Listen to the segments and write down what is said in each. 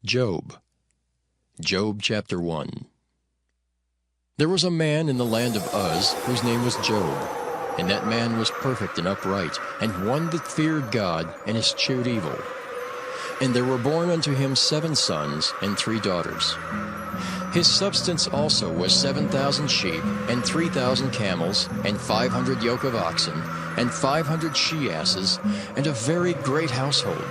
Job. Job chapter 1. There was a man in the land of Uz whose name was Job, and that man was perfect and upright, and one that feared God and eschewed evil. And there were born unto him 7 sons and 3 daughters. His substance also was 7,000 sheep, and 3,000 camels, and 500 yoke of oxen, and 500 she-asses, and a very great household,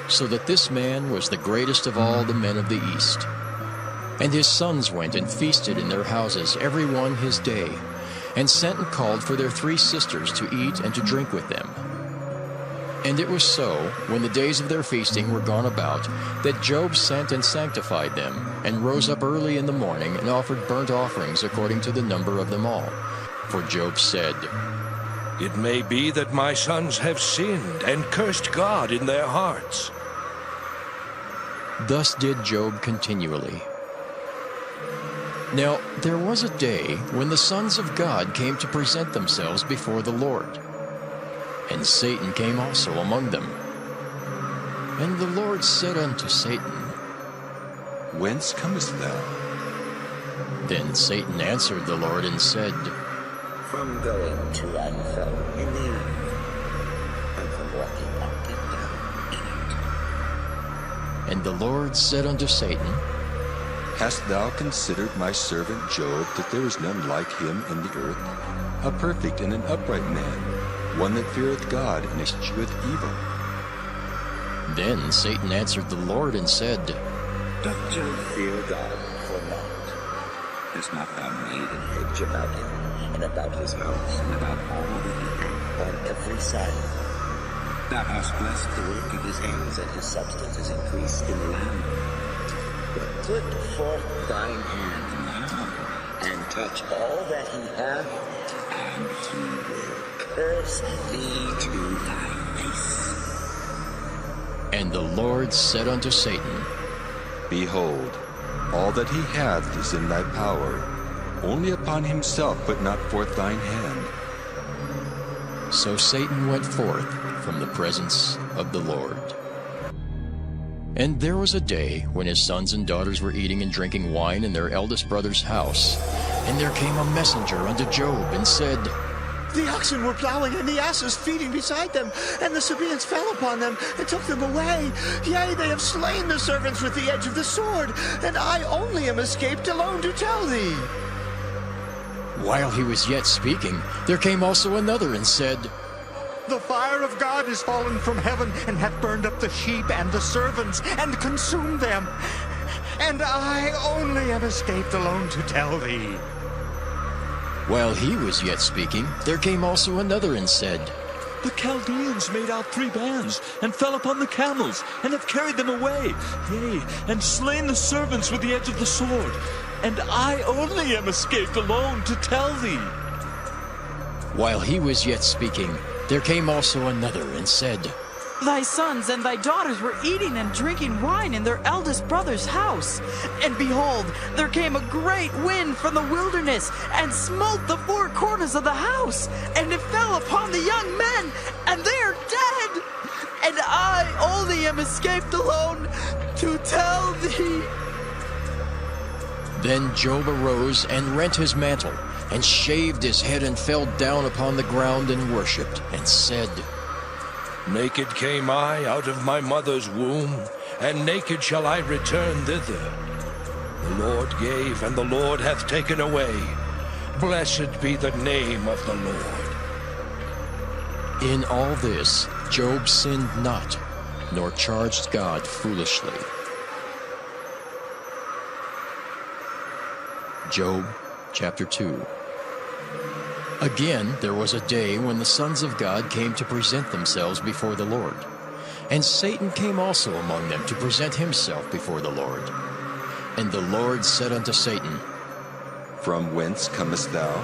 so that this man was the greatest of all the men of the east. And his sons went and feasted in their houses, every one his day, and sent and called for their 3 sisters to eat and to drink with them. And it was so, when the days of their feasting were gone about, that Job sent and sanctified them, and rose up early in the morning, and offered burnt offerings according to the number of them all. For Job said, It may be that my sons have sinned and cursed God in their hearts. Thus did Job continually. Now there was a day when the sons of God came to present themselves before the Lord. And Satan came also among them. And the Lord said unto Satan, Whence comest thou? Then Satan answered the Lord and said, From going to and fro in the earth, and from walking up and down in it. And the Lord said unto Satan, Hast thou considered my servant Job, that there is none like him in the earth, a perfect and an upright man, one that feareth God and escheweth evil? Then Satan answered the Lord and said, Doth Job fear God for naught? Hast not thou made an hedge about him, and about his house, and about all that he hath on every side? Thou hast blessed the work of his hands, and his substance is increased in the land. But put forth thine hand now, and touch all that he hath, and he will curse thee to thy face. And the Lord said unto Satan, Behold, all that he hath is in thy power. Only upon himself put not forth thine hand. So Satan went forth from the presence of the Lord. And there was a day when his sons and daughters were eating and drinking wine in their eldest brother's house. And there came a messenger unto Job and said, The oxen were plowing, and the asses feeding beside them, and the Sabaeans fell upon them, and took them away. Yea, they have slain the servants with the edge of the sword, and I only am escaped alone to tell thee. While he was yet speaking, there came also another and said, The fire of God is fallen from heaven, and hath burned up the sheep and the servants, and consumed them. And I only am escaped alone to tell thee. While he was yet speaking, there came also another and said, The Chaldeans made out 3 bands, and fell upon the camels, and have carried them away, yea, and slain the servants with the edge of the sword. And I only am escaped alone to tell thee. While he was yet speaking, there came also another and said, Thy sons and thy daughters were eating and drinking wine in their eldest brother's house. And behold, there came a great wind from the wilderness, and smote the 4 corners of the house, and it fell upon the young men, and they are dead. And I only am escaped alone to tell thee. Then Job arose and rent his mantle, and shaved his head, and fell down upon the ground and worshipped, and said, Naked came I out of my mother's womb, and naked shall I return thither. The Lord gave, and the Lord hath taken away. Blessed be the name of the Lord. In all this Job sinned not, nor charged God foolishly. Job chapter 2. Again there was a day when the sons of God came to present themselves before the Lord. And Satan came also among them to present himself before the Lord. And the Lord said unto Satan, From whence comest thou?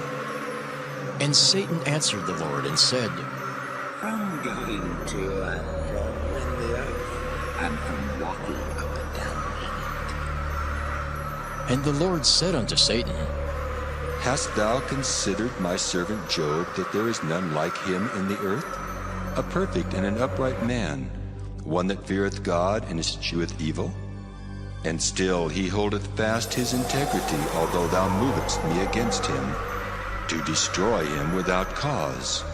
And Satan answered the Lord and said, From going to and fro in the earth, and from walking up and down in it. And the Lord said unto Satan, Hast thou considered my servant Job, that there is none like him in the earth? A perfect and an upright man, one that feareth God and escheweth evil? And still he holdeth fast his integrity, although thou movest me against him, to destroy him without cause.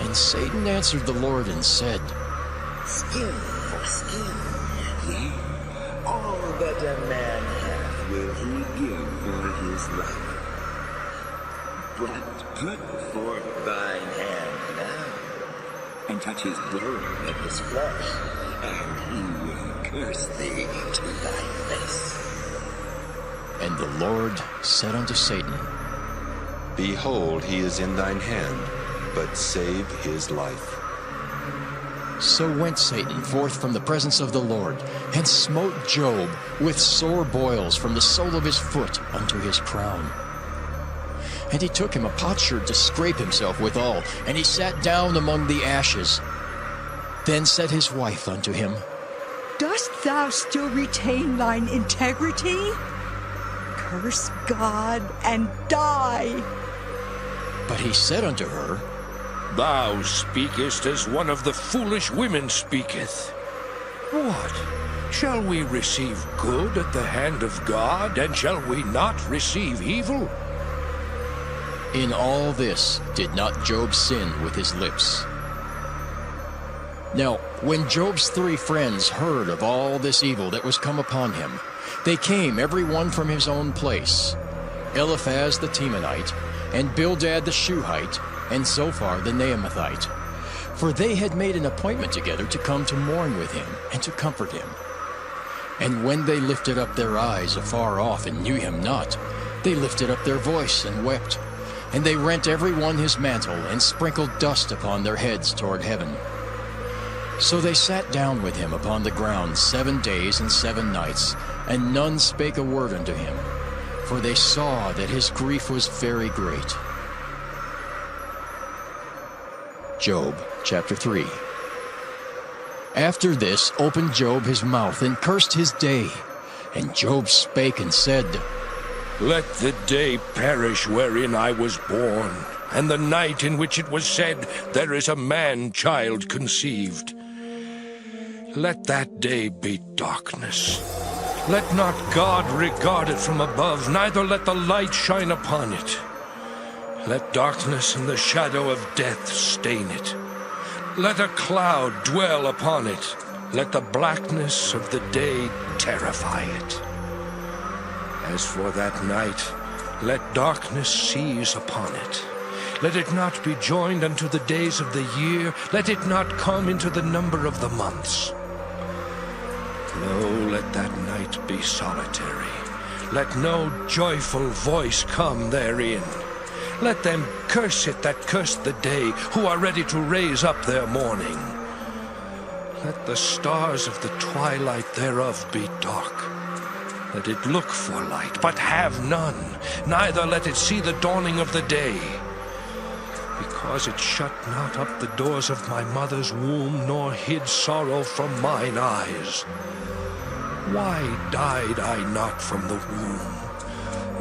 And Satan answered the Lord and said, Skin for skin, yea, all that a man hath will he give for his life. But put forth thine hand now, and touch his bone and his flesh, and he will curse thee to thy face. And the Lord said unto Satan, Behold, he is in thine hand, but save his life. So went Satan forth from the presence of the Lord, and smote Job with sore boils from the sole of his foot unto his crown. And he took him a potsherd to scrape himself withal, and he sat down among the ashes. Then said his wife unto him, Dost thou still retain thine integrity? Curse God and die. But he said unto her, Thou speakest as one of the foolish women speaketh. What? Shall we receive good at the hand of God, and shall we not receive evil? In all this did not Job sin with his lips. Now, when Job's 3 friends heard of all this evil that was come upon him, they came every one from his own place, Eliphaz the Temanite, and Bildad the Shuhite, and Zophar the Naamathite. For they had made an appointment together to come to mourn with him, and to comfort him. And when they lifted up their eyes afar off and knew him not, they lifted up their voice and wept. And they rent every one his mantle, and sprinkled dust upon their heads toward heaven. So they sat down with him upon the ground 7 days and 7 nights, and none spake a word unto him, for they saw that his grief was very great. Job chapter 3. After this opened Job his mouth, and cursed his day. And Job spake and said, Let the day perish wherein I was born, and the night in which it was said, There is a man-child conceived. Let that day be darkness. Let not God regard it from above, neither let the light shine upon it. Let darkness and the shadow of death stain it. Let a cloud dwell upon it. Let the blackness of the day terrify it. As for that night, let darkness seize upon it. Let it not be joined unto the days of the year. Let it not come into the number of the months. No, let that night be solitary. Let no joyful voice come therein. Let them curse it that curse the day, who are ready to raise up their mourning. Let the stars of the twilight thereof be dark. Let it look for light, but have none, neither let it see the dawning of the day. Because it shut not up the doors of my mother's womb, nor hid sorrow from mine eyes. Why died I not from the womb?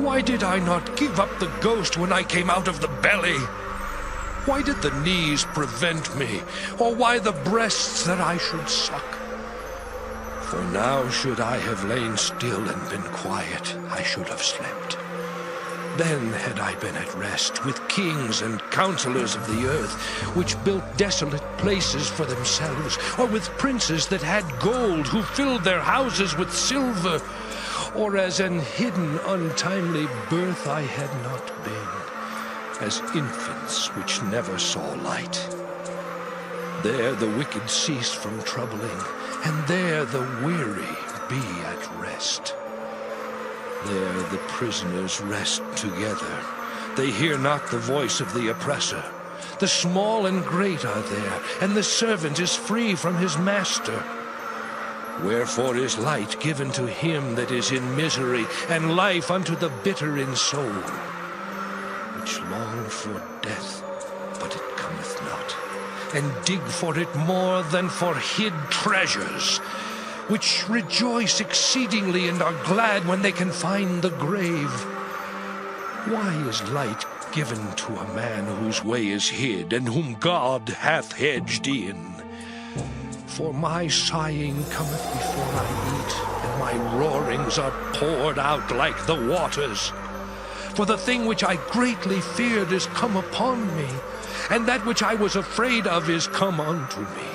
Why did I not give up the ghost when I came out of the belly? Why did the knees prevent me, or why the breasts that I should suck? For now should I have lain still and been quiet, I should have slept. Then had I been at rest with kings and counselors of the earth, which built desolate places for themselves, or with princes that had gold, who filled their houses with silver, or as an hidden untimely birth I had not been, as infants which never saw light. There the wicked cease from troubling, and there the weary be at rest. There the prisoners rest together. They hear not the voice of the oppressor. The small and great are there, and the servant is free from his master. Wherefore is light given to him that is in misery, and life unto the bitter in soul, which long for death, but it cometh not, and dig for it more than for hid treasures, which rejoice exceedingly and are glad when they can find the grave. Why is light given to a man whose way is hid, and whom God hath hedged in? For my sighing cometh before I eat, my roarings are poured out like the waters. For the thing which I greatly feared is come upon me, and that which I was afraid of is come unto me.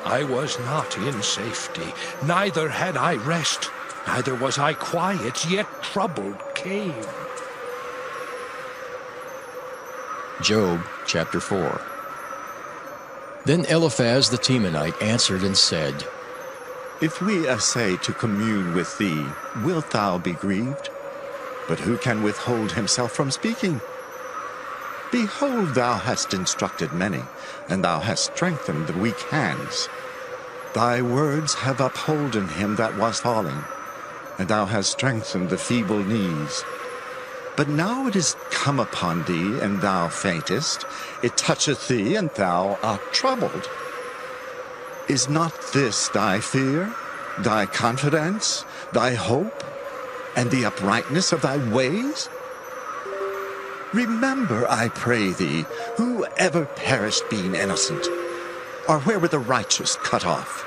I was not in safety, neither had I rest, neither was I quiet, yet trouble came. Job chapter 4. Then Eliphaz the Temanite answered and said, If we essay to commune with thee, wilt thou be grieved? But who can withhold himself from speaking? Behold, thou hast instructed many, and thou hast strengthened the weak hands. Thy words have upholden him that was falling, and thou hast strengthened the feeble knees. But now it is come upon thee, and thou faintest. It toucheth thee, and thou art troubled. Is not this thy fear, thy confidence, thy hope, and the uprightness of thy ways? Remember, I pray thee, who ever perished being innocent, or where were the righteous cut off?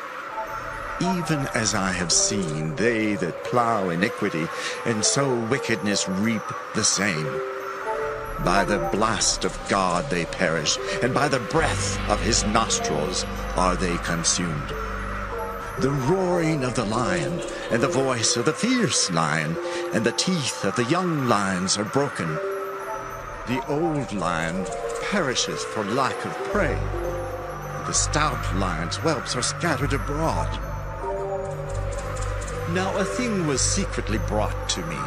Even as I have seen they that plow iniquity, and sow wickedness reap the same. By the blast of God they perish, and by the breath of his nostrils are they consumed. The roaring of the lion, and the voice of the fierce lion, and the teeth of the young lions are broken. The old lion perisheth for lack of prey, and the stout lion's whelps are scattered abroad. Now a thing was secretly brought to me,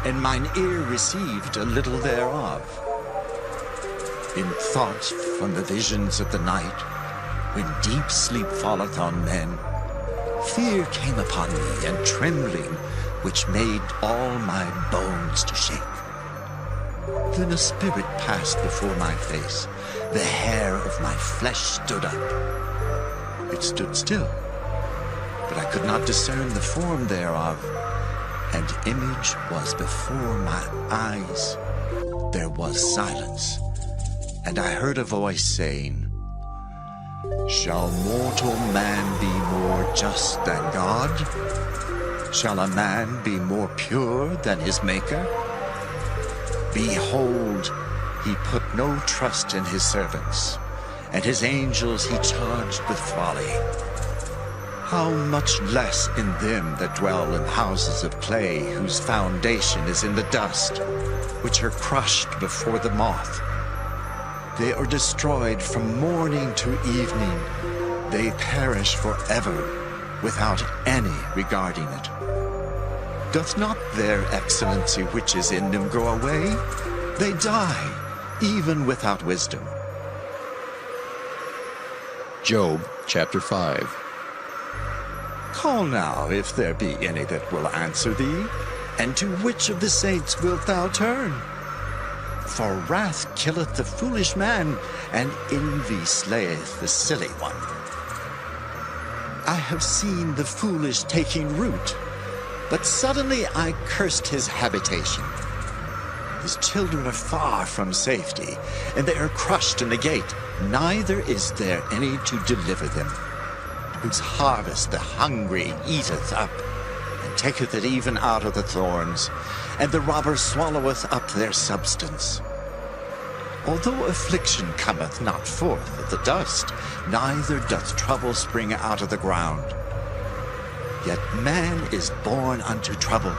and mine ear received a little thereof. In thoughts from the visions of the night, when deep sleep falleth on men, fear came upon me, and trembling, which made all my bones to shake. Then a spirit passed before my face, the hair of my flesh stood up. It stood still, but I could not discern the form thereof. And image was before my eyes. There was silence, and I heard a voice saying, Shall mortal man be more just than God? Shall a man be more pure than his Maker? Behold, he put no trust in his servants, and his angels he charged with folly. How much less in them that dwell in houses of clay, whose foundation is in the dust, which are crushed before the moth. They are destroyed from morning to evening. They perish forever, without any regarding it. Doth not their excellency which is in them go away? They die, even without wisdom. Job chapter 5. Call now, if there be any that will answer thee, and to which of the saints wilt thou turn? For wrath killeth the foolish man, and envy slayeth the silly one. I have seen the foolish taking root, but suddenly I cursed his habitation. His children are far from safety, and they are crushed in the gate. Neither is there any to deliver them. Whose harvest the hungry eateth up, and taketh it even out of the thorns, and the robber swalloweth up their substance. Although affliction cometh not forth of the dust, neither doth trouble spring out of the ground. Yet man is born unto trouble,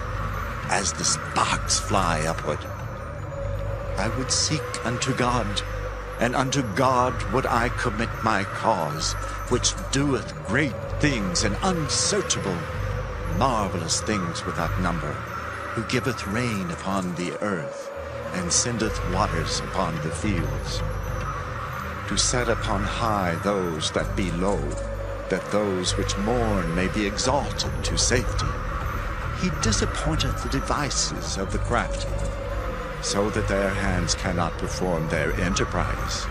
as the sparks fly upward. I would seek unto God, and unto God would I commit my cause, which doeth great things and unsearchable, marvelous things without number, who giveth rain upon the earth, and sendeth waters upon the fields, to set upon high those that be low, that those which mourn may be exalted to safety. He disappointeth the devices of the crafty, so that their hands cannot perform their enterprise.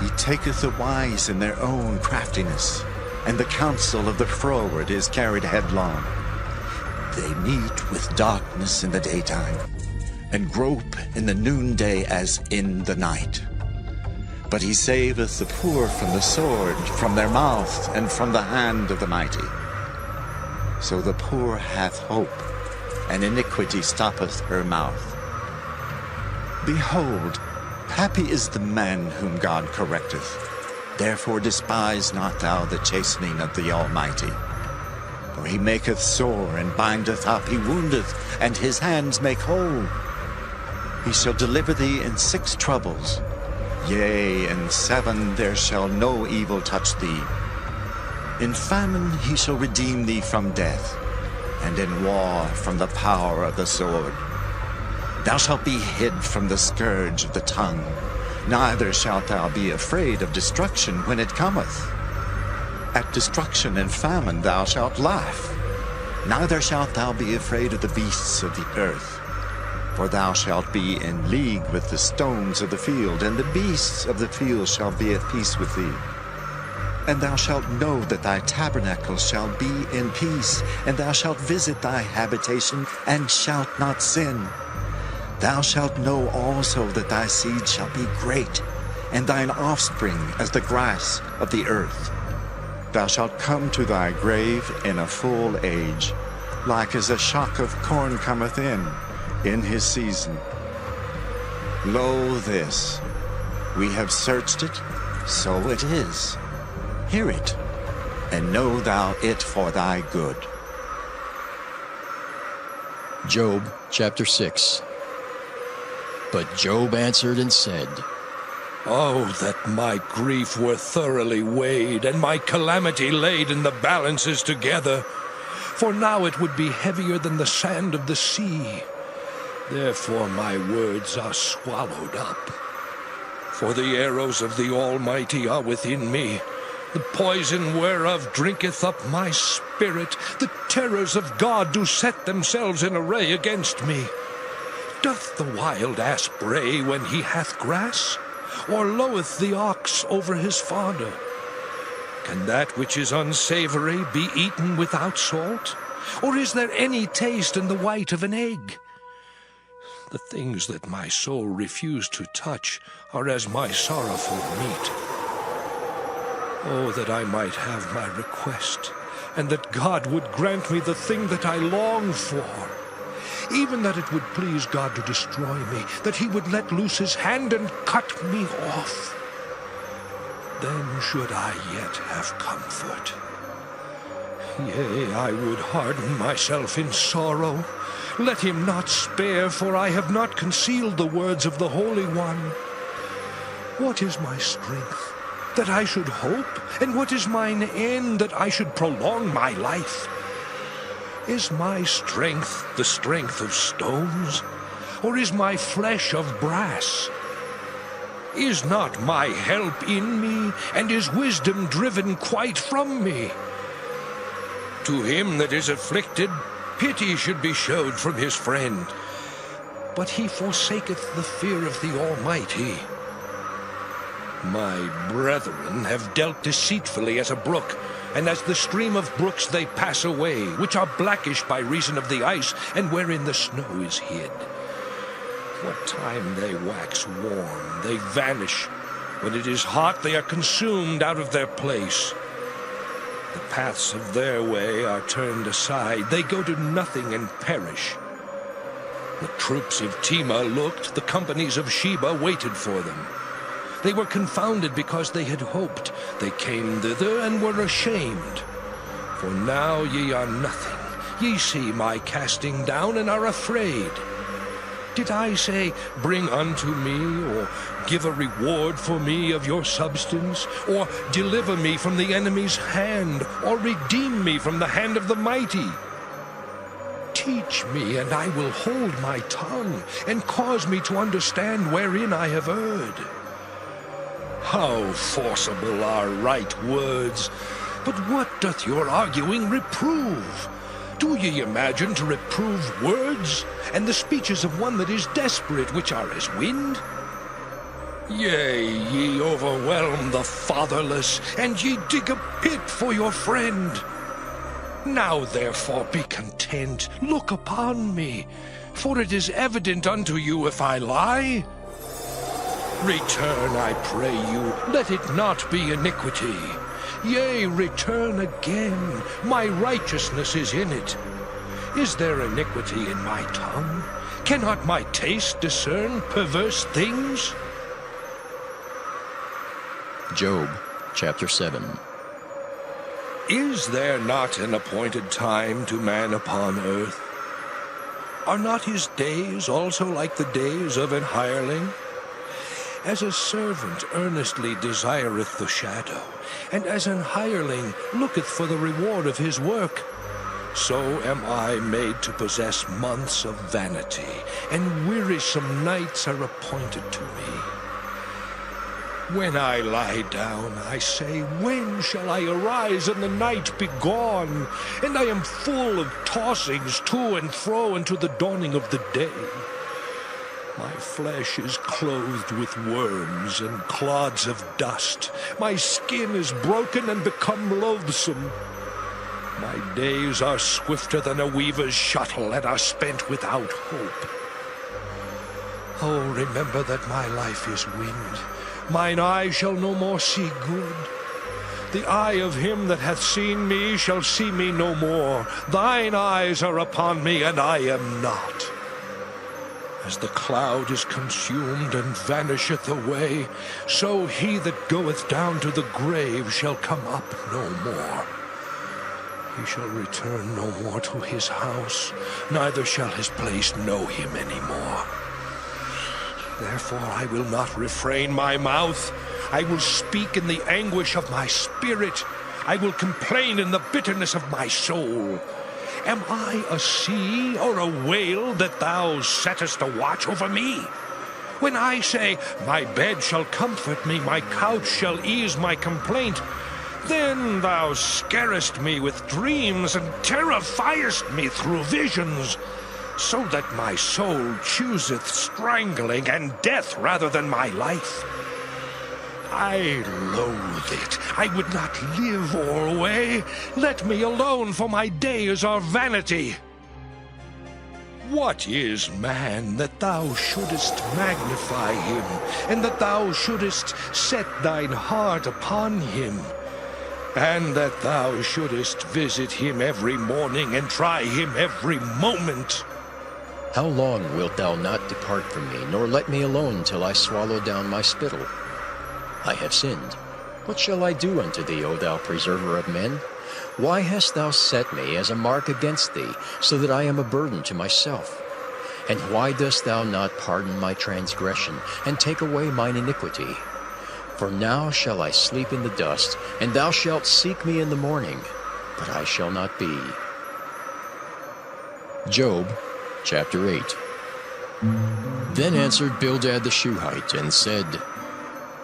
He taketh the wise in their own craftiness, and the counsel of the froward is carried headlong. They meet with darkness in the daytime, and grope in the noonday as in the night. But he saveth the poor from the sword, from their mouth, and from the hand of the mighty. so the poor hath hope, and iniquity stoppeth her mouth. Behold, happy is the man whom God correcteth. Therefore despise not thou the chastening of the Almighty. For he maketh sore, and bindeth up, he woundeth, and his hands make whole. He shall deliver thee in 6 troubles. Yea, in 7 there shall no evil touch thee. In famine he shall redeem thee from death, and in war from the power of the sword. Thou shalt be hid from the scourge of the tongue, neither shalt thou be afraid of destruction when it cometh. At destruction and famine thou shalt laugh, neither shalt thou be afraid of the beasts of the earth. For thou shalt be in league with the stones of the field, and the beasts of the field shall be at peace with thee. And thou shalt know that thy tabernacle shall be in peace, and thou shalt visit thy habitation, and shalt not sin. Thou shalt know also that thy seed shall be great, and thine offspring as the grass of the earth. Thou shalt come to thy grave in a full age, like as a shock of corn cometh in his season. Lo this, we have searched it, so it is. Hear it, and know thou it for thy good. Job chapter 6. But Job answered and said, Oh, that my grief were thoroughly weighed, and my calamity laid in the balances together. For now it would be heavier than the sand of the sea. Therefore my words are swallowed up. For the arrows of the Almighty are within me. The poison whereof drinketh up my spirit. The terrors of God do set themselves in array against me. Doth the wild ass bray when he hath grass? Or loweth the ox over his fodder? Can that which is unsavory be eaten without salt? Or is there any taste in the white of an egg? The things that my soul refused to touch are as my sorrowful meat. Oh, that I might have my request, and that God would grant me the thing that I long for. Even that it would please God to destroy me, that he would let loose his hand and cut me off. Then should I yet have comfort. Yea, I would harden myself in sorrow. Let him not spare, for I have not concealed the words of the Holy One. What is my strength, that I should hope? And what is mine end, that I should prolong my life? Is my strength the strength of stones, or is my flesh of brass? Is not my help in me, and is wisdom driven quite from me? To him that is afflicted, pity should be showed from his friend, but he forsaketh the fear of the Almighty. My brethren have dealt deceitfully as a brook, and as the stream of brooks they pass away, which are blackish by reason of the ice, and wherein the snow is hid. What time they wax warm, they vanish. When it is hot, they are consumed out of their place. The paths of their way are turned aside. They go to nothing and perish. The troops of Tema looked, the companies of Sheba waited for them. They were confounded because they had hoped. They came thither and were ashamed. For now ye are nothing. Ye see my casting down and are afraid. Did I say, bring unto me, or give a reward for me of your substance, or deliver me from the enemy's hand, or redeem me from the hand of the mighty? Teach me, and I will hold my tongue, and cause me to understand wherein I have erred. How forcible are right words! But what doth your arguing reprove? Do ye imagine to reprove words, and the speeches of one that is desperate, which are as wind? Yea, ye overwhelm the fatherless, and ye dig a pit for your friend. Now therefore be content, look upon me, for it is evident unto you if I lie. Return, I pray you, let it not be iniquity. Yea, return again. My righteousness is in it. Is there iniquity in my tongue? Cannot my taste discern perverse things? Job chapter 7. Is there not an appointed time to man upon earth? Are not his days also like the days of an hireling? As a servant earnestly desireth the shadow, and as an hireling looketh for the reward of his work, so am I made to possess months of vanity, and wearisome nights are appointed to me. When I lie down, I say, when shall I arise and the night be gone? And I am full of tossings to and fro unto the dawning of the day. My flesh is clothed with worms and clods of dust. My skin is broken and become loathsome. My days are swifter than a weaver's shuttle and are spent without hope. Oh, remember that my life is wind. Mine eye shall no more see good. The eye of him that hath seen me shall see me no more. Thine eyes are upon me, and I am not. As the cloud is consumed and vanisheth away, so he that goeth down to the grave shall come up no more. He shall return no more to his house, neither shall his place know him any more. Therefore I will not refrain my mouth. I will speak in the anguish of my spirit. I will complain in the bitterness of my soul. Am I a sea or a whale that thou settest a watch over me? When I say, my bed shall comfort me, my couch shall ease my complaint, then thou scarest me with dreams and terrifiest me through visions, so that my soul chooseth strangling and death rather than my life. I loathe it. I would not live alway. Let me alone, for my days are vanity. What is man that thou shouldest magnify him, and that thou shouldest set thine heart upon him, and that thou shouldest visit him every morning and try him every moment? How long wilt thou not depart from me, nor let me alone till I swallow down my spittle? I have sinned. What shall I do unto thee, O thou preserver of men? Why hast thou set me as a mark against thee, so that I am a burden to myself? And why dost thou not pardon my transgression, and take away mine iniquity? For now shall I sleep in the dust, and thou shalt seek me in the morning, but I shall not be. Job chapter 8. Then answered Bildad the Shuhite, and said,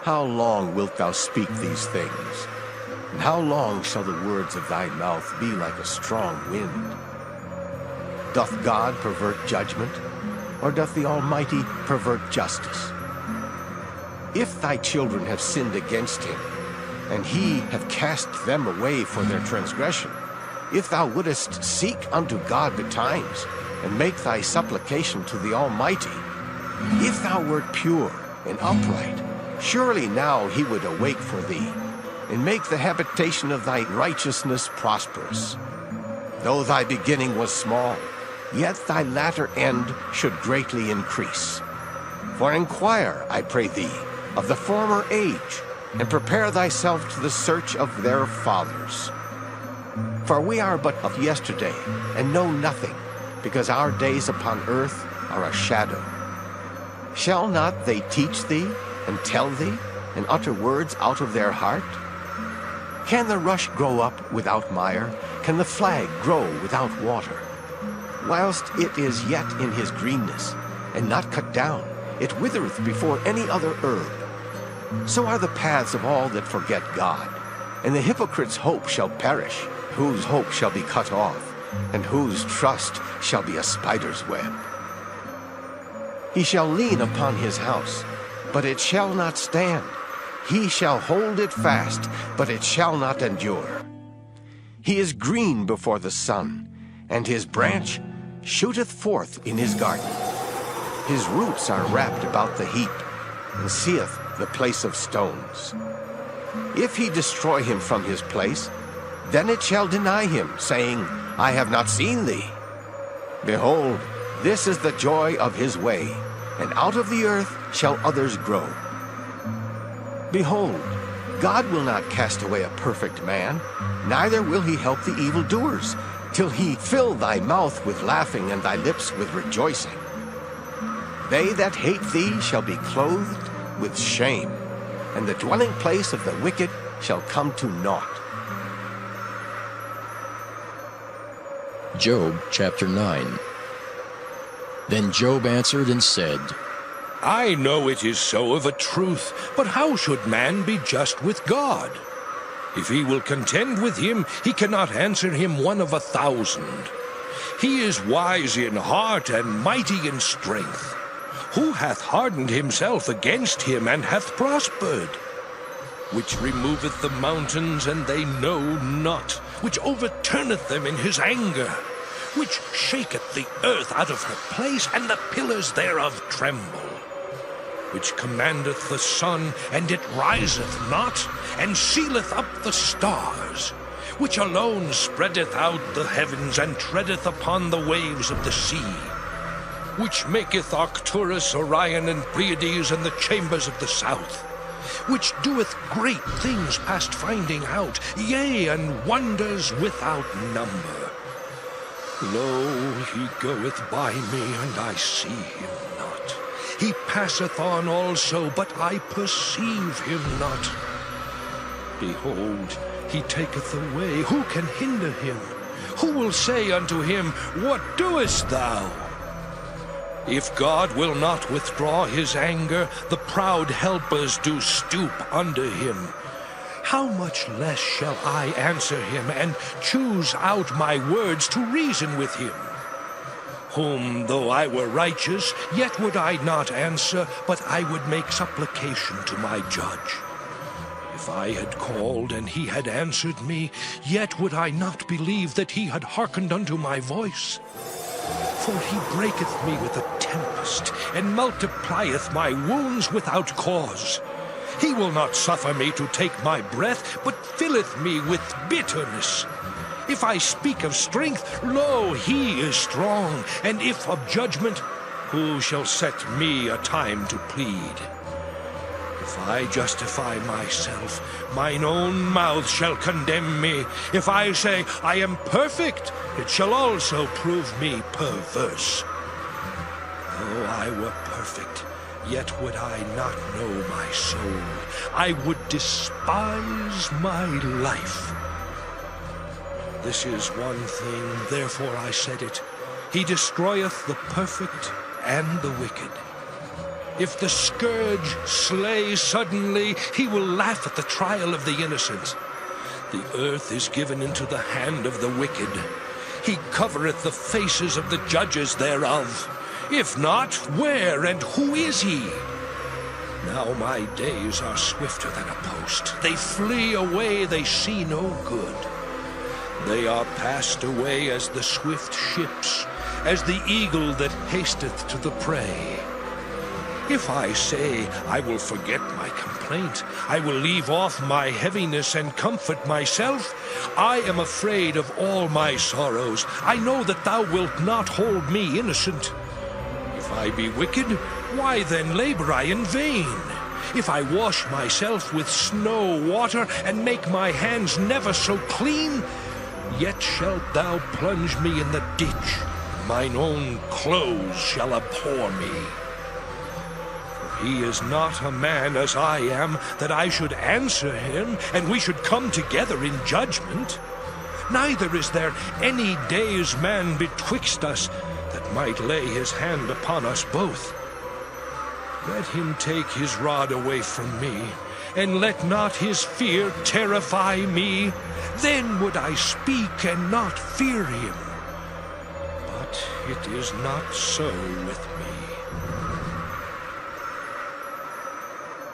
How long wilt thou speak these things? And how long shall the words of thy mouth be like a strong wind? Doth God pervert judgment, or doth the Almighty pervert justice? If thy children have sinned against him, and he have cast them away for their transgression, if thou wouldest seek unto God betimes, and make thy supplication to the Almighty, if thou wert pure and upright, surely now he would awake for thee, and make the habitation of thy righteousness prosperous. Though thy beginning was small, yet thy latter end should greatly increase. For inquire, I pray thee, of the former age, and prepare thyself to the search of their fathers. For we are but of yesterday, and know nothing, because our days upon earth are a shadow. Shall not they teach thee, and tell thee, and utter words out of their heart? Can the rush grow up without mire? Can the flag grow without water? Whilst it is yet in his greenness, and not cut down, it withereth before any other herb. So are the paths of all that forget God, and the hypocrite's hope shall perish, whose hope shall be cut off, and whose trust shall be a spider's web. He shall lean upon his house, but it shall not stand. He shall hold it fast, but it shall not endure. He is green before the sun, and his branch shooteth forth in his garden. His roots are wrapped about the heap, and seeth the place of stones. If he destroy him from his place, then it shall deny him, saying, I have not seen thee. Behold, this is the joy of his way, and out of the earth shall others grow. Behold, God will not cast away a perfect man, neither will he help the evildoers, till he fill thy mouth with laughing and thy lips with rejoicing. They that hate thee shall be clothed with shame, and the dwelling place of the wicked shall come to naught. Job chapter 9. Then Job answered and said, I know it is so of a truth, but how should man be just with God? If he will contend with him, he cannot answer him 1 of 1,000. He is wise in heart and mighty in strength. Who hath hardened himself against him and hath prospered? Which removeth the mountains, and they know not, which overturneth them in his anger, which shaketh the earth out of her place, and the pillars thereof tremble, which commandeth the sun, and it riseth not, and sealeth up the stars, which alone spreadeth out the heavens, and treadeth upon the waves of the sea, which maketh Arcturus, Orion, and Pleiades, and the chambers of the south, which doeth great things past finding out, yea, and wonders without number. Lo, he goeth by me, and I see him not. He passeth on also, but I perceive him not. Behold, he taketh away. Who can hinder him? Who will say unto him, What doest thou? If God will not withdraw his anger, the proud helpers do stoop under him. How much less shall I answer him, and choose out my words to reason with him? Whom, though I were righteous, yet would I not answer, but I would make supplication to my judge. If I had called, and he had answered me, yet would I not believe that he had hearkened unto my voice. For he breaketh me with a tempest, and multiplieth my wounds without cause. He will not suffer me to take my breath, but filleth me with bitterness. If I speak of strength, lo, he is strong, and if of judgment, who shall set me a time to plead? If I justify myself, mine own mouth shall condemn me. If I say, I am perfect, it shall also prove me perverse. Though I were perfect, yet would I not know my soul. I would despise my life. This is one thing, therefore I said it. He destroyeth the perfect and the wicked. If the scourge slay suddenly, he will laugh at the trial of the innocent. The earth is given into the hand of the wicked. He covereth the faces of the judges thereof. If not, where and who is he? Now my days are swifter than a post. They flee away, they see no good. They are passed away as the swift ships, as the eagle that hasteth to the prey. If I say, I will forget my complaint, I will leave off my heaviness and comfort myself, I am afraid of all my sorrows. I know that thou wilt not hold me innocent. If I be wicked, why then labor I in vain? If I wash myself with snow water, and make my hands never so clean, yet shalt thou plunge me in the ditch. Mine own clothes shall abhor me. He is not a man as I am, that I should answer him, and we should come together in judgment. Neither is there any day's man betwixt us that might lay his hand upon us both. Let him take his rod away from me, and let not his fear terrify me. Then would I speak and not fear him. But it is not so with me.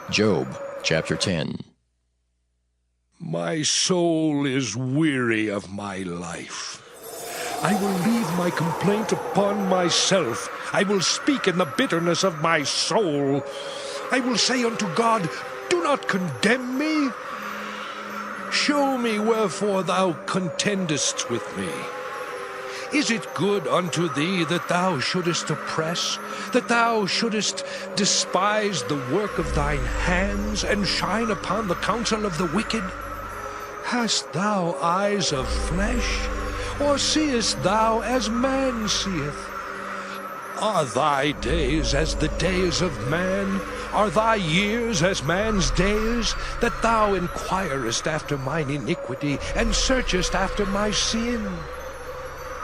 Job chapter 10. My soul is weary of my life. I will leave my complaint upon myself. I will speak in the bitterness of my soul. I will say unto God, Do not condemn me. Show me wherefore thou contendest with me. Is it good unto thee that thou shouldest oppress, that thou shouldest despise the work of thine hands, and shine upon the counsel of the wicked? Hast thou eyes of flesh, or seest thou as man seeth? Are thy days as the days of man? Are thy years as man's days? That thou inquirest after mine iniquity, and searchest after my sin?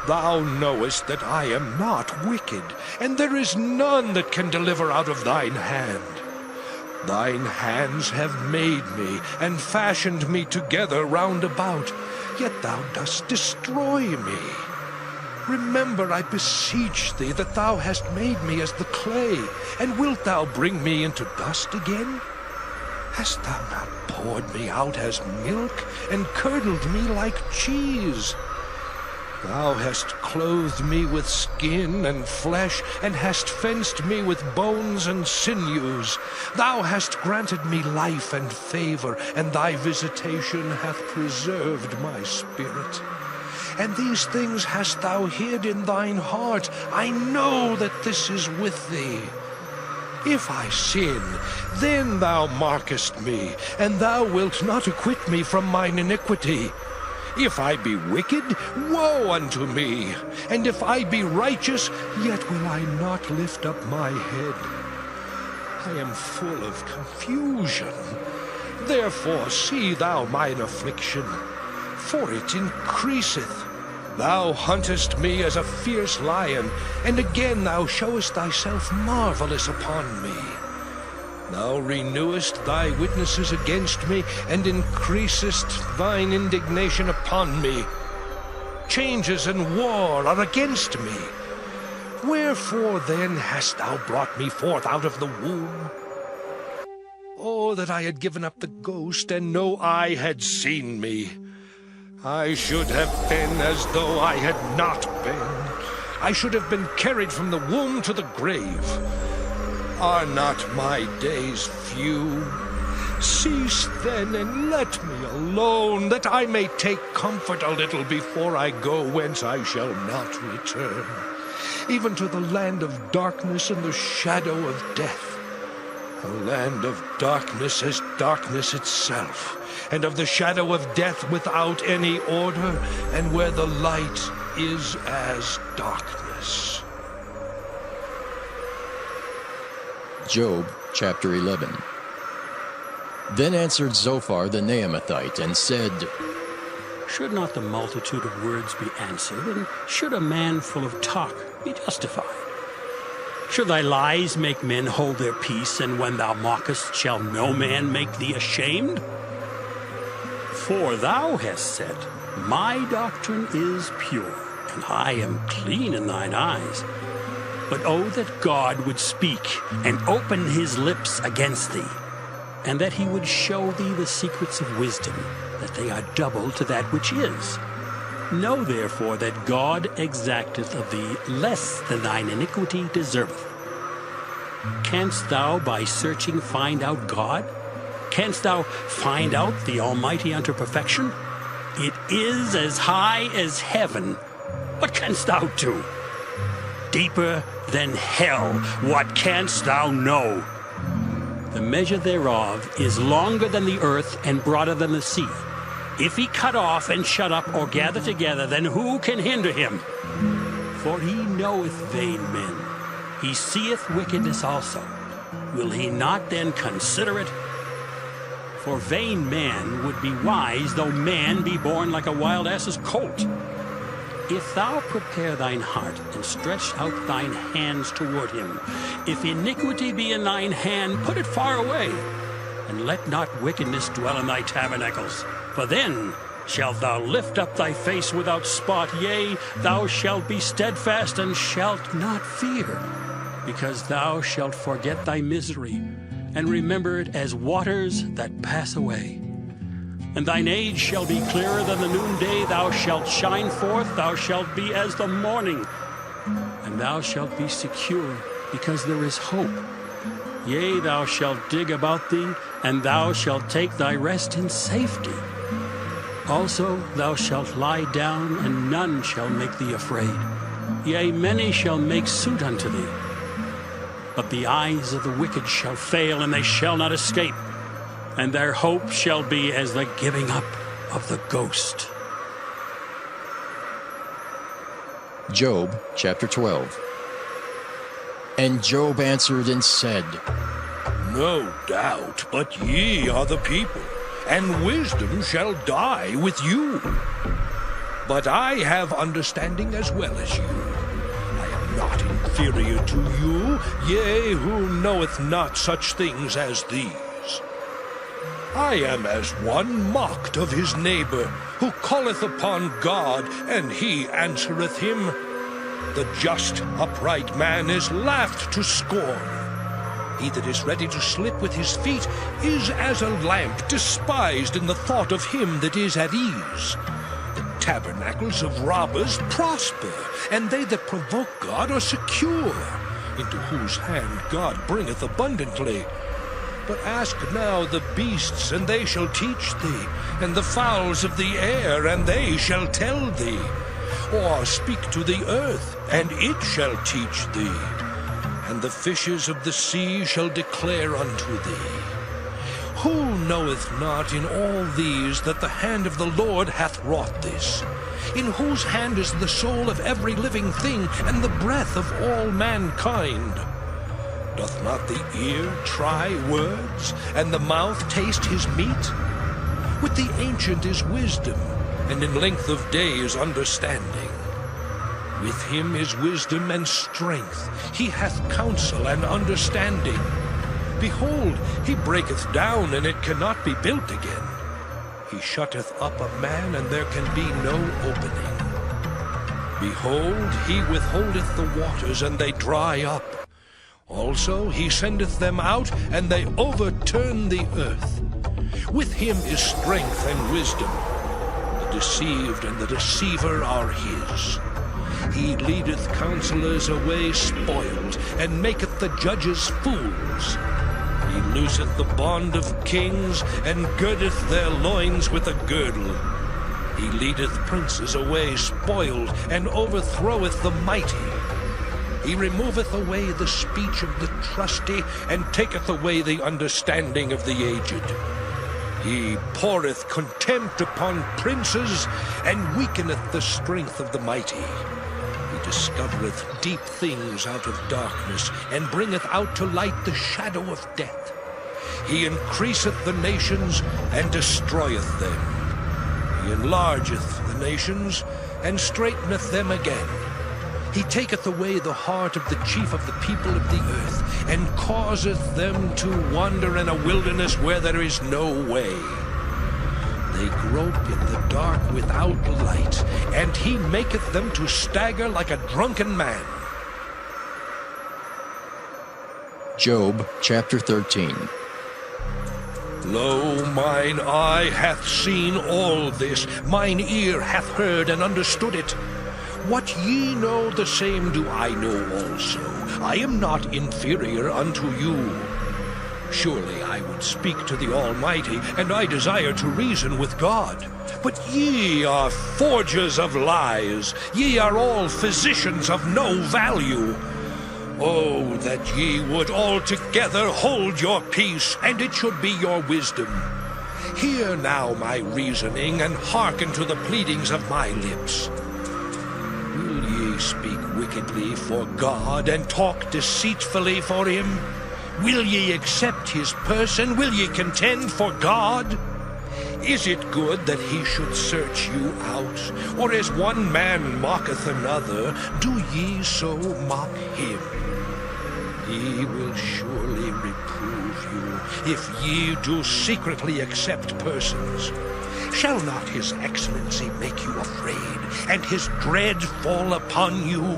Thou knowest that I am not wicked, and there is none that can deliver out of thine hand. Thine hands have made me, and fashioned me together round about, yet thou dost destroy me. Remember, I beseech thee, that thou hast made me as the clay, and wilt thou bring me into dust again? Hast thou not poured me out as milk, and curdled me like cheese? Thou hast clothed me with skin and flesh, and hast fenced me with bones and sinews. Thou hast granted me life and favor, and thy visitation hath preserved my spirit. And these things hast thou hid in thine heart. I know that this is with thee. If I sin, then thou markest me, and thou wilt not acquit me from mine iniquity. If I be wicked, woe unto me. And if I be righteous, yet will I not lift up my head. I am full of confusion. Therefore see thou mine affliction, for it increaseth. Thou huntest me as a fierce lion, and again thou showest thyself marvelous upon me. Thou renewest thy witnesses against me, and increasest thine indignation upon me. Changes and war are against me. Wherefore then hast thou brought me forth out of the womb? Oh, that I had given up the ghost, and no eye had seen me. I should have been as though I had not been. I should have been carried from the womb to the grave. Are not my days few? Cease then, and let me alone, that I may take comfort a little before I go whence I shall not return, even to the land of darkness and the shadow of death, a land of darkness as darkness itself, and of the shadow of death without any order, and where the light is as darkness. Job chapter 11. Then answered Zophar the Naamathite and said, Should not the multitude of words be answered, and should a man full of talk be justified? Should thy lies make men hold their peace, and when thou mockest shall no man make thee ashamed? For thou hast said, My doctrine is pure, and I am clean in thine eyes. But oh, that God would speak and open his lips against thee, and that he would show thee the secrets of wisdom, that they are double to that which is. Know therefore that God exacteth of thee less than thine iniquity deserveth. Canst thou by searching find out God? Canst thou find out the Almighty unto perfection? It is as high as heaven. What canst thou do? Deeper than hell, what canst thou know? The measure thereof is longer than the earth and broader than the sea. If he cut off and shut up or gather together, then who can hinder him? For he knoweth vain men. He seeth wickedness also. Will he not then consider it? For vain man would be wise, though man be born like a wild ass's colt. If thou prepare thine heart, and stretch out thine hands toward him, if iniquity be in thine hand, put it far away, and let not wickedness dwell in thy tabernacles. For then shalt thou lift up thy face without spot, yea, thou shalt be steadfast, and shalt not fear, because thou shalt forget thy misery, and remember it as waters that pass away. And thine age shall be clearer than the noonday. Thou shalt shine forth, thou shalt be as the morning. And thou shalt be secure, because there is hope. Yea, thou shalt dig about thee, and thou shalt take thy rest in safety. Also thou shalt lie down, and none shall make thee afraid. Yea, many shall make suit unto thee. But the eyes of the wicked shall fail, and they shall not escape. And their hope shall be as the giving up of the ghost. Job chapter 12. And Job answered and said, No doubt, but ye are the people, and wisdom shall die with you. But I have understanding as well as you. I am not inferior to you, yea, who knoweth not such things as these. I am as one mocked of his neighbor, who calleth upon God, and he answereth him. The just, upright man is laughed to scorn. He that is ready to slip with his feet is as a lamp despised in the thought of him that is at ease. The tabernacles of robbers prosper, and they that provoke God are secure, into whose hand God bringeth abundantly. But ask now the beasts, and they shall teach thee, and the fowls of the air, and they shall tell thee. Or speak to the earth, and it shall teach thee. And the fishes of the sea shall declare unto thee. Who knoweth not in all these that the hand of the Lord hath wrought this? In whose hand is the soul of every living thing, and the breath of all mankind? Doth not the ear try words, and the mouth taste his meat? With the ancient is wisdom, and in length of days understanding. With him is wisdom and strength. He hath counsel and understanding. Behold, he breaketh down, and it cannot be built again. He shutteth up a man, and there can be no opening. Behold, he withholdeth the waters, and they dry up. Also he sendeth them out, and they overturn the earth. With him is strength and wisdom. The deceived and the deceiver are his. He leadeth counselors away spoiled, and maketh the judges fools. He looseth the bond of kings, and girdeth their loins with a girdle. He leadeth princes away spoiled, and overthroweth the mighty. He removeth away the speech of the trusty, and taketh away the understanding of the aged. He poureth contempt upon princes, and weakeneth the strength of the mighty. He discovereth deep things out of darkness, and bringeth out to light the shadow of death. He increaseth the nations, and destroyeth them. He enlargeth the nations, and straighteneth them again. He taketh away the heart of the chief of the people of the earth, and causeth them to wander in a wilderness where there is no way. They grope in the dark without light, and he maketh them to stagger like a drunken man. Job chapter 13. Lo, mine eye hath seen all this, mine ear hath heard and understood it. What ye know, the same do I know also. I am not inferior unto you. Surely I would speak to the Almighty, and I desire to reason with God. But ye are forgers of lies. Ye are all physicians of no value. Oh, that ye would altogether hold your peace, and it should be your wisdom. Hear now my reasoning, and hearken to the pleadings of my lips. Will ye speak wickedly for God, and talk deceitfully for him? Will ye accept his person? Will ye contend for God? Is it good that he should search you out? Or as one man mocketh another, do ye so mock him? He will surely reprove you, if ye do secretly accept persons. Shall not his excellency make you afraid, and his dread fall upon you?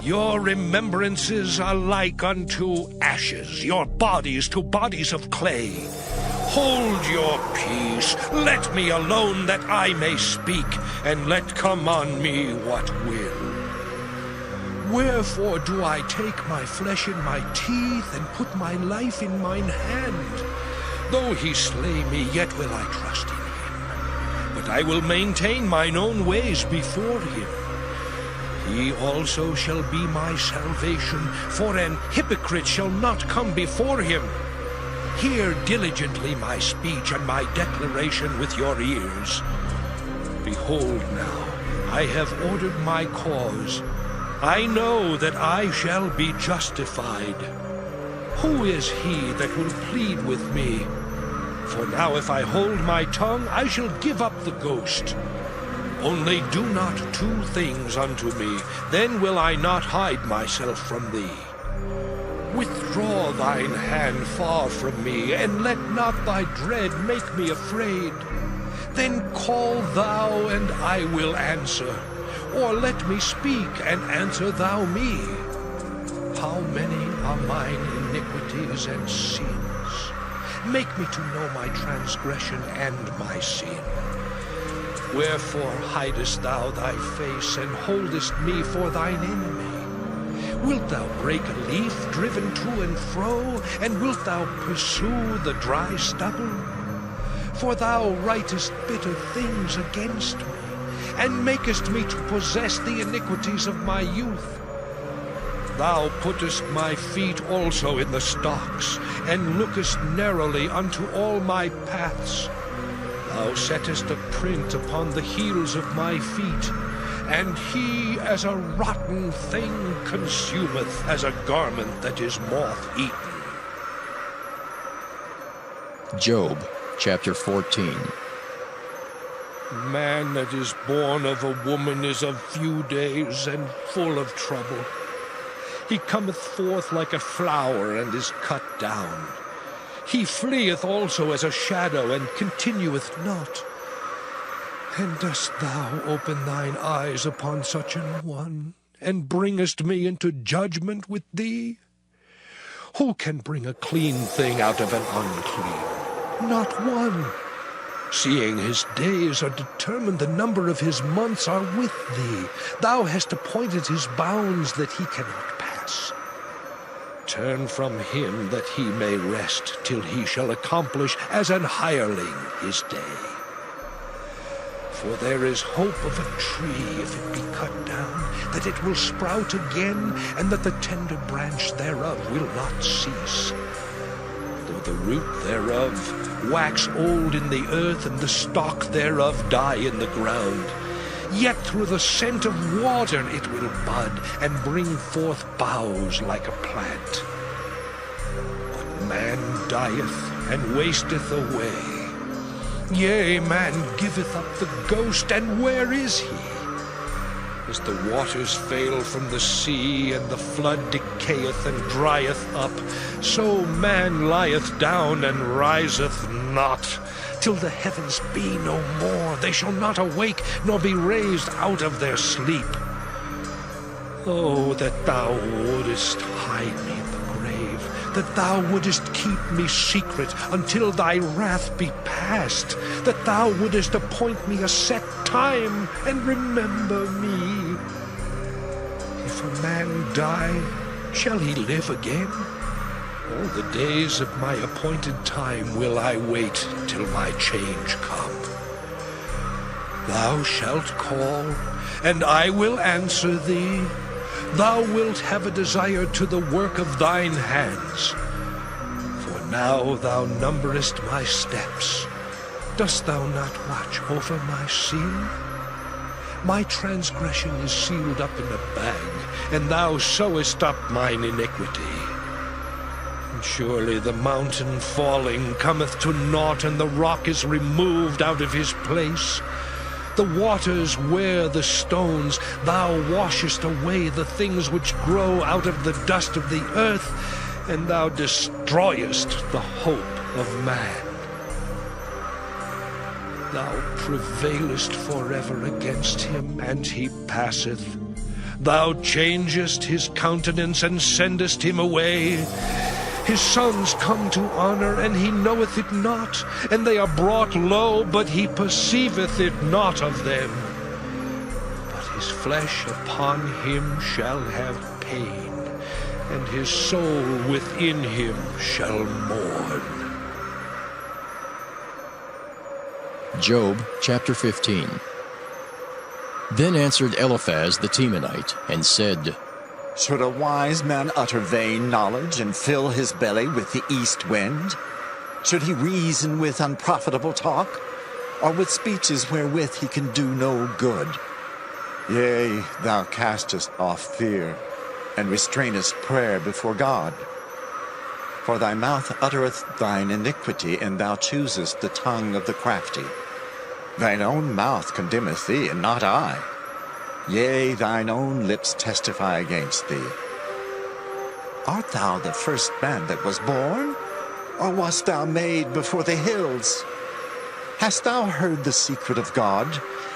Your remembrances are like unto ashes, your bodies to bodies of clay. Hold your peace, let me alone that I may speak, and let come on me what will. Wherefore do I take my flesh in my teeth, and put my life in mine hand? Though he slay me, yet will I trust in him. But I will maintain mine own ways before him. He also shall be my salvation, for an hypocrite shall not come before him. Hear diligently my speech and my declaration with your ears. Behold now, I have ordered my cause. I know that I shall be justified. Who is he that will plead with me? For now if I hold my tongue, I shall give up the ghost. Only do not two things unto me, then will I not hide myself from thee. Withdraw thine hand far from me, and let not thy dread make me afraid. Then call thou, and I will answer, or let me speak, and answer thou me. How many are mine iniquities and sins? Make me to know my transgression and my sin. Wherefore hidest thou thy face, and holdest me for thine enemy? Wilt thou break a leaf driven to and fro, and wilt thou pursue the dry stubble? For thou writest bitter things against me, and makest me to possess the iniquities of my youth. Thou puttest my feet also in the stocks, and lookest narrowly unto all my paths. Thou settest a print upon the heels of my feet, and he as a rotten thing consumeth, as a garment that is moth-eaten. Job chapter 14. Man that is born of a woman is of few days, and full of trouble. He cometh forth like a flower, and is cut down. He fleeth also as a shadow, and continueth not. And dost thou open thine eyes upon such an one, and bringest me into judgment with thee? Who can bring a clean thing out of an unclean? Not one. Seeing his days are determined, the number of his months are with thee. Thou hast appointed his bounds that he cannot pass. Turn from him that he may rest, till he shall accomplish as an hireling his day. For there is hope of a tree, if it be cut down, that it will sprout again, and that the tender branch thereof will not cease. Though the root thereof wax old in the earth, and the stalk thereof die in the ground, yet through the scent of water it will bud, and bring forth boughs like a plant. But man dieth, and wasteth away. Yea, man giveth up the ghost, and where is he? As the waters fail from the sea, and the flood decayeth and drieth up, so man lieth down and riseth not, till the heavens be no more. They shall not awake, nor be raised out of their sleep. Oh, that thou wouldest hide me in the grave, that thou wouldest keep me secret until thy wrath be past, that thou wouldest appoint me a set time and remember me. If a man die, shall he live again? All the days of my appointed time will I wait till my change come. Thou shalt call, and I will answer thee. Thou wilt have a desire to the work of thine hands. For now thou numberest my steps. Dost thou not watch over my sin? My transgression is sealed up in a bag, and thou sewest up mine iniquity. And surely the mountain falling cometh to naught, and the rock is removed out of his place. The waters wear the stones. Thou washest away the things which grow out of the dust of the earth, and thou destroyest the hope of man. Thou prevailest forever against him, and he passeth. Thou changest his countenance, and sendest him away. His sons come to honor, and he knoweth it not, and they are brought low, but he perceiveth it not of them. But his flesh upon him shall have pain, and his soul within him shall mourn. Job chapter 15. Then answered Eliphaz the Temanite, and said, Should a wise man utter vain knowledge and fill his belly with the east wind? Should he reason with unprofitable talk, or with speeches wherewith he can do no good? Yea, thou castest off fear, and restrainest prayer before God. For thy mouth uttereth thine iniquity, and thou choosest the tongue of the crafty. Thine own mouth condemneth thee, and not I. Yea, thine own lips testify against thee. Art thou the first man that was born, or wast thou made before the hills? Hast thou heard the secret of God,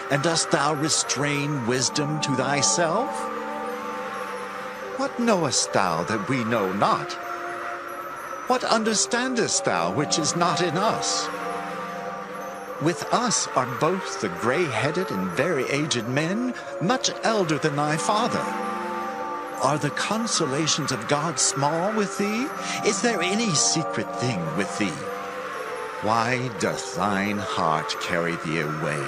and dost thou restrain wisdom to thyself? What knowest thou that we know not? What understandest thou which is not in us? With us are both the gray-headed and very aged men, much elder than thy father. Are the consolations of God small with thee? Is there any secret thing with thee? Why doth thine heart carry thee away?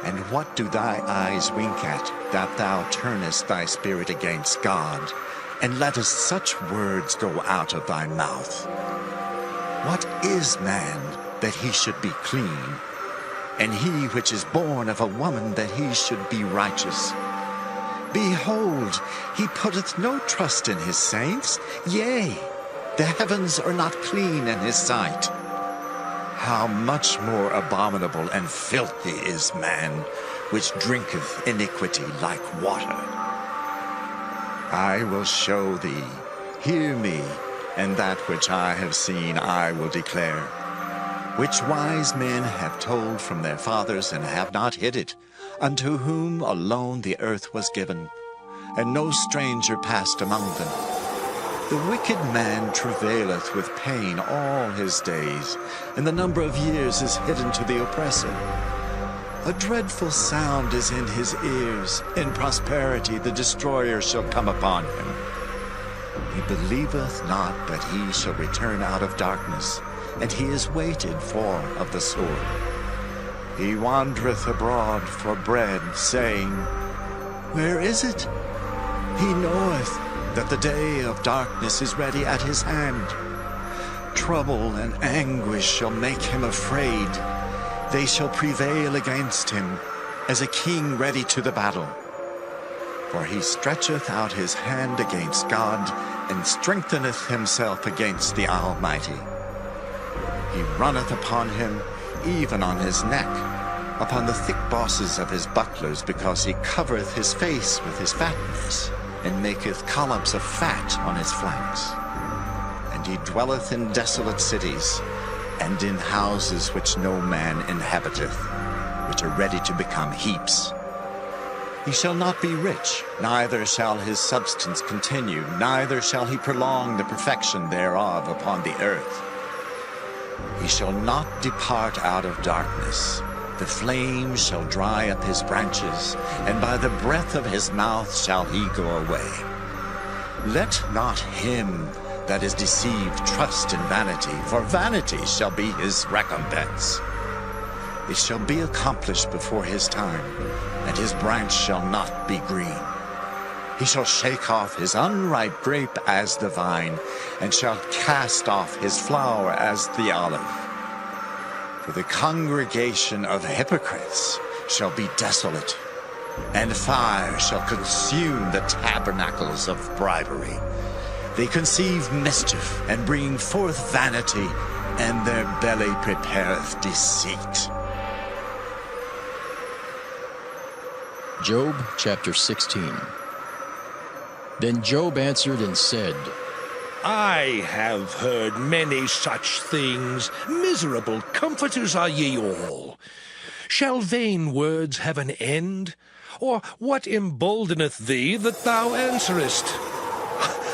And what do thy eyes wink at, that thou turnest thy spirit against God, and lettest such words go out of thy mouth? What is man, that he should be clean, and he which is born of a woman, that he should be righteous? Behold, he putteth no trust in his saints, yea, the heavens are not clean in his sight. How much more abominable and filthy is man, which drinketh iniquity like water. I will show thee, hear me, and that which I have seen I will declare, which wise men have told from their fathers, and have not hid it, unto whom alone the earth was given, and no stranger passed among them. The wicked man travaileth with pain all his days, and the number of years is hidden to the oppressor. A dreadful sound is in his ears. In prosperity the destroyer shall come upon him. He believeth not that he shall return out of darkness, and he is waited for of the sword. He wandereth abroad for bread, saying, Where is it? He knoweth that the day of darkness is ready at his hand. Trouble and anguish shall make him afraid. They shall prevail against him, as a king ready to the battle. For he stretcheth out his hand against God, and strengtheneth himself against the Almighty. He runneth upon him, even on his neck, upon the thick bosses of his bucklers, because he covereth his face with his fatness, and maketh columns of fat on his flanks. And he dwelleth in desolate cities, and in houses which no man inhabiteth, which are ready to become heaps. He shall not be rich, neither shall his substance continue, neither shall he prolong the perfection thereof upon the earth. He shall not depart out of darkness. The flame shall dry up his branches, and by the breath of his mouth shall he go away. Let not him that is deceived trust in vanity, for vanity shall be his recompense. It shall be accomplished before his time, and his branch shall not be green. He shall shake off his unripe grape as the vine, and shall cast off his flower as the olive. For the congregation of hypocrites shall be desolate, and fire shall consume the tabernacles of bribery. They conceive mischief, and bring forth vanity, and their belly prepareth deceit. Job chapter 16. Then Job answered and said, I have heard many such things. Miserable comforters are ye all. Shall vain words have an end? Or what emboldeneth thee that thou answerest?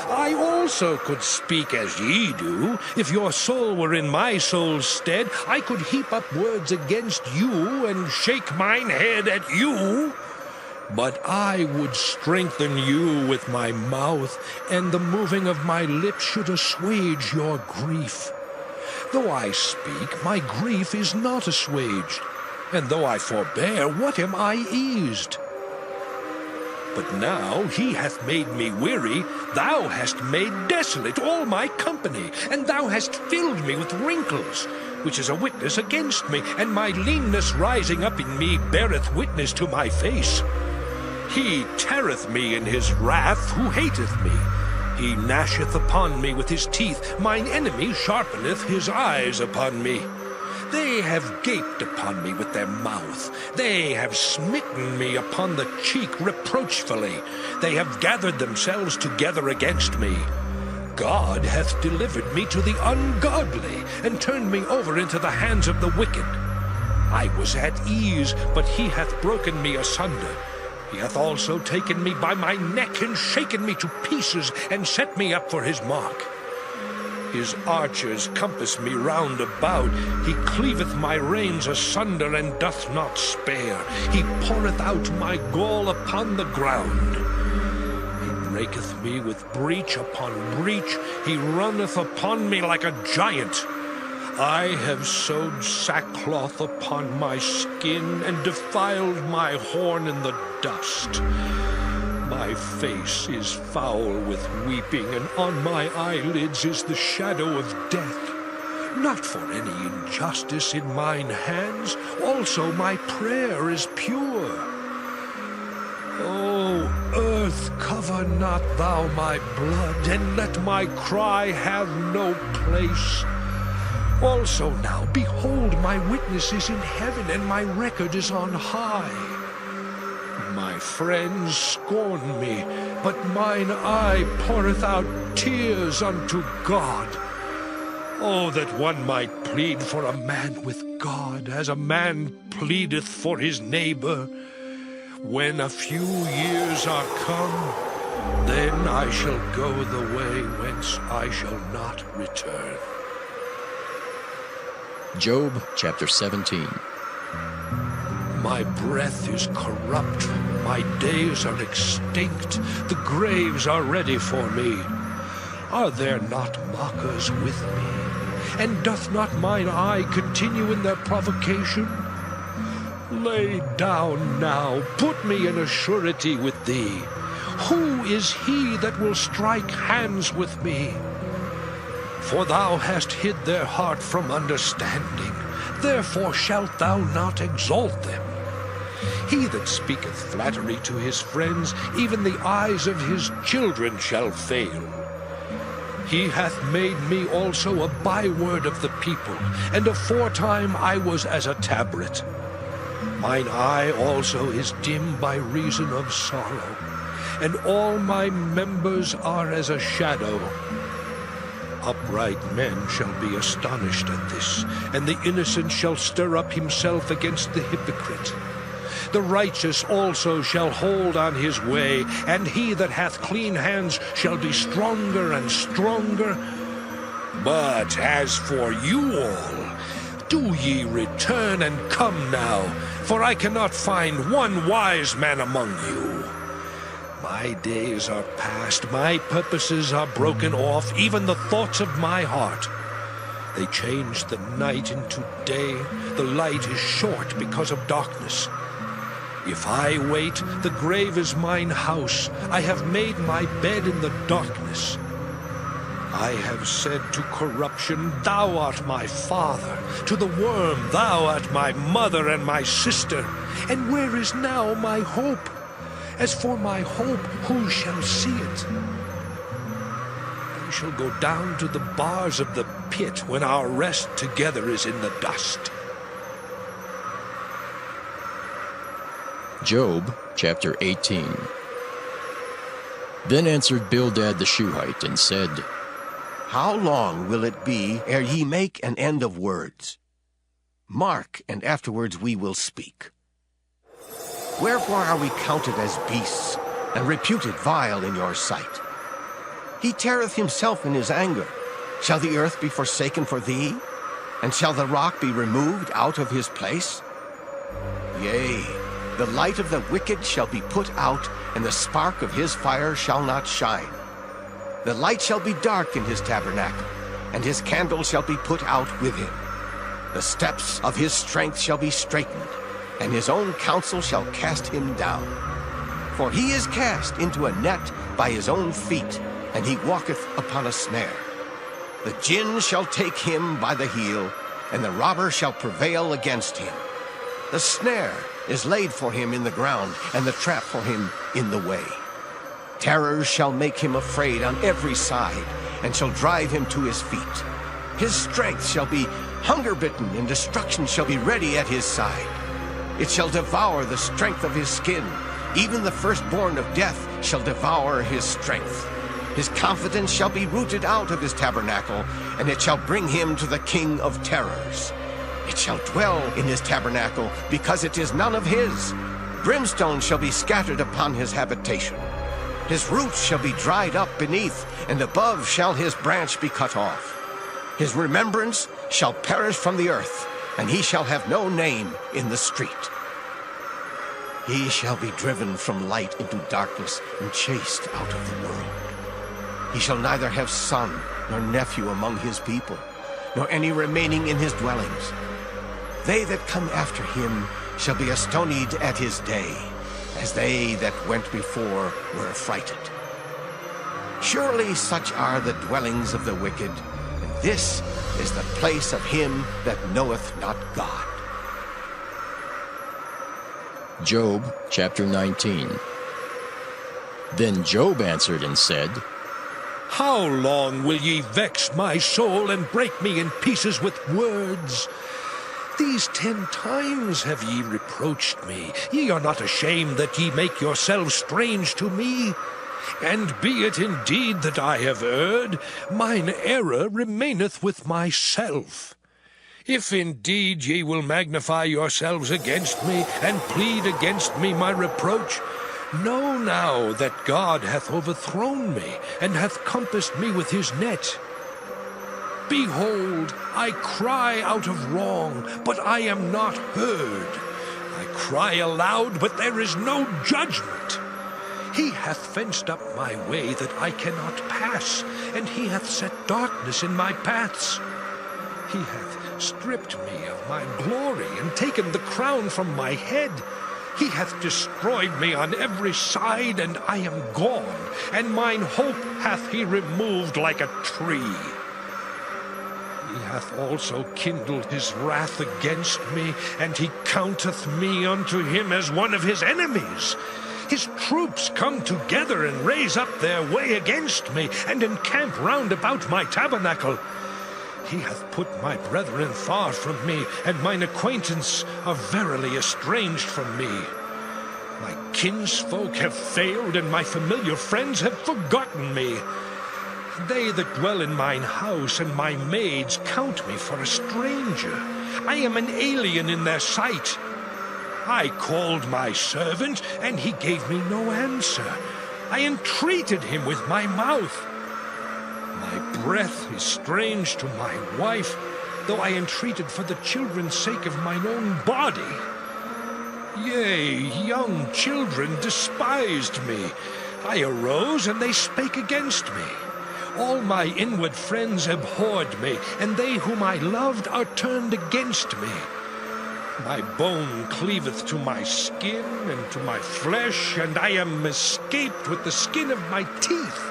I also could speak as ye do. If your soul were in my soul's stead, I could heap up words against you, and shake mine head at you. But I would strengthen you with my mouth, and the moving of my lips should assuage your grief. Though I speak, my grief is not assuaged. and though I forbear, what am I eased? But now he hath made me weary. Thou hast made desolate all my company, and thou hast filled me with wrinkles, which is a witness against me, and my leanness rising up in me beareth witness to my face. He teareth me in his wrath who hateth me. He gnasheth upon me with his teeth. Mine enemy sharpeneth his eyes upon me. They have gaped upon me with their mouth. They have smitten me upon the cheek reproachfully. They have gathered themselves together against me. God hath delivered me to the ungodly, and turned me over into the hands of the wicked. I was at ease, but he hath broken me asunder. He hath also taken me by my neck, and shaken me to pieces, and set me up for his mark. His archers compass me round about. He cleaveth my reins asunder, and doth not spare. He poureth out my gall upon the ground. He breaketh me with breach upon breach. He runneth upon me like a giant. I have sewed sackcloth upon my skin, and defiled my horn in the dust. My face is foul with weeping, and on my eyelids is the shadow of death. Not for any injustice in mine hands, also my prayer is pure. O earth, cover not thou my blood, and let my cry have no place. Also now, behold, my witness is in heaven, and my record is on high. My friends scorn me, but mine eye poureth out tears unto God. Oh, that one might plead for a man with God, as a man pleadeth for his neighbor. When a few years are come, then I shall go the way whence I shall not return. Job chapter 17. My breath is corrupt, my days are extinct, the graves are ready for me. Are there not mockers with me? And doth not mine eye continue in their provocation? Lay down now, put me in a surety with thee. Who is he that will strike hands with me? For thou hast hid their heart from understanding, therefore shalt thou not exalt them. He that speaketh flattery to his friends, even the eyes of his children shall fail. He hath made me also a byword of the people, and aforetime I was as a tabret. Mine eye also is dim by reason of sorrow, and all my members are as a shadow. Upright men shall be astonished at this, and the innocent shall stir up himself against the hypocrite. The righteous also shall hold on his way, and he that hath clean hands shall be stronger and stronger. But as for you all, do ye return and come now, for I cannot find one wise man among you. My days are past, my purposes are broken off, even the thoughts of my heart. They change the night into day, the light is short because of darkness. If I wait, the grave is mine house. I have made my bed in the darkness. I have said to corruption, thou art my father. To the worm, thou art my mother and my sister. And where is now my hope? As for my hope, who shall see it? I shall go down to the bars of the pit when our rest together is in the dust. Job chapter 18. Then answered Bildad the Shuhite, and said, How long will it be ere ye make an end of words? Mark, and afterwards we will speak. Wherefore are we counted as beasts, and reputed vile in your sight? He teareth himself in his anger. Shall the earth be forsaken for thee? And shall the rock be removed out of his place? Yea, the light of the wicked shall be put out, and the spark of his fire shall not shine. The light shall be dark in his tabernacle, and his candle shall be put out with him. The steps of his strength shall be straitened, and his own counsel shall cast him down. For he is cast into a net by his own feet, and he walketh upon a snare. The gin shall take him by the heel, and the robber shall prevail against him. The snare is laid for him in the ground, and the trap for him in the way. Terrors shall make him afraid on every side, and shall drive him to his feet. His strength shall be hunger-bitten, and destruction shall be ready at his side. It shall devour the strength of his skin. Even the firstborn of death shall devour his strength. His confidence shall be rooted out of his tabernacle, and it shall bring him to the king of terrors. It shall dwell in his tabernacle, because it is none of his. Brimstone shall be scattered upon his habitation. His roots shall be dried up beneath, and above shall his branch be cut off. His remembrance shall perish from the earth, and he shall have no name in the street. He shall be driven from light into darkness, and chased out of the world. He shall neither have son nor nephew among his people, nor any remaining in his dwellings. They that come after him shall be astonied at his day, as they that went before were affrighted. Surely such are the dwellings of the wicked, and this is the place of him that knoweth not God. Job chapter 19. Then Job answered and said, How long will ye vex my soul and break me in pieces with words? These 10 times have ye reproached me. Ye are not ashamed that ye make yourselves strange to me. And be it indeed that I have erred, mine error remaineth with myself. If indeed ye will magnify yourselves against me, and plead against me my reproach, know now that God hath overthrown me, and hath compassed me with his net. Behold, I cry out of wrong, but I am not heard. I cry aloud, but there is no judgment. He hath fenced up my way that I cannot pass, and he hath set darkness in my paths. He hath stripped me of my glory, and taken the crown from my head. He hath destroyed me on every side, and I am gone, and mine hope hath he removed like a tree. He hath also kindled his wrath against me, and he counteth me unto him as one of his enemies. His troops come together and raise up their way against me, and encamp round about my tabernacle. He hath put my brethren far from me, and mine acquaintance are verily estranged from me. My kinsfolk have failed, and my familiar friends have forgotten me. They that dwell in mine house and my maids count me for a stranger. I am an alien in their sight. I called my servant, and he gave me no answer. I entreated him with my mouth. My breath is strange to my wife, though I entreated for the children's sake of mine own body. Yea, young children despised me. I arose, and they spake against me. All my inward friends abhorred me, and they whom I loved are turned against me. My bone cleaveth to my skin and to my flesh, and I am escaped with the skin of my teeth.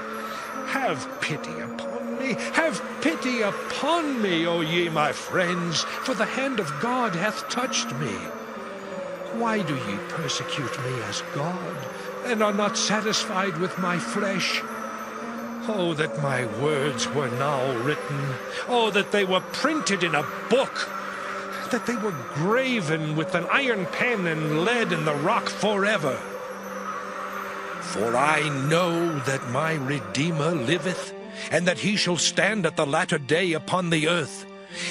Have pity upon me, have pity upon me, O ye my friends, for the hand of God hath touched me. Why do ye persecute me as God, and are not satisfied with my flesh? Oh, that my words were now written. Oh, that they were printed in a book. That they were graven with an iron pen and lead in the rock forever. For I know that my Redeemer liveth, and that he shall stand at the latter day upon the earth.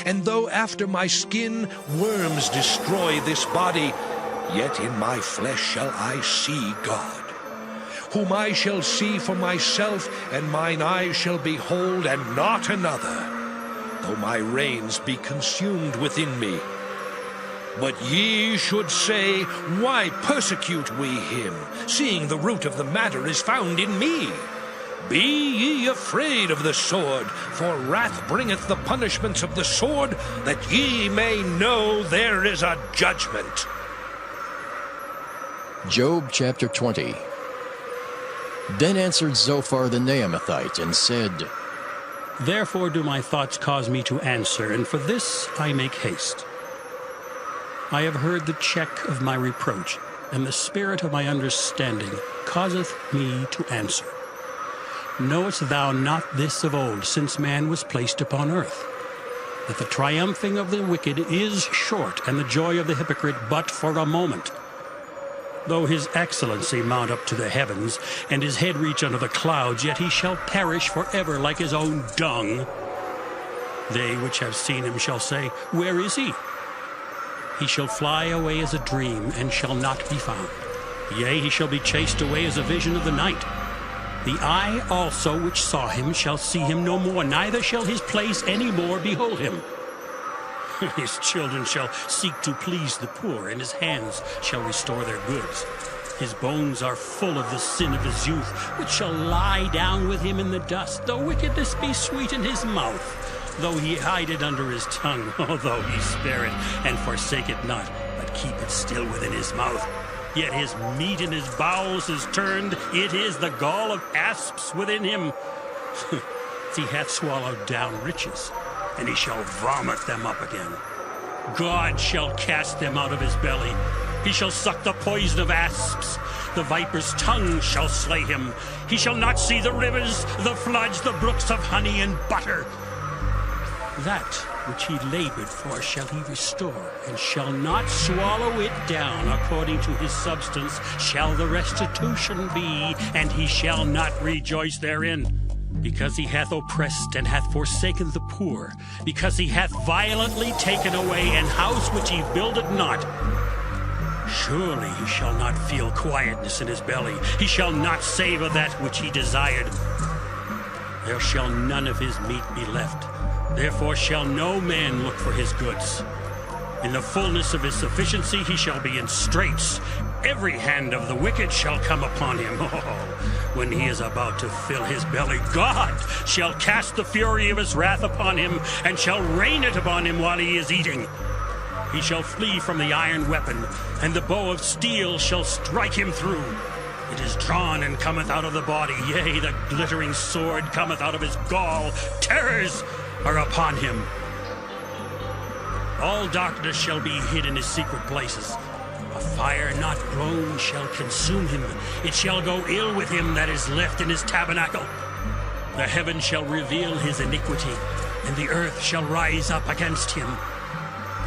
And though after my skin worms destroy this body, yet in my flesh shall I see God, whom I shall see for myself, and mine eyes shall behold, and not another, though my reins be consumed within me. But ye should say, Why persecute we him, seeing the root of the matter is found in me? Be ye afraid of the sword, for wrath bringeth the punishments of the sword, that ye may know there is a judgment. Job chapter 20. Then answered Zophar the Naamathite and said, Therefore do my thoughts cause me to answer, and for this I make haste. I have heard the check of my reproach, and the spirit of my understanding causeth me to answer. Knowest thou not this of old, since man was placed upon earth, that the triumphing of the wicked is short, and the joy of the hypocrite but for a moment? Though his excellency mount up to the heavens, and his head reach unto the clouds, yet he shall perish forever like his own dung. They which have seen him shall say, Where is he? He shall fly away as a dream, and shall not be found. Yea, he shall be chased away as a vision of the night. The eye also which saw him shall see him no more, neither shall his place any more behold him. His children shall seek to please the poor, and his hands shall restore their goods. His bones are full of the sin of his youth, which shall lie down with him in the dust. Though wickedness be sweet in his mouth, though he hide it under his tongue, although he spare it and forsake it not, but keep it still within his mouth. Yet his meat in his bowels is turned, it is the gall of asps within him. He hath swallowed down riches, and he shall vomit them up again. God shall cast them out of his belly. He shall suck the poison of asps. The viper's tongue shall slay him. He shall not see the rivers, the floods, the brooks of honey and butter. That which he labored for shall he restore, and shall not swallow it down. According to his substance shall the restitution be, and he shall not rejoice therein. Because he hath oppressed and hath forsaken the poor, because he hath violently taken away an house which he builded not. Surely he shall not feel quietness in his belly. He shall not savor that which he desired. There shall none of his meat be left. Therefore shall no man look for his goods. In the fullness of his sufficiency he shall be in straits. Every hand of the wicked shall come upon him. When he is about to fill his belly, God shall cast the fury of his wrath upon him, and shall rain it upon him while he is eating. He shall flee from the iron weapon, and the bow of steel shall strike him through. It is drawn and cometh out of the body, yea, the glittering sword cometh out of his gall. Terrors are upon him. All darkness shall be hid in his secret places. A fire not blown shall consume him. It shall go ill with him that is left in his tabernacle. The heaven shall reveal his iniquity, and the earth shall rise up against him.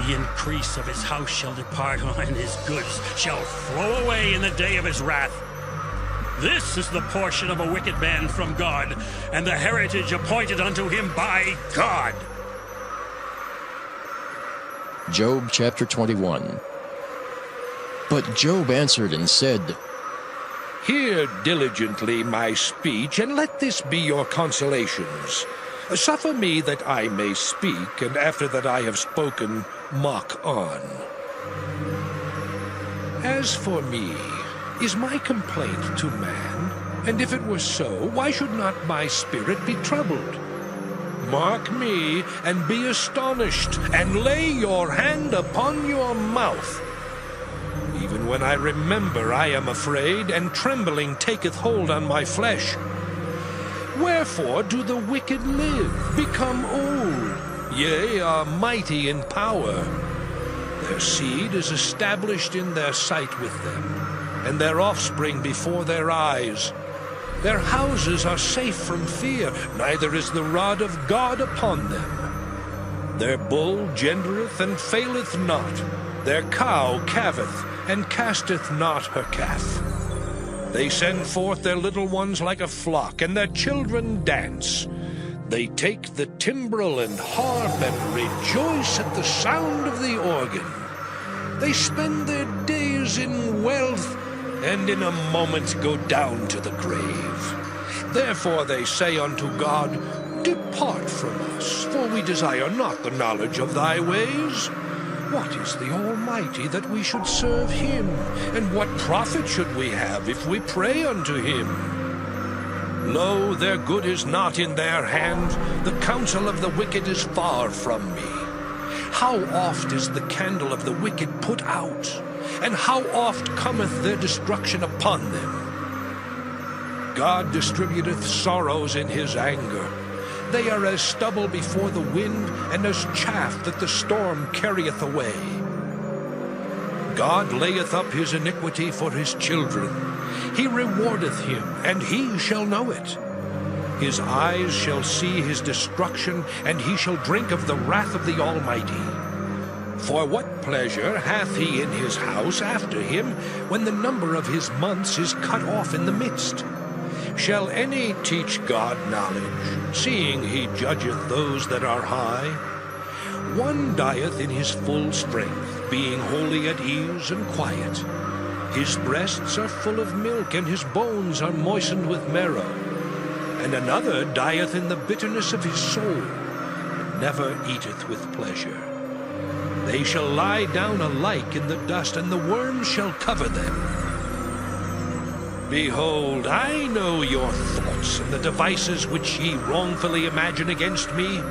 The increase of his house shall depart, and his goods shall flow away in the day of his wrath. This is the portion of a wicked man from God, and the heritage appointed unto him by God. Job chapter 21. But Job answered and said, Hear diligently my speech, and let this be your consolations. Suffer me that I may speak, and after that I have spoken, mock on. As for me, is my complaint to man? And if it were so, why should not my spirit be troubled? Mark me, and be astonished, and lay your hand upon your mouth. Even when I remember, I am afraid, and trembling taketh hold on my flesh. Wherefore do the wicked live, become old, yea, are mighty in power? Their seed is established in their sight with them, and their offspring before their eyes. Their houses are safe from fear, neither is the rod of God upon them. Their bull gendereth and faileth not, their cow calveth, and casteth not her calf. They send forth their little ones like a flock, and their children dance. They take the timbrel and harp, and rejoice at the sound of the organ. They spend their days in wealth, and in a moment go down to the grave. Therefore they say unto God, Depart from us, for we desire not the knowledge of thy ways. What is the Almighty that we should serve him? And what profit should we have if we pray unto him? Lo, their good is not in their hand, the counsel of the wicked is far from me. How oft is the candle of the wicked put out? and how oft cometh their destruction upon them? God distributeth sorrows in his anger. They are as stubble before the wind, and as chaff that the storm carrieth away. God layeth up his iniquity for his children. He rewardeth him, and he shall know it. His eyes shall see his destruction, and he shall drink of the wrath of the Almighty. For what pleasure hath he in his house after him, when the number of his months is cut off in the midst? Shall any teach God knowledge, seeing he judgeth those that are high? One dieth in his full strength, being wholly at ease and quiet. His breasts are full of milk, and his bones are moistened with marrow. And another dieth in the bitterness of his soul, and never eateth with pleasure. They shall lie down alike in the dust, and the worms shall cover them. Behold, I know your thoughts, and the devices which ye wrongfully imagine against me.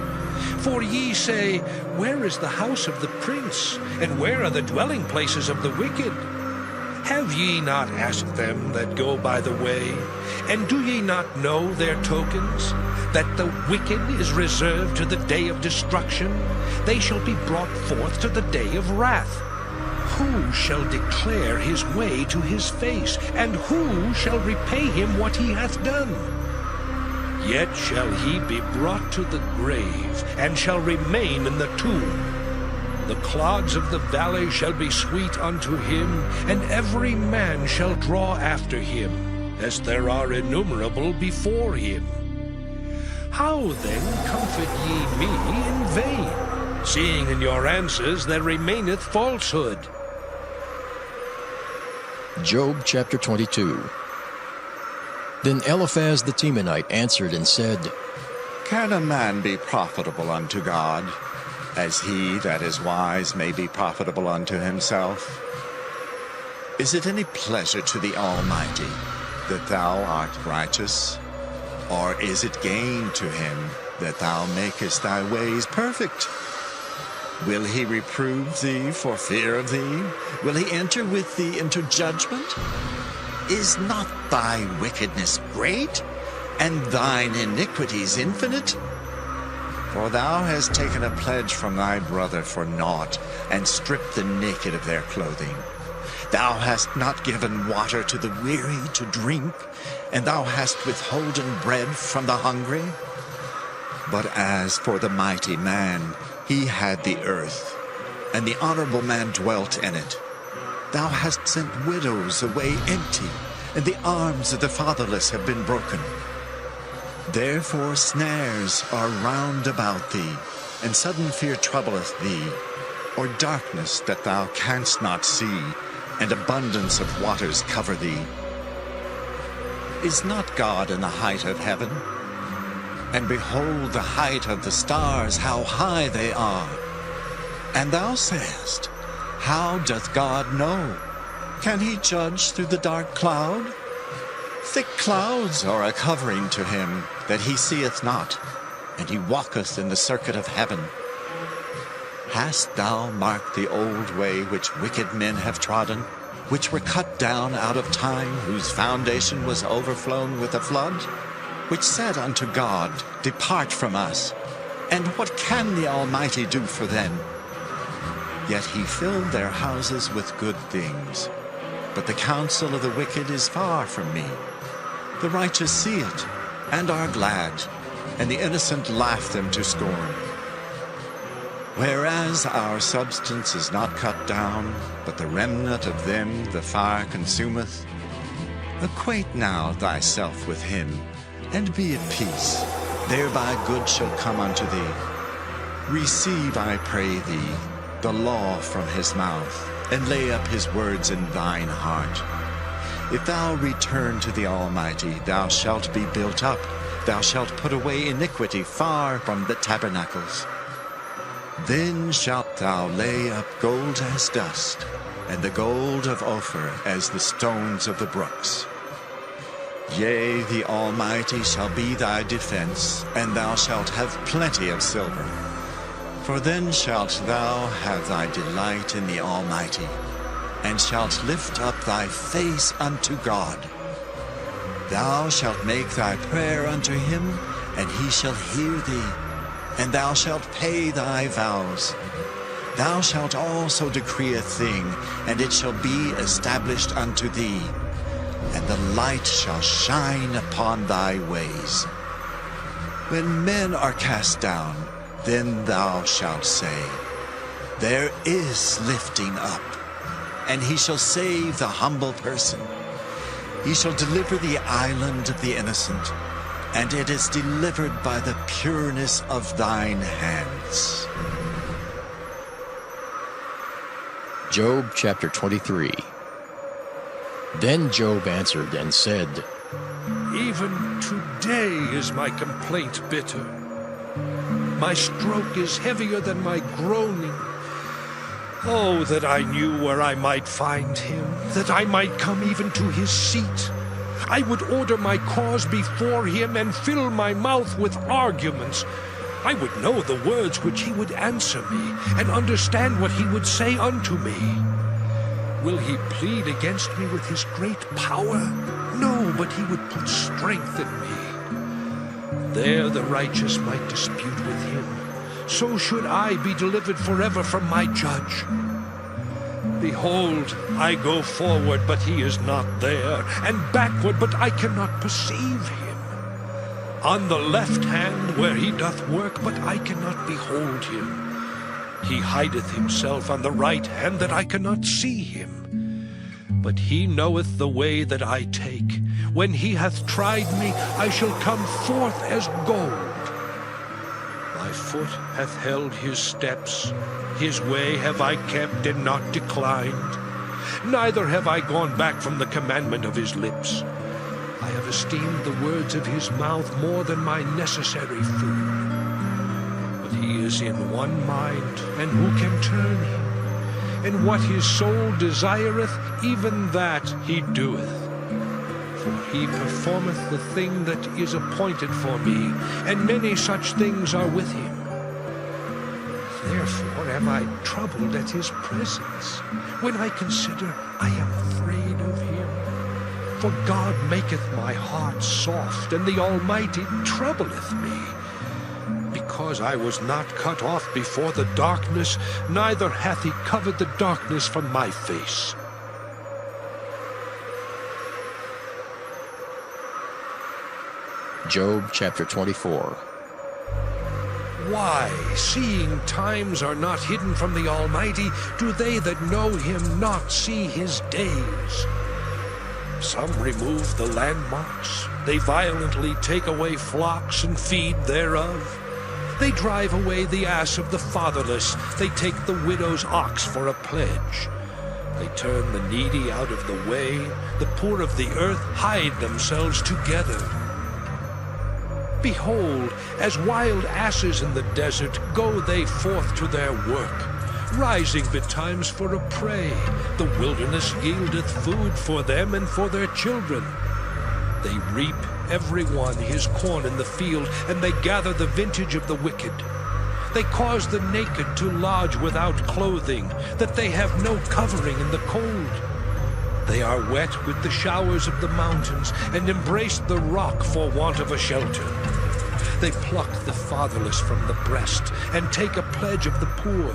For ye say, Where is the house of the prince, and where are the dwelling places of the wicked? Have ye not asked them that go by the way? And do ye not know their tokens? That the wicked is reserved to the day of destruction? They shall be brought forth to the day of wrath. Who shall declare his way to his face? And who shall repay him what he hath done? Yet shall he be brought to the grave, and shall remain in the tomb. The clods of the valley shall be sweet unto him, and every man shall draw after him, as there are innumerable before him. How then comfort ye me in vain, seeing in your answers there remaineth falsehood? Job chapter 22. Then Eliphaz the Temanite answered and said, Can a man be profitable unto God, as he that is wise may be profitable unto himself? Is it any pleasure to the Almighty that thou art righteous? Or is it gain to him that thou makest thy ways perfect? Will he reprove thee for fear of thee? Will he enter with thee into judgment? Is not thy wickedness great, and thine iniquities infinite? For thou hast taken a pledge from thy brother for naught, and stripped the naked of their clothing. Thou hast not given water to the weary to drink, and thou hast withholden bread from the hungry. But as for the mighty man, he had the earth, and the honorable man dwelt in it. Thou hast sent widows away empty, and the arms of the fatherless have been broken. Therefore snares are round about thee, and sudden fear troubleth thee, or darkness that thou canst not see, and abundance of waters cover thee. Is not God in the height of heaven? And behold the height of the stars, how high they are. And thou sayest, How doth God know? Can he judge through the dark cloud? Thick clouds are a covering to him, that he seeth not, and he walketh in the circuit of heaven. Hast thou marked the old way which wicked men have trodden, which were cut down out of time, whose foundation was overflown with a flood? Which said unto God, Depart from us. And what can the Almighty do for them? Yet he filled their houses with good things. But the counsel of the wicked is far from me. The righteous see it, and are glad, and the innocent laugh them to scorn. Whereas our substance is not cut down, but the remnant of them the fire consumeth, acquaint now thyself with him, and be at peace. Thereby good shall come unto thee. Receive, I pray thee, the law from his mouth, and lay up his words in thine heart. If thou return to the Almighty, thou shalt be built up. Thou shalt put away iniquity far from the tabernacles. Then shalt thou lay up gold as dust, and the gold of Ophir as the stones of the brooks. Yea, the Almighty shall be thy defense, and thou shalt have plenty of silver. For then shalt thou have thy delight in the Almighty, and shalt lift up thy face unto God. Thou shalt make thy prayer unto him, and he shall hear thee, and thou shalt pay thy vows. Thou shalt also decree a thing, and it shall be established unto thee, and the light shall shine upon thy ways. When men are cast down, then thou shalt say, There is lifting up, and he shall save the humble person. He shall deliver the island of the innocent, and it is delivered by the pureness of thine hands. Job chapter 23. Then Job answered and said, Even today is my complaint bitter. My stroke is heavier than my groaning. Oh, that I knew where I might find him, that I might come even to his seat. I would order my cause before him and fill my mouth with arguments. I would know the words which he would answer me, and understand what he would say unto me. Will he plead against me with his great power? No, but he would put strength in me. There the righteous might dispute with him. So should I be delivered forever from my judge. Behold, I go forward, but he is not there, and backward, but I cannot perceive him. On the left hand where he doth work, but I cannot behold him. He hideth himself on the right hand, that I cannot see him. But he knoweth the way that I take. When he hath tried me, I shall come forth as gold. My foot hath held his steps. His way have I kept and not declined. Neither have I gone back from the commandment of his lips. I have esteemed the words of his mouth more than my necessary food. But he is in one mind, and who can turn him? And what his soul desireth, even that he doeth. For he performeth the thing that is appointed for me, and many such things are with him. Therefore am I troubled at his presence. When I consider, I am afraid of him. For God maketh my heart soft, and the Almighty troubleth me. Because I was not cut off before the darkness, neither hath he covered the darkness from my face. Job chapter 24. Why, seeing times are not hidden from the Almighty, do they that know him not see his days? Some remove the landmarks. They violently take away flocks and feed thereof. They drive away the ass of the fatherless. They take the widow's ox for a pledge. They turn the needy out of the way. The poor of the earth hide themselves together. Behold, as wild asses in the desert, go they forth to their work, rising betimes for a prey. The wilderness yieldeth food for them and for their children. They reap every one his corn in the field, and they gather the vintage of the wicked. They cause the naked to lodge without clothing, that they have no covering in the cold. They are wet with the showers of the mountains, and embrace the rock for want of a shelter. They pluck the fatherless from the breast, and take a pledge of the poor.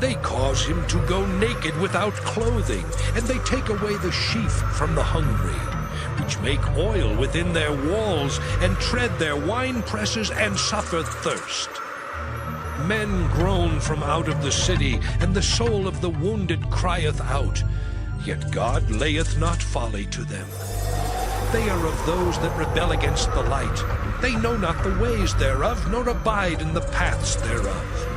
They cause him to go naked without clothing, and they take away the sheaf from the hungry, which make oil within their walls, and tread their wine presses, and suffer thirst. Men groan from out of the city, and the soul of the wounded crieth out. Yet God layeth not folly to them. They are of those that rebel against the light. They know not the ways thereof, nor abide in the paths thereof.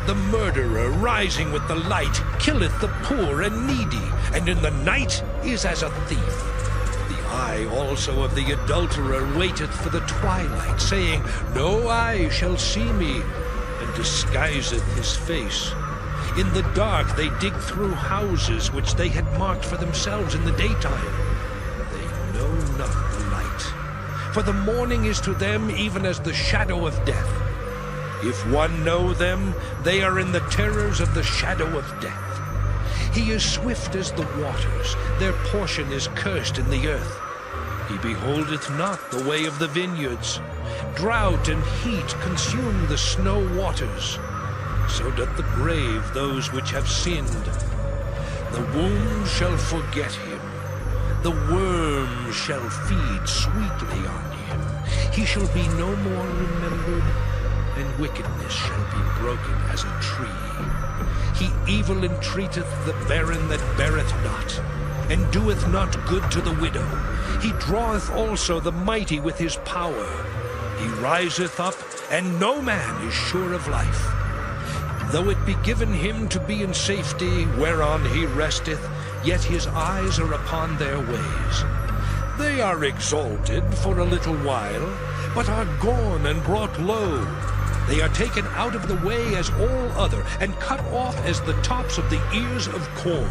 The murderer, rising with the light, killeth the poor and needy, and in the night is as a thief. The eye also of the adulterer waiteth for the twilight, saying, No eye shall see me, and disguiseth his face. In the dark they dig through houses which they had marked for themselves in the daytime. They know not the light. For the morning is to them even as the shadow of death. If one know them, they are in the terrors of the shadow of death. He is swift as the waters. Their portion is cursed in the earth. He beholdeth not the way of the vineyards. Drought and heat consume the snow waters. So doth the grave those which have sinned. The womb shall forget him. The worm shall feed sweetly on him. He shall be no more remembered, and wickedness shall be broken as a tree. He evil entreateth the barren that beareth not, and doeth not good to the widow. He draweth also the mighty with his power. He riseth up, and no man is sure of life. Though it be given him to be in safety, whereon he resteth, yet his eyes are upon their ways. They are exalted for a little while, but are gone and brought low. They are taken out of the way as all other, and cut off as the tops of the ears of corn.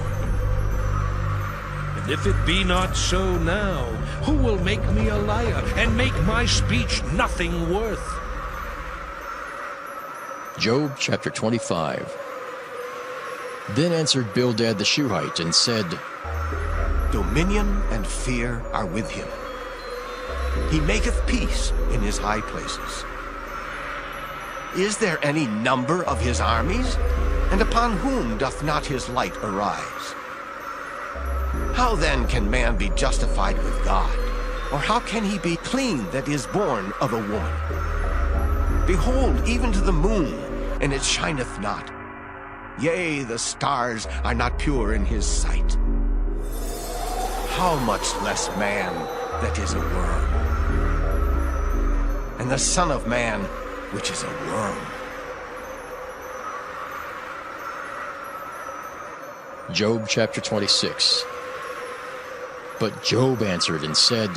And if it be not so now, who will make me a liar, and make my speech nothing worth? Job chapter 25. Then answered Bildad the Shuhite and said, Dominion and fear are with him. He maketh peace in his high places. Is there any number of his armies? And upon whom doth not his light arise? How then can man be justified with God? Or how can he be clean that is born of a woman? Behold, even to the moon, and it shineth not. Yea, the stars are not pure in his sight. How much less man that is a worm? And the Son of Man, which is a worm. Job chapter 26. But Job answered and said,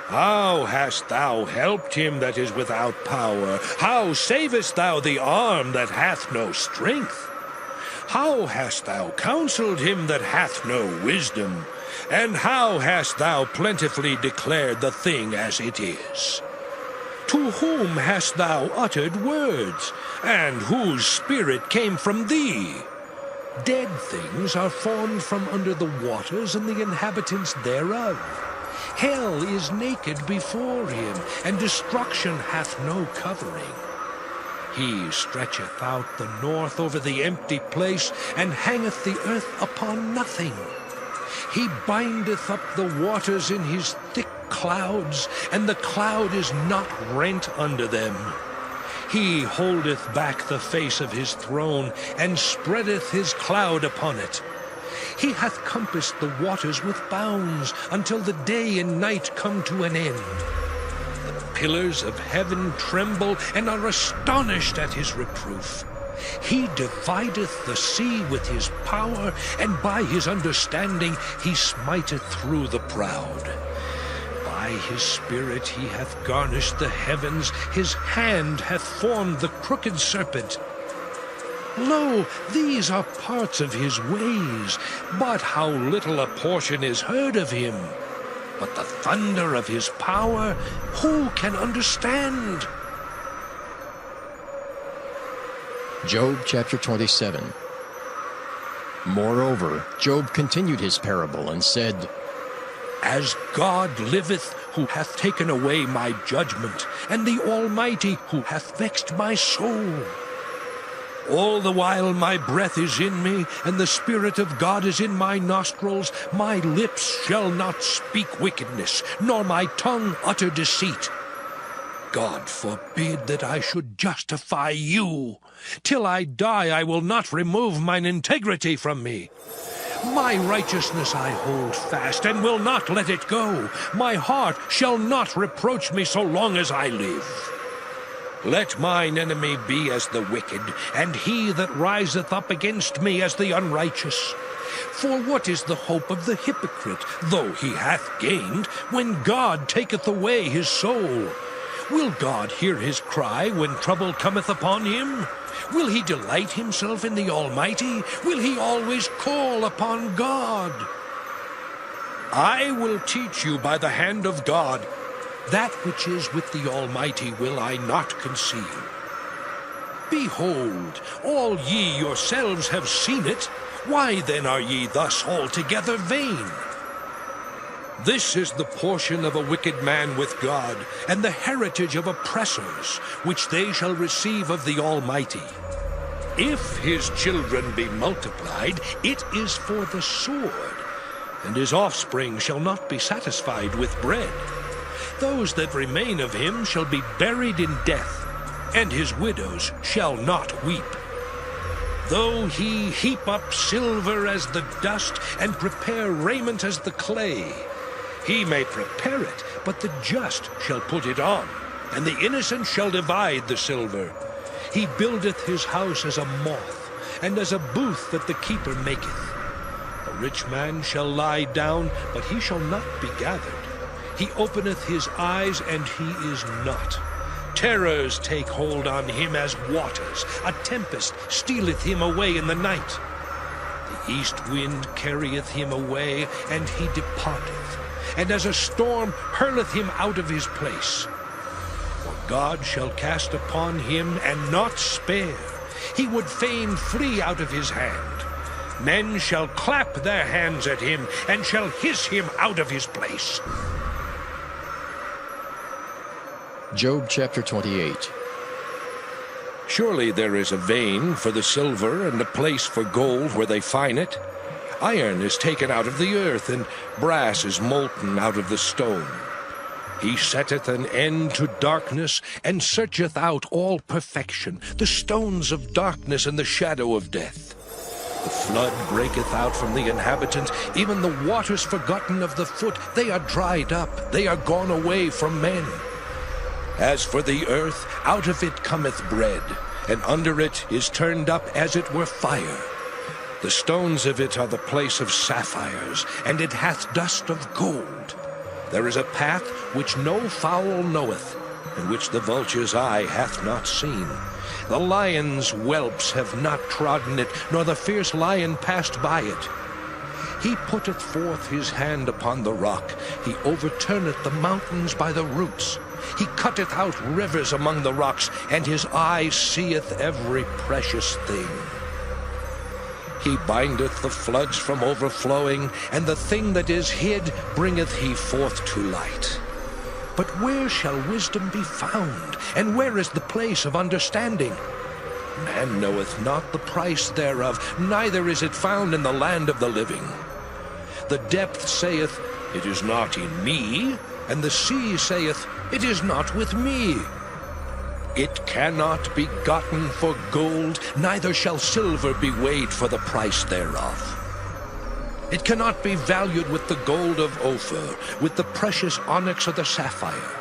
How hast thou helped him that is without power? How savest thou the arm that hath no strength? How hast thou counseled him that hath no wisdom? And how hast thou plentifully declared the thing as it is? To whom hast thou uttered words, and whose spirit came from thee? Dead things are formed from under the waters, and the inhabitants thereof. Hell is naked before him, and destruction hath no covering. He stretcheth out the north over the empty place, and hangeth the earth upon nothing. He bindeth up the waters in his thick clouds, and the cloud is not rent under them. He holdeth back the face of his throne, and spreadeth his cloud upon it. He hath compassed the waters with bounds, until the day and night come to an end. The pillars of heaven tremble, and are astonished at his reproof. He divideth the sea with his power, and by his understanding he smiteth through the proud. By his spirit he hath garnished the heavens, his hand hath formed the crooked serpent. Lo, these are parts of his ways, but how little a portion is heard of him. But the thunder of his power, who can understand? Job chapter 27. Moreover, Job continued his parable and said, As God liveth, who hath taken away my judgment, and the Almighty, who hath vexed my soul. All the while my breath is in me, and the Spirit of God is in my nostrils, my lips shall not speak wickedness, nor my tongue utter deceit. God forbid that I should justify you. Till I die I will not remove mine integrity from me. My righteousness I hold fast, and will not let it go. My heart shall not reproach me so long as I live. Let mine enemy be as the wicked, and he that riseth up against me as the unrighteous. For what is the hope of the hypocrite, though he hath gained, when God taketh away his soul? Will God hear his cry when trouble cometh upon him? Will he delight himself in the Almighty? Will he always call upon God? I will teach you by the hand of God. That which is with the Almighty will I not conceal. Behold, all ye yourselves have seen it. Why then are ye thus altogether vain? This is the portion of a wicked man with God, and the heritage of oppressors, which they shall receive of the Almighty. If his children be multiplied, it is for the sword, and his offspring shall not be satisfied with bread. Those that remain of him shall be buried in death, and his widows shall not weep. Though he heap up silver as the dust, and prepare raiment as the clay, he may prepare it, but the just shall put it on, and the innocent shall divide the silver. He buildeth his house as a moth, and as a booth that the keeper maketh. A rich man shall lie down, but he shall not be gathered. He openeth his eyes, and he is not. Terrors take hold on him as waters. A tempest stealeth him away in the night. The east wind carrieth him away, and he departeth. And as a storm hurleth him out of his place. For God shall cast upon him, and not spare. He would fain flee out of his hand. Men shall clap their hands at him, and shall hiss him out of his place. Job chapter 28. Surely there is a vein for the silver, and a place for gold where they fine it. Iron is taken out of the earth, and brass is molten out of the stone. He setteth an end to darkness, and searcheth out all perfection, the stones of darkness and the shadow of death. The flood breaketh out from the inhabitant, even the waters forgotten of the foot. They are dried up, they are gone away from men. As for the earth, out of it cometh bread, and under it is turned up as it were fire. The stones of it are the place of sapphires, and it hath dust of gold. There is a path which no fowl knoweth, and which the vulture's eye hath not seen. The lion's whelps have not trodden it, nor the fierce lion passed by it. He putteth forth his hand upon the rock. He overturneth the mountains by the roots. He cutteth out rivers among the rocks, and his eye seeth every precious thing. He bindeth the floods from overflowing, and the thing that is hid bringeth he forth to light. But where shall wisdom be found, and where is the place of understanding? Man knoweth not the price thereof, neither is it found in the land of the living. The depth saith, It is not in me, and the sea saith, It is not with me. It cannot be gotten for gold, neither shall silver be weighed for the price thereof. It cannot be valued with the gold of Ophir, with the precious onyx or the sapphire.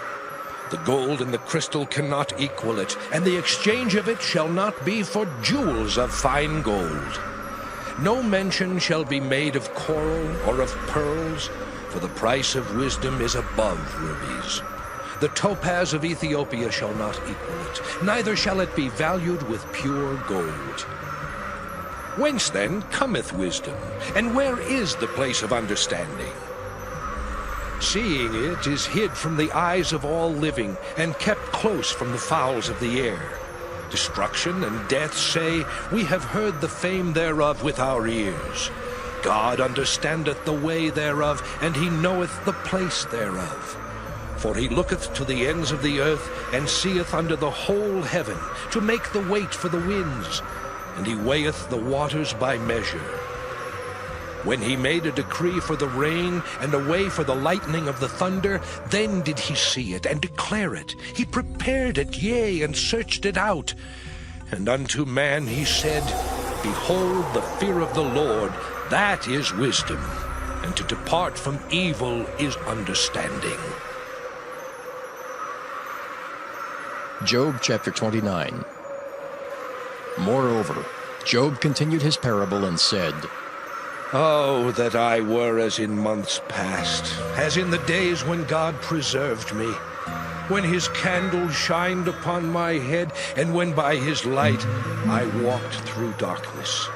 The gold and the crystal cannot equal it, and the exchange of it shall not be for jewels of fine gold. No mention shall be made of coral or of pearls, for the price of wisdom is above rubies. The topaz of Ethiopia shall not equal it, neither shall it be valued with pure gold. Whence then cometh wisdom, and where is the place of understanding? Seeing it is hid from the eyes of all living, and kept close from the fowls of the air. Destruction and death say, We have heard the fame thereof with our ears. God understandeth the way thereof, and he knoweth the place thereof. For he looketh to the ends of the earth, and seeth under the whole heaven, to make the weight for the winds, and he weigheth the waters by measure. When he made a decree for the rain, and a way for the lightning of the thunder, then did he see it, and declare it. He prepared it, yea, and searched it out. And unto man he said, Behold, the fear of the Lord, that is wisdom, and to depart from evil is understanding. Job chapter 29. Moreover, Job continued his parable and said, Oh, that I were as in months past, as in the days when God preserved me, when his candle shined upon my head, and when by his light I walked through darkness.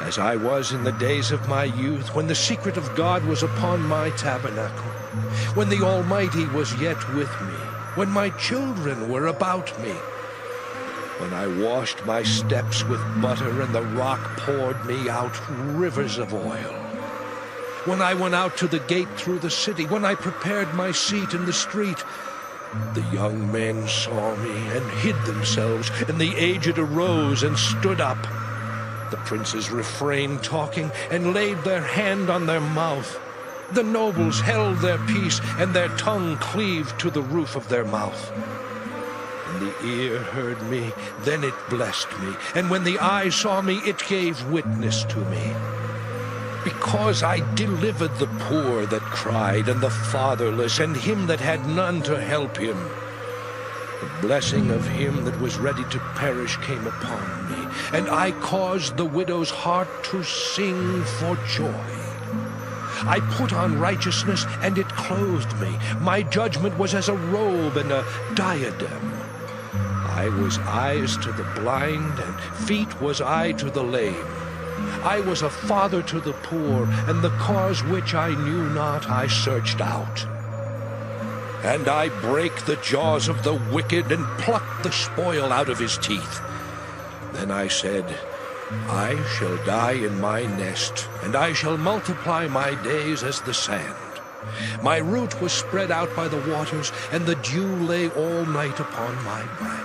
As I was in the days of my youth, when the secret of God was upon my tabernacle, when the Almighty was yet with me, when my children were about me. when I washed my steps with butter and the rock poured me out rivers of oil. When I went out to the gate through the city, when I prepared my seat in the street, the young men saw me and hid themselves, and the aged arose and stood up. The princes refrained talking and laid their hand on their mouth. The nobles held their peace, and their tongue cleaved to the roof of their mouth. And the ear heard me, then it blessed me, and when the eye saw me, it gave witness to me. Because I delivered the poor that cried, and the fatherless, and him that had none to help him. The blessing of him that was ready to perish came upon me, and I caused the widow's heart to sing for joy. I put on righteousness, and it clothed me. My judgment was as a robe and a diadem. I was eyes to the blind, and feet was I to the lame. I was a father to the poor, and the cause which I knew not I searched out. And I brake the jaws of the wicked, and plucked the spoil out of his teeth. Then I said, I shall die in my nest, and I shall multiply my days as the sand. My root was spread out by the waters, and the dew lay all night upon my branch.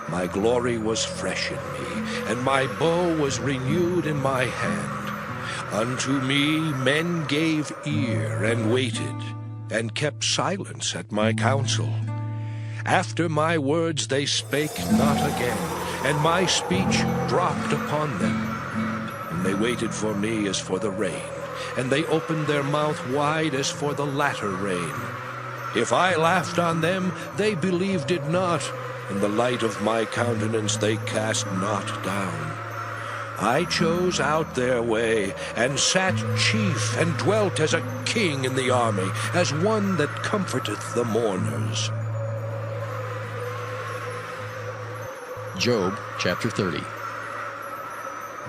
My glory was fresh in me, and my bow was renewed in my hand. Unto me men gave ear, and waited, and kept silence at my counsel. After my words they spake not again, and my speech dropped upon them. And they waited for me as for the rain, and they opened their mouth wide as for the latter rain. If I laughed on them, they believed it not, and the light of my countenance they cast not down. I chose out their way, and sat chief, and dwelt as a king in the army, as one that comforteth the mourners. Job chapter 30.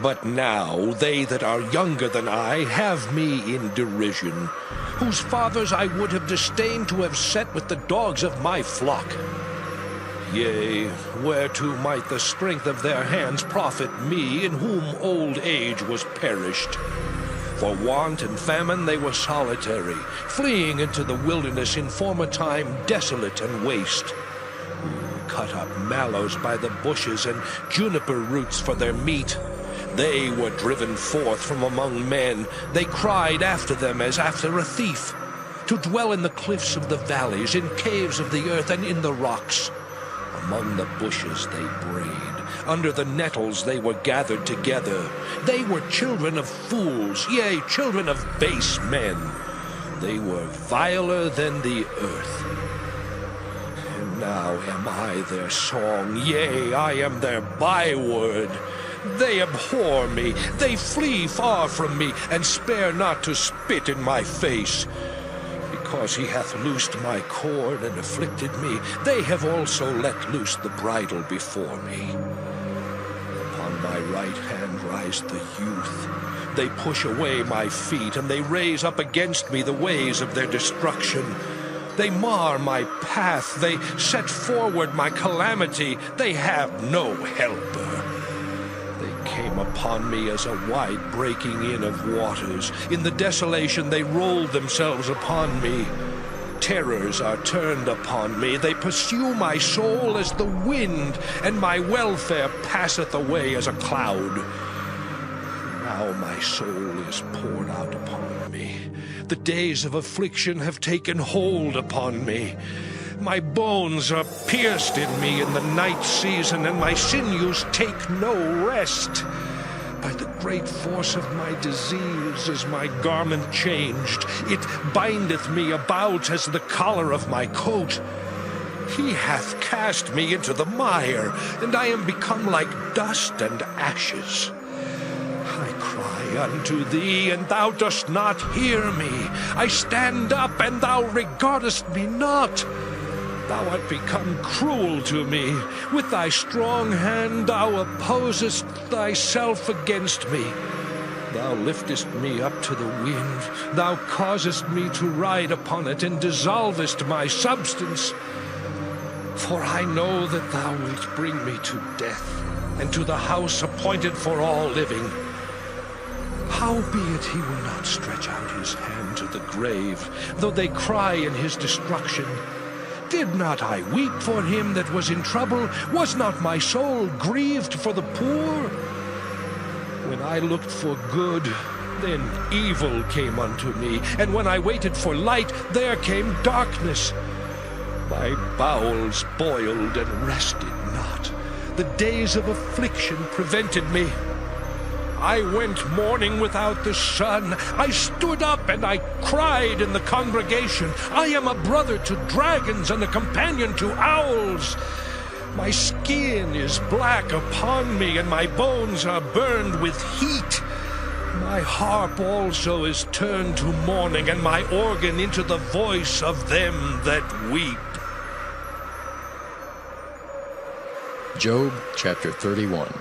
But now they that are younger than I have me in derision, whose fathers I would have disdained to have set with the dogs of my flock. Yea, whereto might the strength of their hands profit me, in whom old age was perished? For want and famine they were solitary, fleeing into the wilderness in former time desolate and waste. Who cut up mallows by the bushes, and juniper roots for their meat. They were driven forth from among men. They cried after them as after a thief, to dwell in the cliffs of the valleys, in caves of the earth, and in the rocks. Among the bushes they brayed, under the nettles they were gathered together. They were children of fools, yea, children of base men. They were viler than the earth. And now am I their song, yea, I am their byword. They abhor me, they flee far from me, and spare not to spit in my face. Because he hath loosed my cord and afflicted me, they have also let loose the bridle before me. Upon my right hand rise the youth. They push away my feet, and they raise up against me the ways of their destruction. They mar my path, they set forward my calamity, they have no helper. They came upon me as a wide breaking in of waters. In the desolation they rolled themselves upon me. Terrors are turned upon me. They pursue my soul as the wind, and my welfare passeth away as a cloud. Now my soul is poured out upon me. The days of affliction have taken hold upon me. My bones are pierced in me in the night season, and my sinews take no rest. By the great force of my disease is my garment changed. It bindeth me about as the collar of my coat. He hath cast me into the mire, and I am become like dust and ashes. I cry unto thee, and thou dost not hear me. I stand up, and thou regardest me not. Thou art become cruel to me. With thy strong hand thou opposest thyself against me. Thou liftest me up to the wind. Thou causest me to ride upon it, and dissolvest my substance. For I know that thou wilt bring me to death, and to the house appointed for all living. Howbeit he will not stretch out his hand to the grave, though they cry in his destruction. Did not I weep for him that was in trouble? Was not my soul grieved for the poor? When I looked for good, then evil came unto me, and when I waited for light, there came darkness. My bowels boiled and rested not. The days of affliction prevented me. I went mourning without the sun. I stood up and I cried in the congregation. I am a brother to dragons and a companion to owls. My skin is black upon me, and my bones are burned with heat. My harp also is turned to mourning, and my organ into the voice of them that weep. Job chapter 31.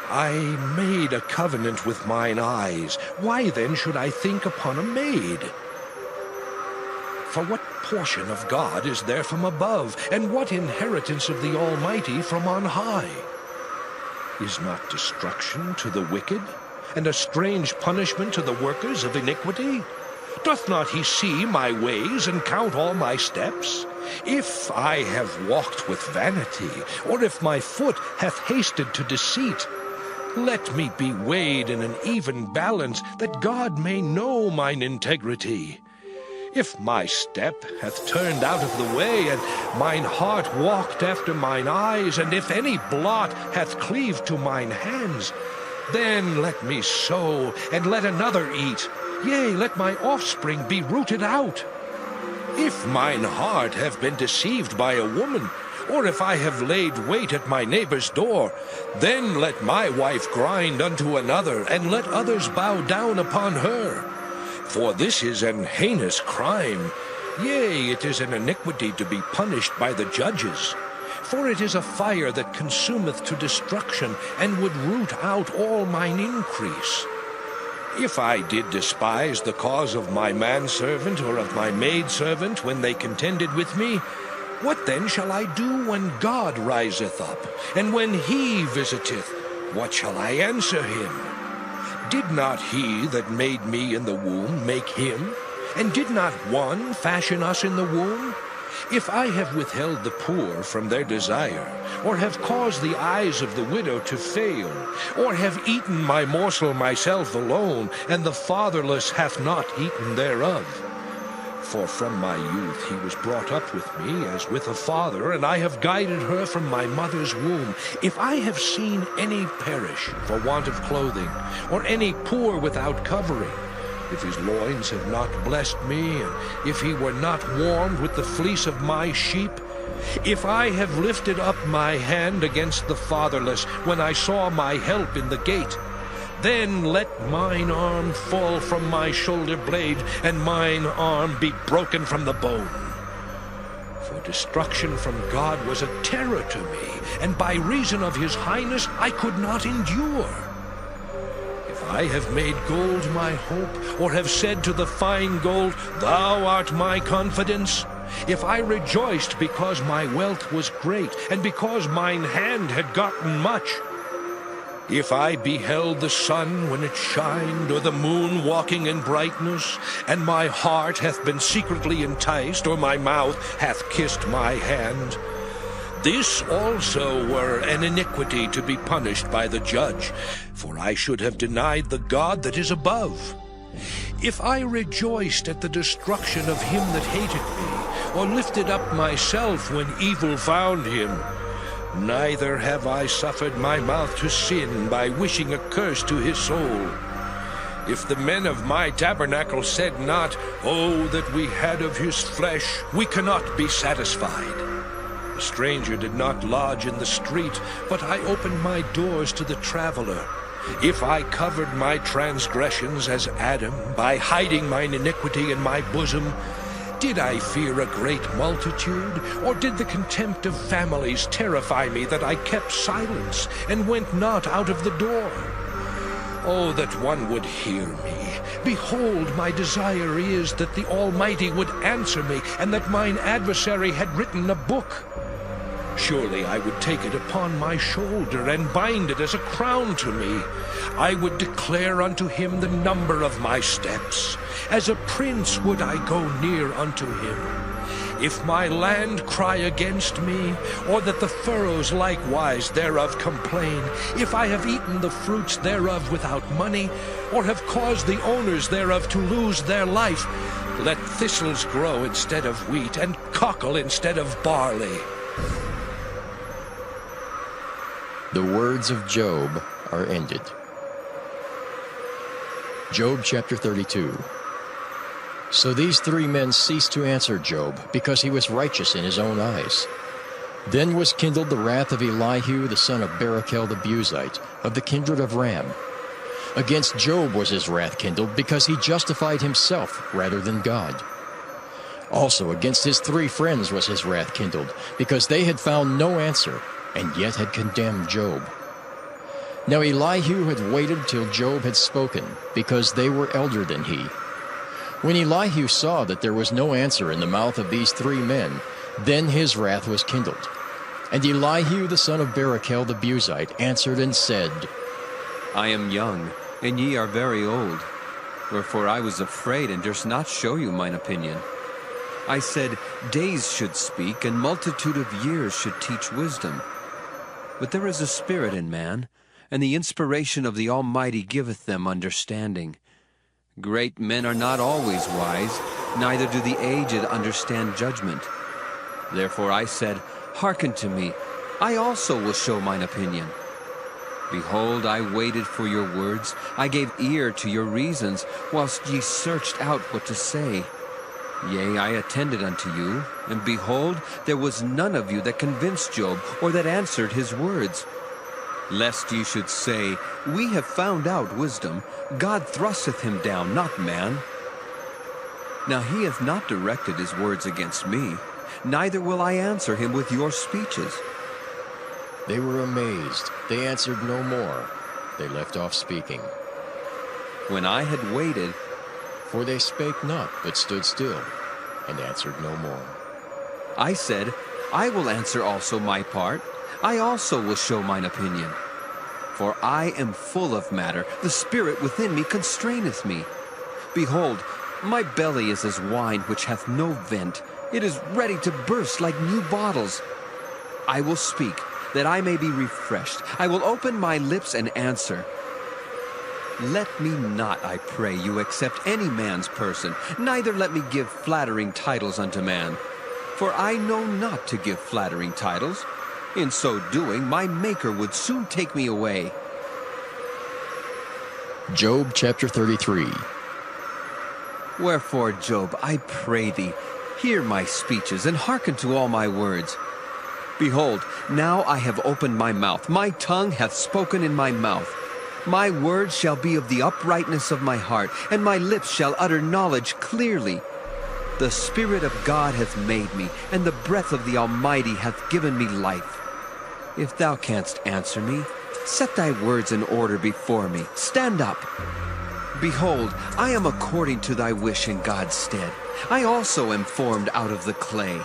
I made a covenant with mine eyes. Why then should I think upon a maid? For what portion of God is there from above, and what inheritance of the Almighty from on high? Is not destruction to the wicked, and a strange punishment to the workers of iniquity? Doth not he see my ways, and count all my steps? If I have walked with vanity, or if my foot hath hasted to deceit, let me be weighed in an even balance, that God may know mine integrity. If my step hath turned out of the way, and mine heart walked after mine eyes, and if any blot hath cleaved to mine hands, then let me sow, and let another eat. Yea, let my offspring be rooted out. If mine heart have been deceived by a woman, or if I have laid wait at my neighbor's door, then let my wife grind unto another, and let others bow down upon her. For this is an heinous crime, yea, it is an iniquity to be punished by the judges. For it is a fire that consumeth to destruction, and would root out all mine increase. If I did despise the cause of my manservant or of my maidservant when they contended with me, what then shall I do when God riseth up, and when he visiteth? What shall I answer him? Did not he that made me in the womb make him? And did not one fashion us in the womb? If I have withheld the poor from their desire, or have caused the eyes of the widow to fail, or have eaten my morsel myself alone, and the fatherless hath not eaten thereof. For from my youth he was brought up with me as with a father, and I have guided her from my mother's womb. If I have seen any perish for want of clothing, or any poor without covering, if his loins have not blessed me, and if he were not warmed with the fleece of my sheep, if I have lifted up my hand against the fatherless, when I saw my help in the gate, then let mine arm fall from my shoulder blade, and mine arm be broken from the bone. For destruction from God was a terror to me, and by reason of his highness I could not endure. I have made gold my hope, or have said to the fine gold, Thou art my confidence. If I rejoiced because my wealth was great, and because mine hand had gotten much. If I beheld the sun when it shined, or the moon walking in brightness, and my heart hath been secretly enticed, or my mouth hath kissed my hand, this also were an iniquity to be punished by the judge, for I should have denied the God that is above. If I rejoiced at the destruction of him that hated me, or lifted up myself when evil found him, neither have I suffered my mouth to sin by wishing a curse to his soul. If the men of my tabernacle said not, Oh, that we had of his flesh, we cannot be satisfied. The stranger did not lodge in the street, but I opened my doors to the traveler. If I covered my transgressions as Adam, by hiding mine iniquity in my bosom, did I fear a great multitude, or did the contempt of families terrify me that I kept silence, and went not out of the door? Oh, that one would hear me. Behold, my desire is that the Almighty would answer me, and that mine adversary had written a book. Surely I would take it upon my shoulder, and bind it as a crown to me. I would declare unto him the number of my steps. As a prince would I go near unto him. If my land cry against me, or that the furrows likewise thereof complain, if I have eaten the fruits thereof without money, or have caused the owners thereof to lose their life, let thistles grow instead of wheat, and cockle instead of barley. The words of Job are ended. Job chapter 32. So these three men ceased to answer Job, because he was righteous in his own eyes. Then was kindled the wrath of Elihu the son of Barachel the Buzite, of the kindred of Ram. Against Job was his wrath kindled, because he justified himself rather than God. Also against his three friends was his wrath kindled, because they had found no answer, and yet had condemned Job. Now Elihu had waited till Job had spoken, because they were elder than he. When Elihu saw that there was no answer in the mouth of these three men, then his wrath was kindled. And Elihu the son of Barachel the Buzite answered and said, I am young, and ye are very old. Wherefore I was afraid, and durst not show you mine opinion. I said, days should speak, and multitude of years should teach wisdom. But there is a spirit in man, and the inspiration of the Almighty giveth them understanding. Great men are not always wise, neither do the aged understand judgment. Therefore I said, hearken to me, I also will show mine opinion. Behold, I waited for your words, I gave ear to your reasons, whilst ye searched out what to say. Yea, I attended unto you, and behold, there was none of you that convinced Job, or that answered his words. Lest ye should say, we have found out wisdom, God thrusteth him down, not man. Now he hath not directed his words against me, neither will I answer him with your speeches. They were amazed. They answered no more. They left off speaking. When I had waited, for they spake not, but stood still, and answered no more. I said, I will answer also my part. I also will show mine opinion. For I am full of matter, the spirit within me constraineth me. Behold, my belly is as wine which hath no vent. It is ready to burst like new bottles. I will speak, that I may be refreshed. I will open my lips and answer. Let me not, I pray you, accept any man's person, neither let me give flattering titles unto man. For I know not to give flattering titles. In so doing, my Maker would soon take me away. Job chapter 33. Wherefore, Job, I pray thee, hear my speeches, and hearken to all my words. Behold, now I have opened my mouth, my tongue hath spoken in my mouth. My words shall be of the uprightness of my heart, and my lips shall utter knowledge clearly. The Spirit of God hath made me, and the breath of the Almighty hath given me life. If thou canst answer me, set thy words in order before me. Stand up. Behold, I am according to thy wish in God's stead. I also am formed out of the clay.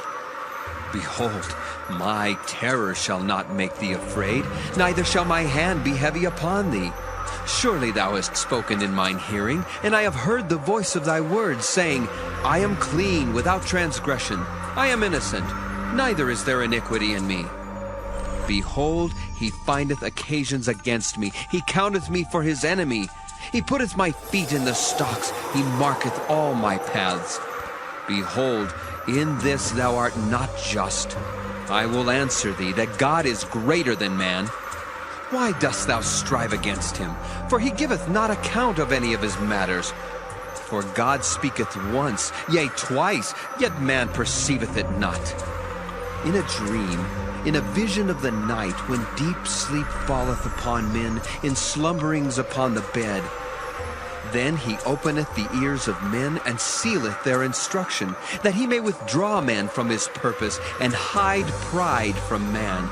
Behold, my terror shall not make thee afraid, neither shall my hand be heavy upon thee. Surely thou hast spoken in mine hearing, and I have heard the voice of thy words, saying, I am clean, without transgression. I am innocent, neither is there iniquity in me. Behold, he findeth occasions against me. He counteth me for his enemy. He putteth my feet in the stocks. He marketh all my paths. Behold, in this thou art not just. I will answer thee that God is greater than man. Why dost thou strive against him? For he giveth not account of any of his matters. For God speaketh once, yea, twice, yet man perceiveth it not. In a dream, in a vision of the night, when deep sleep falleth upon men, in slumberings upon the bed, then he openeth the ears of men, and sealeth their instruction, that he may withdraw man from his purpose, and hide pride from man.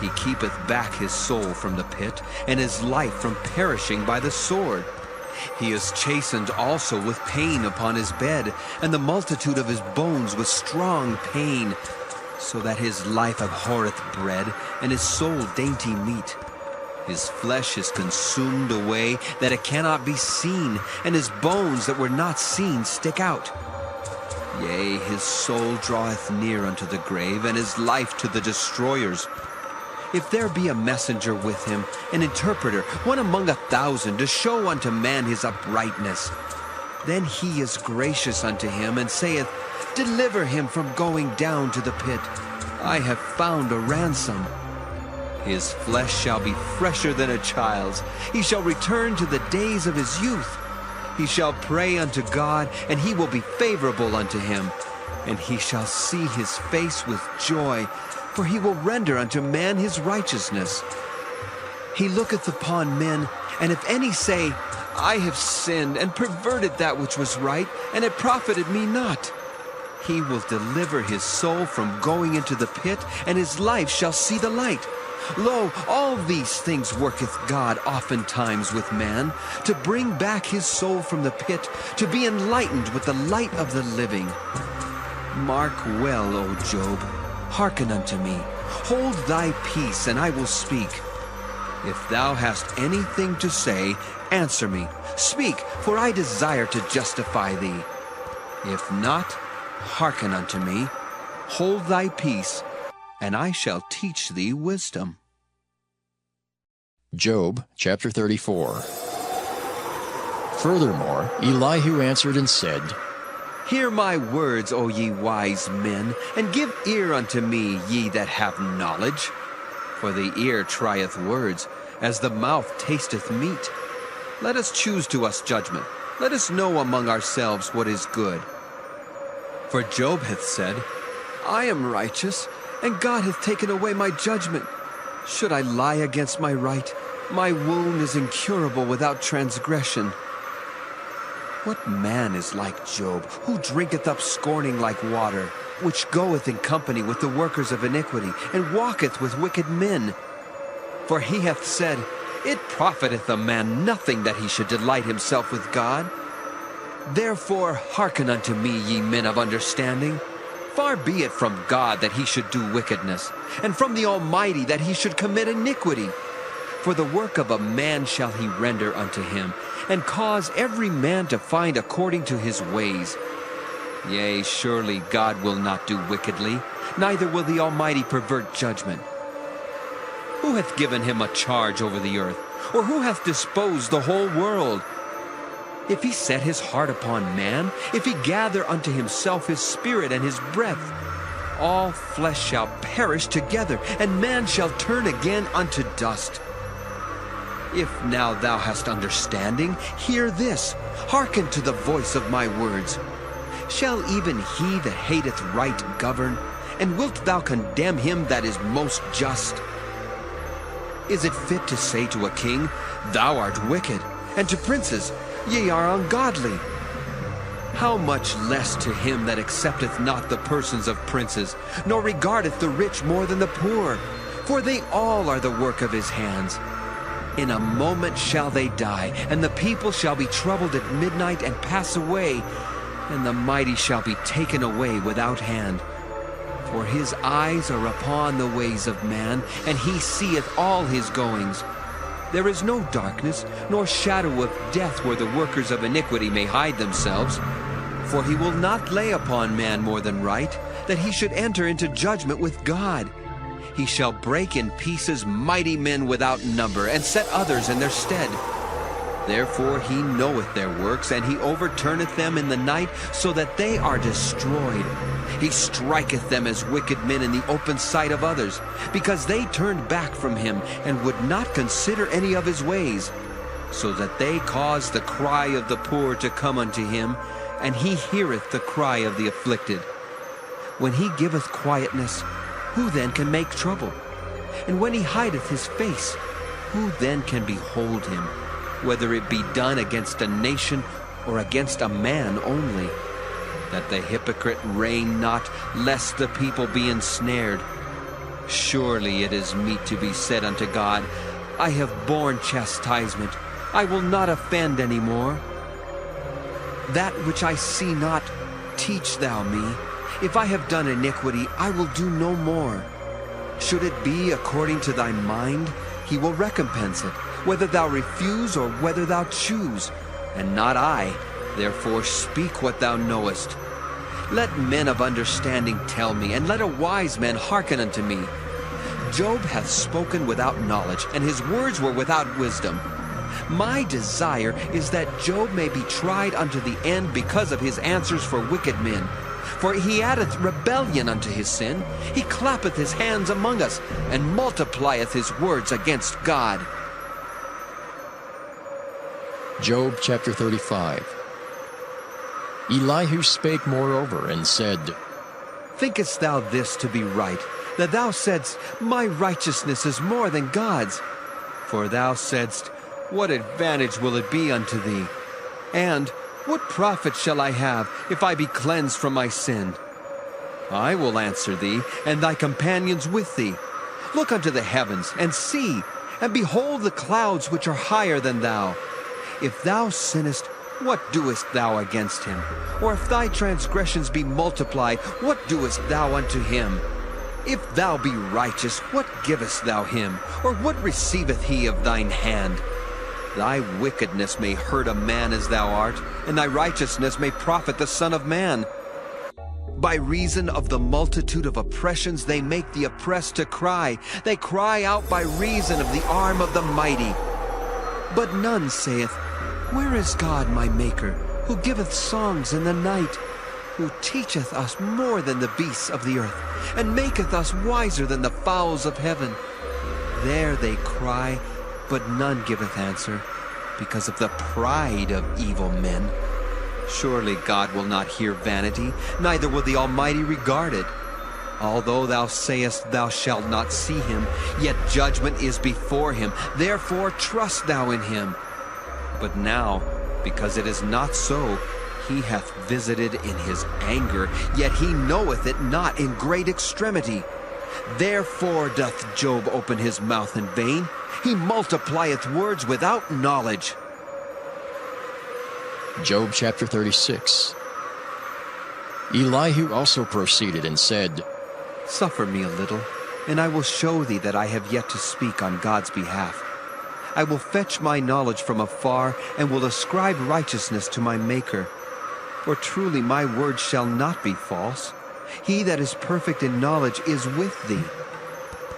He keepeth back his soul from the pit, and his life from perishing by the sword. He is chastened also with pain upon his bed, and the multitude of his bones with strong pain, so that his life abhorreth bread, and his soul dainty meat. His flesh is consumed away, that it cannot be seen, and his bones that were not seen stick out. Yea, his soul draweth near unto the grave, and his life to the destroyers. If there be a messenger with him, an interpreter, one among 1,000, to show unto man his uprightness, then he is gracious unto him, and saith, Deliver him from going down to the pit. I have found a ransom. His flesh shall be fresher than a child's. He shall return to the days of his youth. He shall pray unto God, and he will be favorable unto him. And he shall see his face with joy, for he will render unto man his righteousness. He looketh upon men, and if any say, I have sinned, and perverted that which was right, and it profited me not, he will deliver his soul from going into the pit, and his life shall see the light. Lo, all these things worketh God oftentimes with man, to bring back his soul from the pit, to be enlightened with the light of the living. Mark well, O Job, hearken unto me. Hold thy peace, and I will speak. If thou hast anything to say, answer me. Speak, for I desire to justify thee. If not, hearken unto me. Hold thy peace, and I shall teach thee wisdom. Job chapter 34. Furthermore, Elihu answered and said, Hear my words, O ye wise men, and give ear unto me, ye that have knowledge. For the ear trieth words, as the mouth tasteth meat. Let us choose to us judgment. Let us know among ourselves what is good. For Job hath said, I am righteous, and God hath taken away my judgment. Should I lie against my right? My wound is incurable without transgression. What man is like Job, who drinketh up scorning like water, which goeth in company with the workers of iniquity, and walketh with wicked men? For he hath said, It profiteth a man nothing that he should delight himself with God. Therefore hearken unto me, ye men of understanding. Far be it from God that he should do wickedness, and from the Almighty that he should commit iniquity. For the work of a man shall he render unto him, and cause every man to find according to his ways. Yea, surely God will not do wickedly, neither will the Almighty pervert judgment. Who hath given him a charge over the earth, or who hath disposed the whole world? If he set his heart upon man, if he gather unto himself his spirit and his breath, all flesh shall perish together, and man shall turn again unto dust. If now thou hast understanding, hear this, hearken to the voice of my words. Shall even he that hateth right govern? And wilt thou condemn him that is most just? Is it fit to say to a king, Thou art wicked, and to princes, Ye are ungodly? How much less to him that accepteth not the persons of princes, nor regardeth the rich more than the poor? For they all are the work of his hands. In a moment shall they die, and the people shall be troubled at midnight and pass away, and the mighty shall be taken away without hand. For his eyes are upon the ways of man, and he seeth all his goings. There is no darkness, nor shadow of death where the workers of iniquity may hide themselves. For he will not lay upon man more than right, that he should enter into judgment with God. He shall break in pieces mighty men without number, and set others in their stead. Therefore he knoweth their works, and he overturneth them in the night, so that they are destroyed. He striketh them as wicked men in the open sight of others, because they turned back from him, and would not consider any of his ways, so that they caused the cry of the poor to come unto him, and he heareth the cry of the afflicted. When he giveth quietness, who then can make trouble? And when he hideth his face, who then can behold him? Whether it be done against a nation or against a man only, that the hypocrite reign not, lest the people be ensnared. Surely it is meet to be said unto God, I have borne chastisement, I will not offend any more. That which I see not, teach thou me. If I have done iniquity, I will do no more. Should it be according to thy mind, he will recompense it, whether thou refuse or whether thou choose, and not I. Therefore speak what thou knowest. Let men of understanding tell me, and let a wise man hearken unto me. Job hath spoken without knowledge, and his words were without wisdom. My desire is that Job may be tried unto the end because of his answers for wicked men. For he addeth rebellion unto his sin. He clappeth his hands among us, and multiplieth his words against God. Job chapter 35. Elihu spake moreover, and said, Thinkest thou this to be right, that thou saidst, My righteousness is more than God's? For thou saidst, What advantage will it be unto thee? And what profit shall I have, if I be cleansed from my sin? I will answer thee, and thy companions with thee. Look unto the heavens, and see, and behold the clouds which are higher than thou. If thou sinnest, what doest thou against him? Or if thy transgressions be multiplied, what doest thou unto him? If thou be righteous, what givest thou him? Or what receiveth he of thine hand? Thy wickedness may hurt a man as thou art, and thy righteousness may profit the Son of Man. By reason of the multitude of oppressions they make the oppressed to cry. They cry out by reason of the arm of the mighty. But none saith, Where is God my Maker, who giveth songs in the night, who teacheth us more than the beasts of the earth, and maketh us wiser than the fowls of heaven? There they cry, but none giveth answer, because of the pride of evil men. Surely God will not hear vanity, neither will the Almighty regard it. Although thou sayest thou shalt not see him, yet judgment is before him. Therefore trust thou in him. But now, because it is not so, he hath visited in his anger, yet he knoweth it not in great extremity. Therefore doth Job open his mouth in vain. He multiplieth words without knowledge. Job chapter 36. Elihu also proceeded and said, Suffer me a little, and I will show thee that I have yet to speak on God's behalf. I will fetch my knowledge from afar, and will ascribe righteousness to my Maker. For truly my word shall not be false. He that is perfect in knowledge is with thee.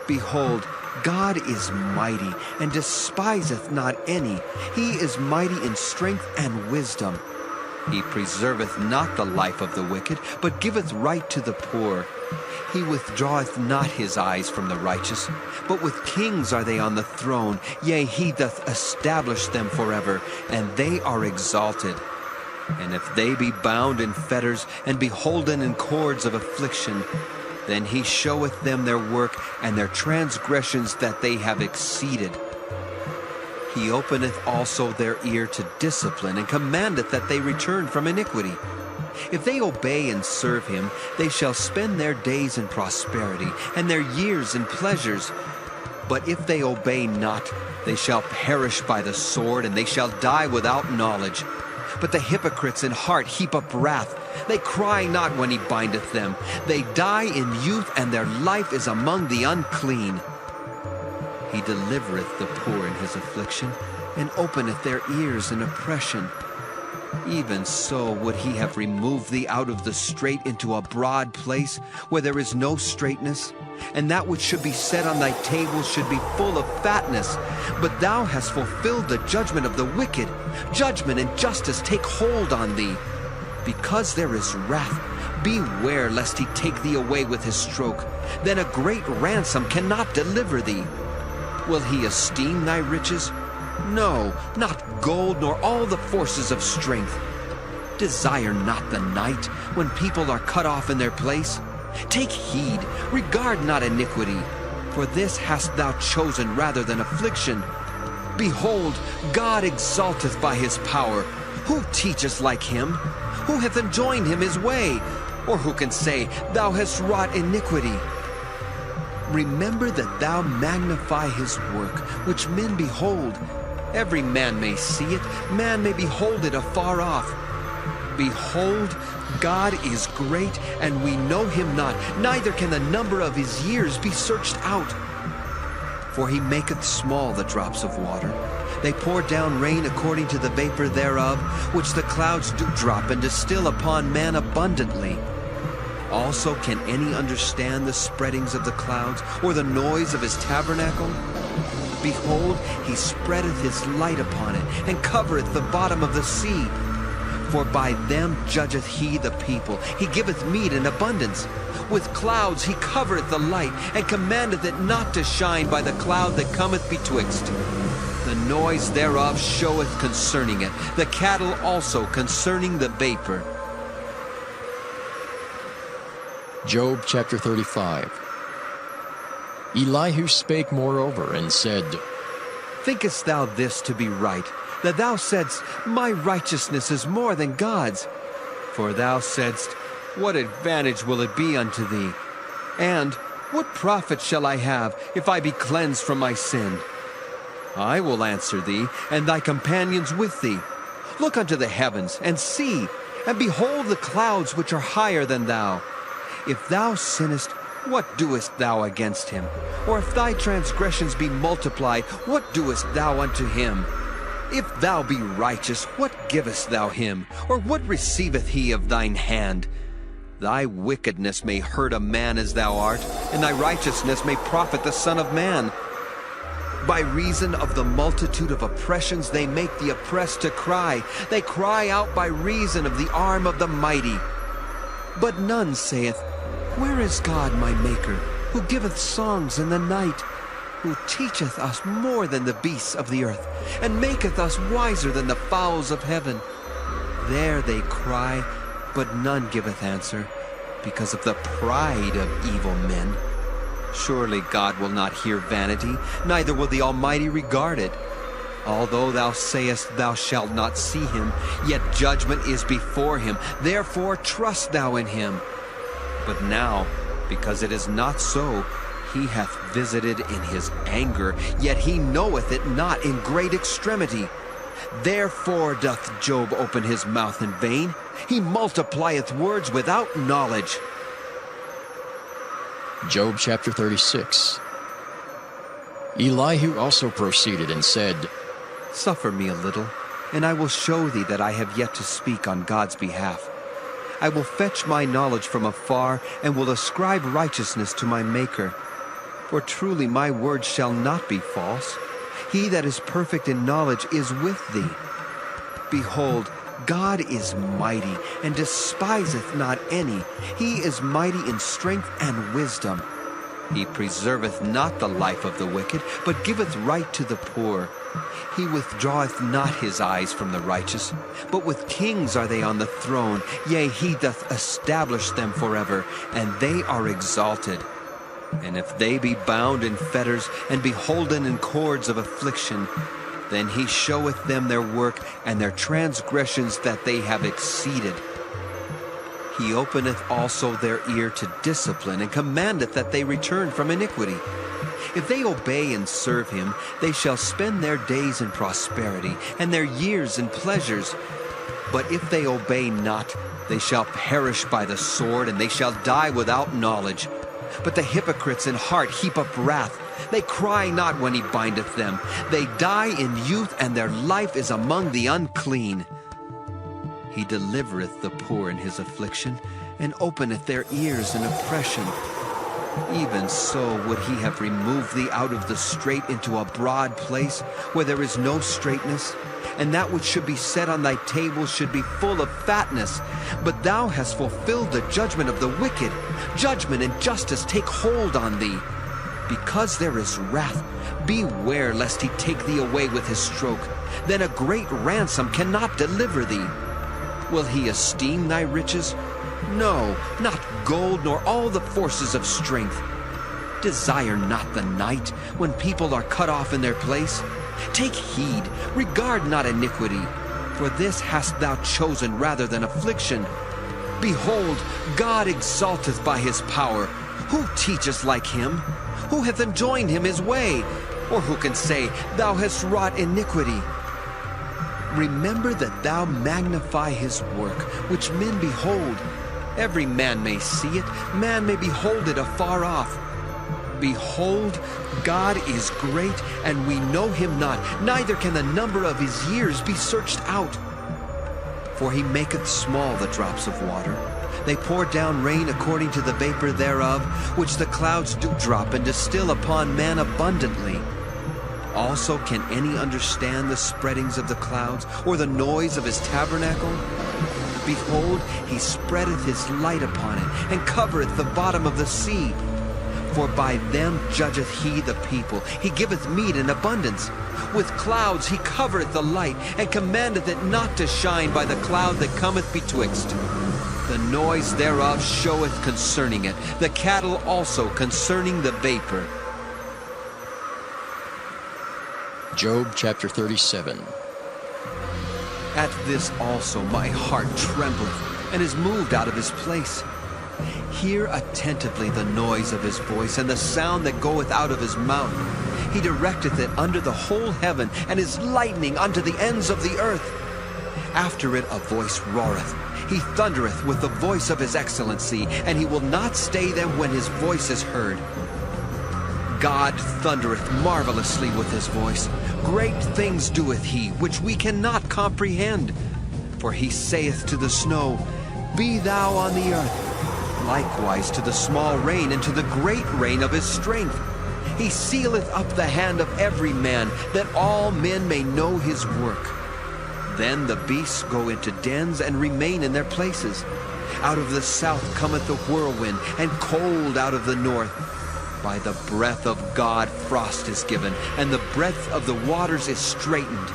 Behold, God is mighty, and despiseth not any. He is mighty in strength and wisdom. He preserveth not the life of the wicked, but giveth right to the poor. He withdraweth not his eyes from the righteous, but with kings are they on the throne. Yea, he doth establish them forever, and they are exalted. And if they be bound in fetters, and beholden in cords of affliction, then he showeth them their work, and their transgressions that they have exceeded. He openeth also their ear to discipline, and commandeth that they return from iniquity. If they obey and serve him, they shall spend their days in prosperity, and their years in pleasures. But if they obey not, they shall perish by the sword, and they shall die without knowledge. But the hypocrites in heart heap up wrath. They cry not when he bindeth them. They die in youth, and their life is among the unclean. He delivereth the poor in his affliction, and openeth their ears in oppression. Even so would he have removed thee out of the strait into a broad place, where there is no straightness, and that which should be set on thy table should be full of fatness. But thou hast fulfilled the judgment of the wicked. Judgment and justice take hold on thee. Because there is wrath, beware lest he take thee away with his stroke. Then a great ransom cannot deliver thee. Will he esteem thy riches? No, not gold, nor all the forces of strength. Desire not the night, when people are cut off in their place. Take heed, regard not iniquity, for this hast thou chosen rather than affliction. Behold, God exalteth by his power. Who teacheth like him? Who hath enjoined him his way? Or who can say, Thou hast wrought iniquity? remember that thou magnify his work, which men behold. Every man may see it, man may behold it afar off. Behold, God is great, and we know him not, neither can the number of his years be searched out. For he maketh small the drops of water. They pour down rain according to the vapor thereof, which the clouds do drop and distill upon man abundantly. Also can any understand the spreadings of the clouds, or the noise of his tabernacle? Behold, he spreadeth his light upon it, and covereth the bottom of the sea. For by them judgeth he the people. He giveth meat in abundance. With clouds he covereth the light, and commandeth it not to shine by the cloud that cometh betwixt. The noise thereof showeth concerning it, the cattle also concerning the vapor. Job chapter 35. Elihu spake moreover and said, Thinkest thou this to be right, that thou saidst, My righteousness is more than God's? For thou saidst, What advantage will it be unto thee? And what profit shall I have if I be cleansed from my sin? I will answer thee, and thy companions with thee. Look unto the heavens, and see, and behold the clouds which are higher than thou. If thou sinnest, what doest thou against him? Or if thy transgressions be multiplied, what doest thou unto him? If thou be righteous, what givest thou him? Or what receiveth he of thine hand? Thy wickedness may hurt a man as thou art, and thy righteousness may profit the Son of Man. By reason of the multitude of oppressions they make the oppressed to cry. They cry out by reason of the arm of the mighty. But none saith, Where is God my Maker, who giveth songs in the night, who teacheth us more than the beasts of the earth, and maketh us wiser than the fowls of heaven? There they cry, but none giveth answer, because of the pride of evil men. Surely God will not hear vanity, neither will the Almighty regard it. Although thou sayest thou shalt not see him, yet judgment is before him. Therefore trust thou in him. But now, because it is not so, he hath visited in his anger, yet he knoweth it not in great extremity. Therefore doth Job open his mouth in vain. He multiplieth words without knowledge. Job chapter 36. Elihu also proceeded and said, Suffer me a little, and I will show thee that I have yet to speak on God's behalf. I will fetch my knowledge from afar, and will ascribe righteousness to my Maker. For truly my words shall not be false. He that is perfect in knowledge is with thee. Behold, God is mighty, and despiseth not any. He is mighty in strength and wisdom. He preserveth not the life of the wicked, but giveth right to the poor. He withdraweth not his eyes from the righteous, but with kings are they on the throne. Yea, he doth establish them forever, and they are exalted. And if they be bound in fetters, and beholden in cords of affliction, then he showeth them their work, and their transgressions that they have exceeded. He openeth also their ear to discipline, and commandeth that they return from iniquity. If they obey and serve him, they shall spend their days in prosperity, and their years in pleasures. But if they obey not, they shall perish by the sword, and they shall die without knowledge. But the hypocrites in heart heap up wrath. They cry not when he bindeth them. They die in youth, and their life is among the unclean. He delivereth the poor in his affliction, and openeth their ears in oppression. Even so would he have removed thee out of the strait into a broad place, where there is no straightness, and that which should be set on thy table should be full of fatness. But thou hast fulfilled the judgment of the wicked. Judgment and justice take hold on thee. Because there is wrath, beware lest he take thee away with his stroke. Then a great ransom cannot deliver thee. Will he esteem thy riches? No, not gold, nor all the forces of strength. Desire not the night, when people are cut off in their place. Take heed, regard not iniquity, for this hast thou chosen rather than affliction. Behold, God exalteth by his power. Who teacheth like him? Who hath enjoined him his way? Or who can say, Thou hast wrought iniquity? Remember that thou magnify his work, which men behold. Every man may see it, man may behold it afar off. Behold, God is great, and we know him not, neither can the number of his years be searched out. For he maketh small the drops of water. They pour down rain according to the vapor thereof, which the clouds do drop and distill upon man abundantly. Also can any understand the spreadings of the clouds, or the noise of his tabernacle? Behold, he spreadeth his light upon it, and covereth the bottom of the sea. For by them judgeth he the people. He giveth meat in abundance. With clouds he covereth the light, and commandeth it not to shine by the cloud that cometh betwixt. The noise thereof showeth concerning it, the cattle also concerning the vapor. Job chapter 37. At this also my heart trembleth, and is moved out of his place. Hear attentively the noise of his voice, and the sound that goeth out of his mouth. He directeth it under the whole heaven, and his lightning unto the ends of the earth. After it a voice roareth. He thundereth with the voice of his excellency, and he will not stay them when his voice is heard. God thundereth marvelously with his voice. Great things doeth he, which we cannot comprehend. For he saith to the snow, Be thou on the earth. Likewise to the small rain, and to the great rain of his strength. He sealeth up the hand of every man, that all men may know his work. Then the beasts go into dens and remain in their places. Out of the south cometh the whirlwind, and cold out of the north. By the breath of God frost is given, and the breadth of the waters is straitened.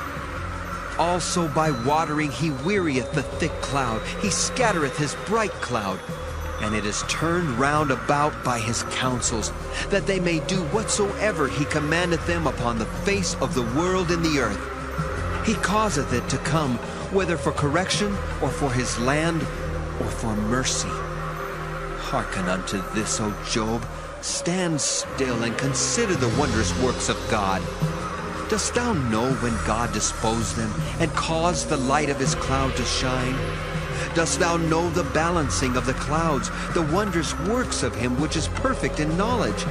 Also by watering he wearieth the thick cloud, he scattereth his bright cloud. And it is turned round about by his counsels, that they may do whatsoever he commandeth them upon the face of the world in the earth. He causeth it to come, whether for correction, or for his land, or for mercy. Hearken unto this, O Job. Stand still and consider the wondrous works of God. Dost thou know when God disposed them, and caused the light of his cloud to shine? Dost thou know the balancing of the clouds, the wondrous works of him which is perfect in knowledge?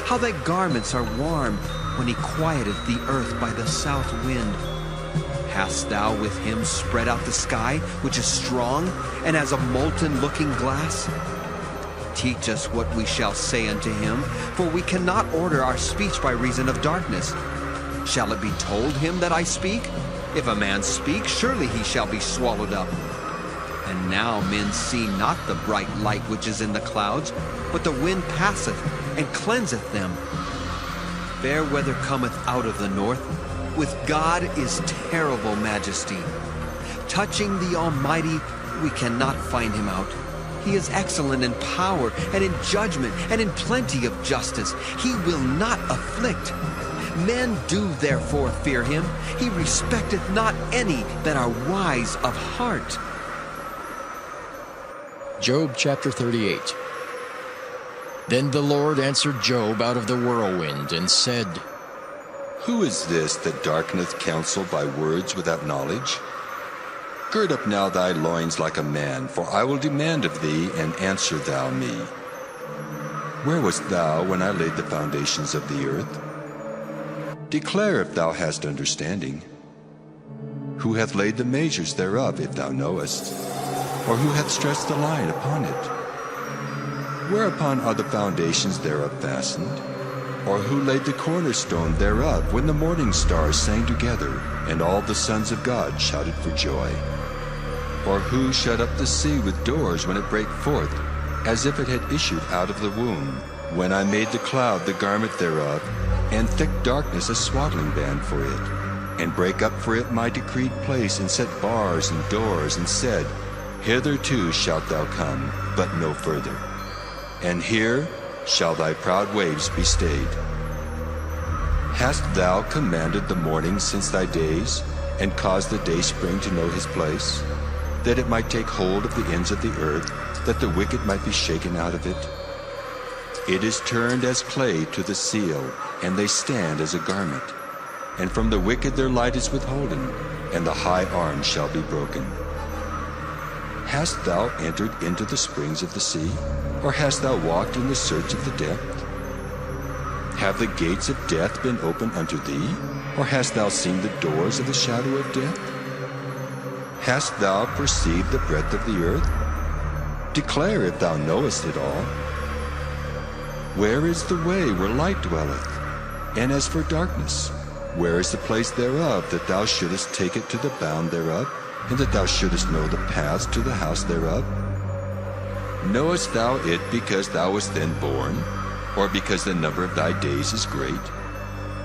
How thy garments are warm, when he quieteth the earth by the south wind. Hast thou with him spread out the sky, which is strong, and as a molten looking glass? Teach us what we shall say unto him, for we cannot order our speech by reason of darkness. Shall it be told him that I speak? If a man speak, surely he shall be swallowed up. And now men see not the bright light which is in the clouds, but the wind passeth, and cleanseth them. Fair weather cometh out of the north. With God is terrible majesty. Touching the Almighty, we cannot find him out. He is excellent in power, and in judgment, and in plenty of justice. He will not afflict. Men do therefore fear him. He respecteth not any that are wise of heart. Job chapter 38. Then the Lord answered Job out of the whirlwind, and said, Who is this that darkeneth counsel by words without knowledge? Gird up now thy loins like a man, for I will demand of thee, and answer thou me. Where wast thou when I laid the foundations of the earth? Declare if thou hast understanding. Who hath laid the measures thereof, if thou knowest? Or who hath stretched the line upon it? Whereupon are the foundations thereof fastened? Or who laid the cornerstone thereof, when the morning stars sang together, and all the sons of God shouted for joy? Or who shut up the sea with doors when it brake forth, as if it had issued out of the womb? When I made the cloud the garment thereof, and thick darkness a swaddling band for it, and brake up for it my decreed place, and set bars and doors, and said, Hitherto shalt thou come, but no further. And here shall thy proud waves be stayed. Hast thou commanded the morning since thy days, and caused the dayspring to know his place, that it might take hold of the ends of the earth, that the wicked might be shaken out of it? It is turned as clay to the seal, and they stand as a garment. And from the wicked their light is withholden, and the high arm shall be broken. Hast thou entered into the springs of the sea, or hast thou walked in the search of the depth? Have the gates of death been opened unto thee, or hast thou seen the doors of the shadow of death? Hast thou perceived the breadth of the earth? Declare if thou knowest it all. Where is the way where light dwelleth? And as for darkness, where is the place thereof, that thou shouldest take it to the bound thereof, and that thou shouldest know the paths to the house thereof? Knowest thou it because thou wast then born, or because the number of thy days is great?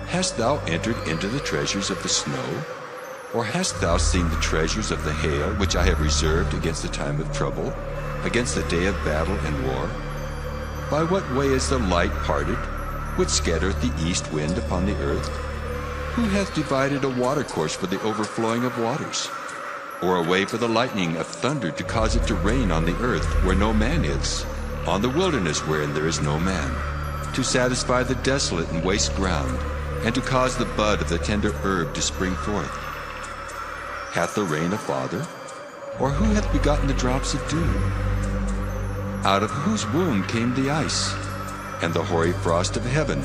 Hast thou entered into the treasures of the snow? Or hast thou seen the treasures of the hail, which I have reserved against the time of trouble, against the day of battle and war? By what way is the light parted, which scattereth the east wind upon the earth? Who hath divided a watercourse for the overflowing of waters? Or a way for the lightning of thunder to cause it to rain on the earth where no man is, on the wilderness wherein there is no man, to satisfy the desolate and waste ground, and to cause the bud of the tender herb to spring forth? Hath the rain a father? Or who hath begotten the drops of dew? Out of whose womb came the ice, and the hoary frost of heaven?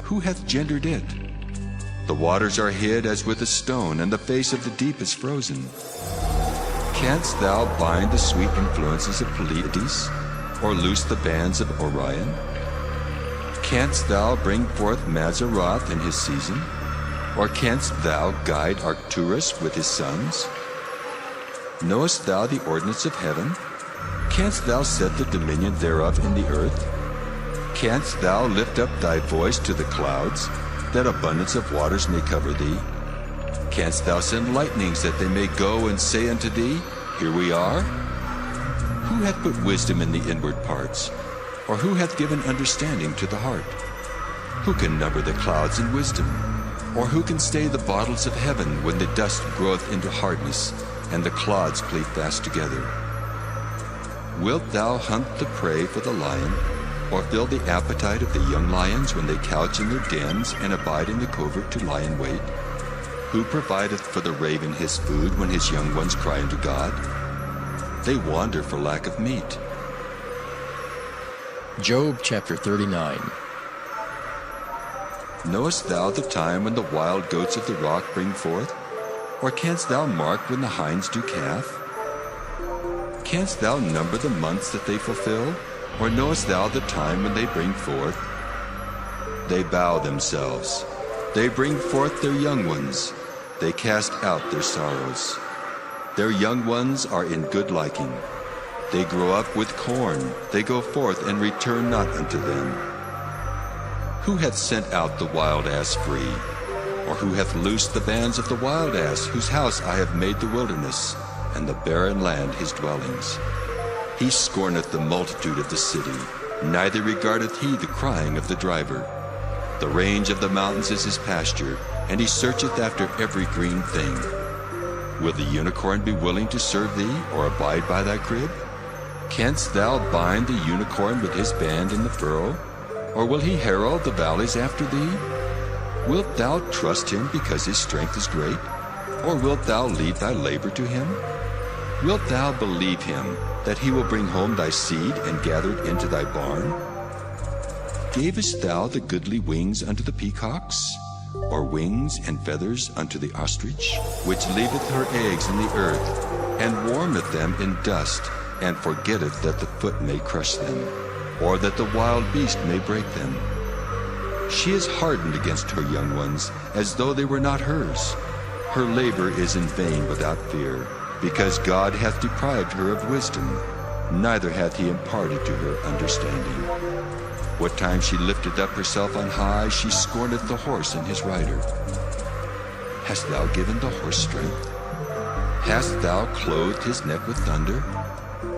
Who hath gendered it? The waters are hid as with a stone, and the face of the deep is frozen. Canst thou bind the sweet influences of Pleiades, or loose the bands of Orion? Canst thou bring forth Mazzaroth in his season? Or canst thou guide Arcturus with his sons? Knowest thou the ordinance of heaven? Canst thou set the dominion thereof in the earth? Canst thou lift up thy voice to the clouds, that abundance of waters may cover thee? Canst thou send lightnings, that they may go and say unto thee, Here we are? Who hath put wisdom in the inward parts? Or who hath given understanding to the heart? Who can number the clouds in wisdom? Or who can stay the bottles of heaven when the dust groweth into hardness, and the clods cleave fast together? Wilt thou hunt the prey for the lion, or fill the appetite of the young lions when they couch in their dens and abide in the covert to lie in wait? Who provideth for the raven his food when his young ones cry unto God? They wander for lack of meat. Job chapter 39. Knowest thou the time when the wild goats of the rock bring forth? Or canst thou mark when the hinds do calf? Canst thou number the months that they fulfill? Or knowest thou the time when they bring forth? They bow themselves. They bring forth their young ones. They cast out their sorrows. Their young ones are in good liking. They grow up with corn. They go forth and return not unto them. Who hath sent out the wild ass free? Or who hath loosed the bands of the wild ass, whose house I have made the wilderness, and the barren land his dwellings? He scorneth the multitude of the city, neither regardeth he the crying of the driver. The range of the mountains is his pasture, and he searcheth after every green thing. Will the unicorn be willing to serve thee, or abide by thy crib? Canst thou bind the unicorn with his band in the furrow? Or will he herald the valleys after thee? Wilt thou trust him because his strength is great? Or wilt thou leave thy labor to him? Wilt thou believe him, that he will bring home thy seed and gather it into thy barn? Gavest thou the goodly wings unto the peacocks? Or wings and feathers unto the ostrich, which leaveth her eggs in the earth, and warmeth them in dust, and forgetteth that the foot may crush them, or that the wild beast may break them? She is hardened against her young ones, as though they were not hers. Her labor is in vain without fear, because God hath deprived her of wisdom, neither hath he imparted to her understanding. What time she lifteth up herself on high, she scorneth the horse and his rider. Hast thou given the horse strength? Hast thou clothed his neck with thunder?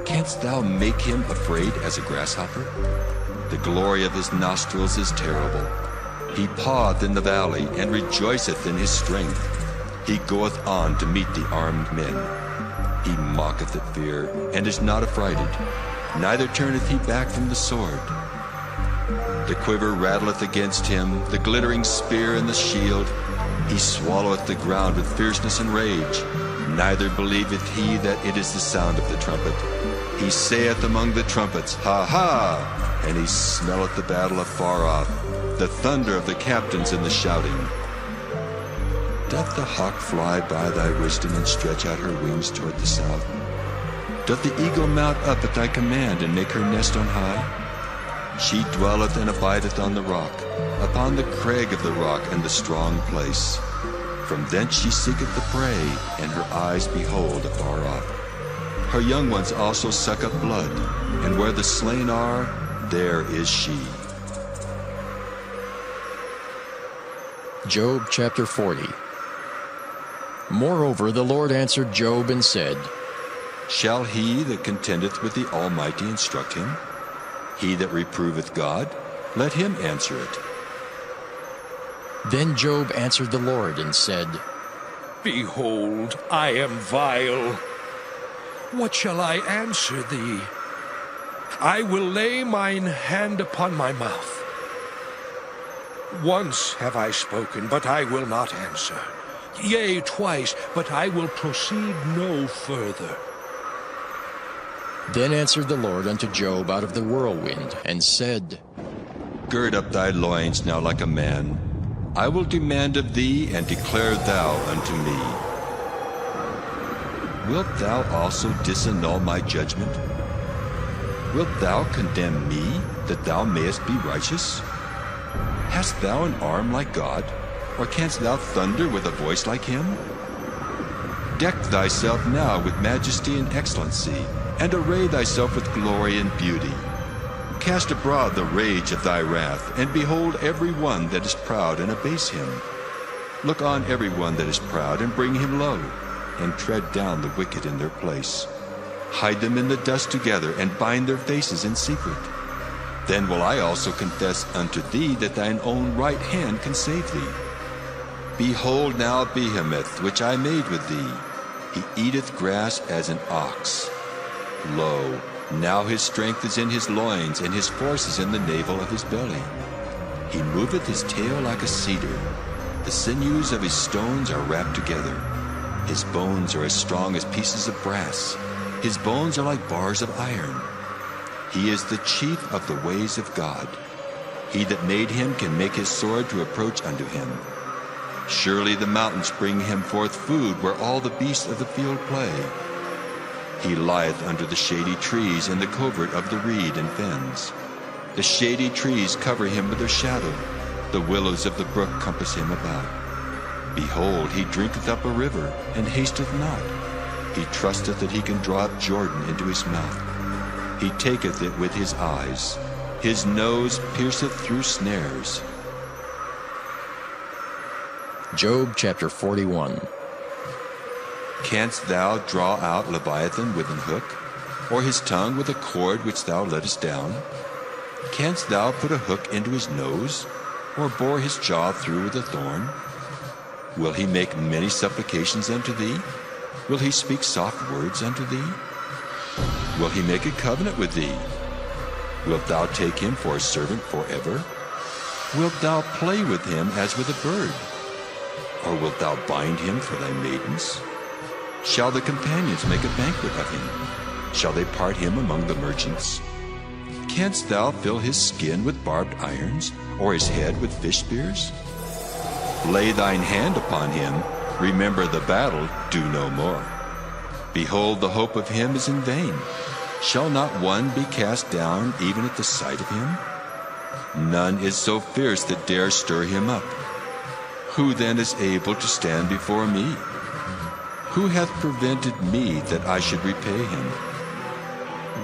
Canst thou make him afraid as a grasshopper? The glory of his nostrils is terrible. He paweth in the valley, and rejoiceth in his strength. He goeth on to meet the armed men. He mocketh at fear, and is not affrighted, neither turneth he back from the sword. The quiver rattleth against him, the glittering spear and the shield. He swalloweth the ground with fierceness and rage. Neither believeth he that it is the sound of the trumpet. He saith among the trumpets, Ha ha! And he smelleth the battle afar off, the thunder of the captains and the shouting. Doth the hawk fly by thy wisdom and stretch out her wings toward the south? Doth the eagle mount up at thy command and make her nest on high? She dwelleth and abideth on the rock, upon the crag of the rock and the strong place. From thence she seeketh the prey, and her eyes behold afar off. Her young ones also suck up blood, and where the slain are, there is she. Job chapter 40. Moreover, the Lord answered Job and said, Shall he that contendeth with the Almighty instruct him? He that reproveth God, let him answer it. Then Job answered the Lord and said, Behold, I am vile. What shall I answer thee? I will lay mine hand upon my mouth. Once have I spoken, but I will not answer. Yea, twice, but I will proceed no further. Then answered the Lord unto Job out of the whirlwind, and said, Gird up thy loins now like a man. I will demand of thee, and declare thou unto me. Wilt thou also disannul my judgment? Wilt thou condemn me, that thou mayest be righteous? Hast thou an arm like God, or canst thou thunder with a voice like him? Deck thyself now with majesty and excellency, and array thyself with glory and beauty. Cast abroad the rage of thy wrath, and behold every one that is proud, and abase him. Look on every one that is proud, and bring him low, and tread down the wicked in their place. Hide them in the dust together, and bind their faces in secret. Then will I also confess unto thee that thine own right hand can save thee. Behold now Behemoth, which I made with thee. He eateth grass as an ox. Lo, now his strength is in his loins, and his force is in the navel of his belly. He moveth his tail like a cedar. The sinews of his stones are wrapped together. His bones are as strong as pieces of brass. His bones are like bars of iron. He is the chief of the ways of God. He that made him can make his sword to approach unto him. Surely the mountains bring him forth food, where all the beasts of the field play. He lieth under the shady trees in the covert of the reed and fens. The shady trees cover him with their shadow. The willows of the brook compass him about. Behold, he drinketh up a river, and hasteth not. He trusteth that he can draw up Jordan into his mouth. He taketh it with his eyes. His nose pierceth through snares. Job chapter 41. Canst thou draw out Leviathan with an hook, or his tongue with a cord which thou lettest down? Canst thou put a hook into his nose, or bore his jaw through with a thorn? Will he make many supplications unto thee? Will he speak soft words unto thee? Will he make a covenant with thee? Wilt thou take him for a servant forever? Wilt thou play with him as with a bird? Or wilt thou bind him for thy maidens? Shall the companions make a banquet of him? Shall they part him among the merchants? Canst thou fill his skin with barbed irons, or his head with fish spears? Lay thine hand upon him, remember the battle, do no more. Behold, the hope of him is in vain. Shall not one be cast down even at the sight of him? None is so fierce that dare stir him up. Who then is able to stand before me? Who hath prevented me that I should repay him?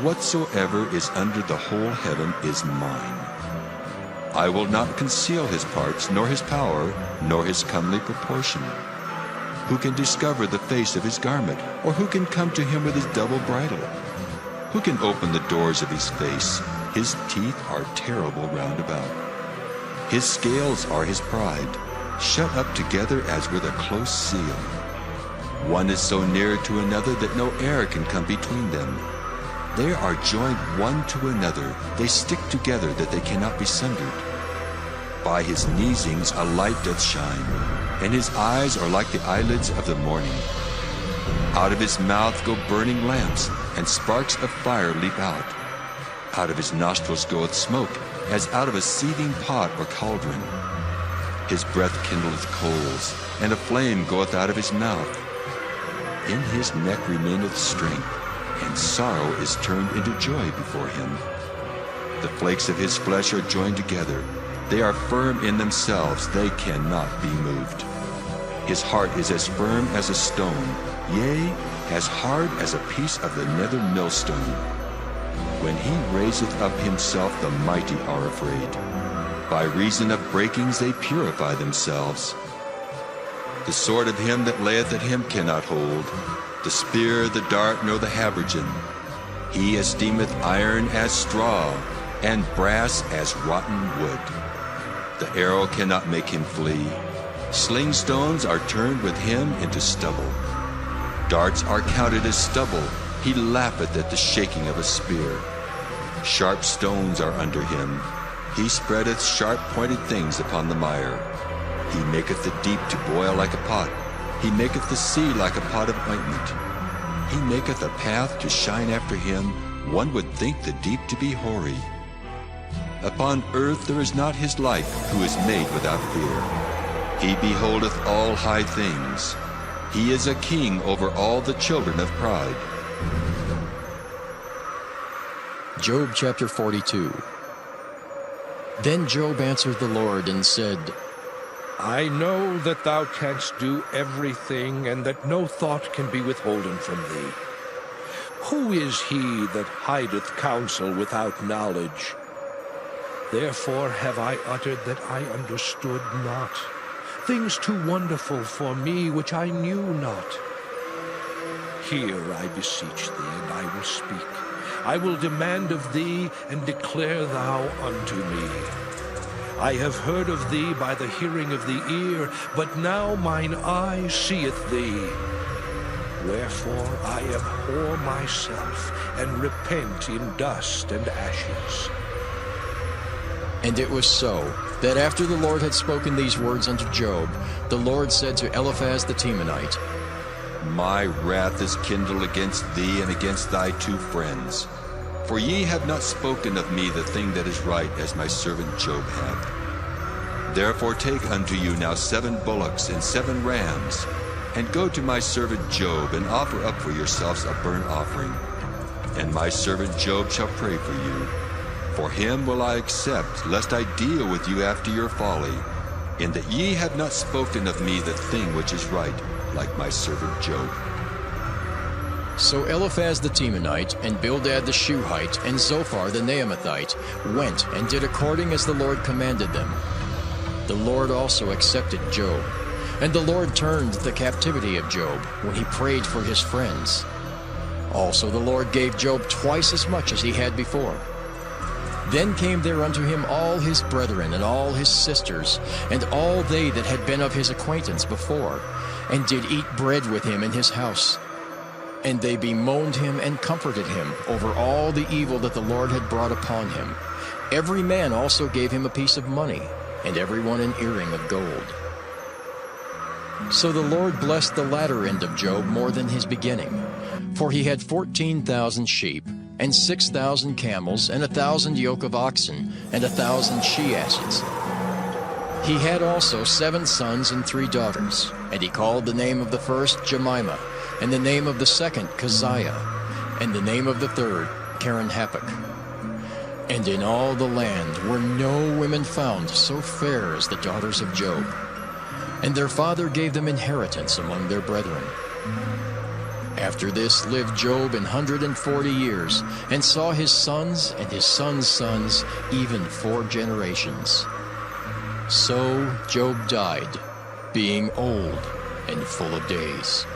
Whatsoever is under the whole heaven is mine. I will not conceal his parts, nor his power, nor his comely proportion. Who can discover the face of his garment, or who can come to him with his double bridle? Who can open the doors of his face? His teeth are terrible round about. His scales are his pride, shut up together as with a close seal. One is so near to another that no air can come between them. They are joined one to another. They stick together that they cannot be sundered. By his neesings a light doth shine, and his eyes are like the eyelids of the morning. Out of his mouth go burning lamps, and sparks of fire leap out. Out of his nostrils goeth smoke, as out of a seething pot or cauldron. His breath kindleth coals, and a flame goeth out of his mouth. In his neck remaineth strength, and sorrow is turned into joy before him. The flakes of his flesh are joined together. They are firm in themselves, they cannot be moved. His heart is as firm as a stone, yea, as hard as a piece of the nether millstone. When he raiseth up himself, the mighty are afraid. By reason of breakings they purify themselves. The sword of him that layeth at him cannot hold, the spear, the dart, nor the habergeon. He esteemeth iron as straw, and brass as rotten wood. The arrow cannot make him flee. Sling stones are turned with him into stubble. Darts are counted as stubble. He laugheth at the shaking of a spear. Sharp stones are under him. He spreadeth sharp-pointed things upon the mire. He maketh the deep to boil like a pot. He maketh the sea like a pot of ointment. He maketh a path to shine after him. One would think the deep to be hoary. Upon earth there is not his like, who is made without fear. He beholdeth all high things. He is a king over all the children of pride. Job chapter 42. Then Job answered the Lord and said, I know that thou canst do everything, and that no thought can be withholden from thee. Who is he that hideth counsel without knowledge? Therefore have I uttered that I understood not, things too wonderful for me which I knew not. Hear, I beseech thee, and I will speak. I will demand of thee, and declare thou unto me. I have heard of thee by the hearing of the ear, but now mine eye seeth thee. Wherefore I abhor myself, and repent in dust and ashes. And it was so, that after the Lord had spoken these words unto Job, the Lord said to Eliphaz the Temanite, My wrath is kindled against thee and against thy 2 friends. For ye have not spoken of me the thing that is right, as my servant Job hath. Therefore take unto you now 7 bullocks and 7 rams, and go to my servant Job, and offer up for yourselves a burnt offering. And my servant Job shall pray for you. For him will I accept, lest I deal with you after your folly, in that ye have not spoken of me the thing which is right, like my servant Job. So Eliphaz the Temanite, and Bildad the Shuhite, and Zophar the Naamathite went and did according as the Lord commanded them. The Lord also accepted Job, and the Lord turned the captivity of Job when he prayed for his friends. Also the Lord gave Job twice as much as he had before. Then came there unto him all his brethren, and all his sisters, and all they that had been of his acquaintance before, and did eat bread with him in his house. And they bemoaned him and comforted him over all the evil that the Lord had brought upon him. Every man also gave him a piece of money, and every one an earring of gold. So the Lord blessed the latter end of Job more than his beginning, for he had 14,000 sheep, and 6,000 camels, and 1,000 yoke of oxen, and 1,000 she-asses. He had also 7 sons and 3 daughters, and he called the name of the first Jemimah, and the name of the second Keziah, and the name of the third Keren-Happuch. And in all the land were no women found so fair as the daughters of Job. And their father gave them inheritance among their brethren. After this lived Job 140 years, and saw his sons and his sons' sons, even 4 generations. So Job died, being old and full of days.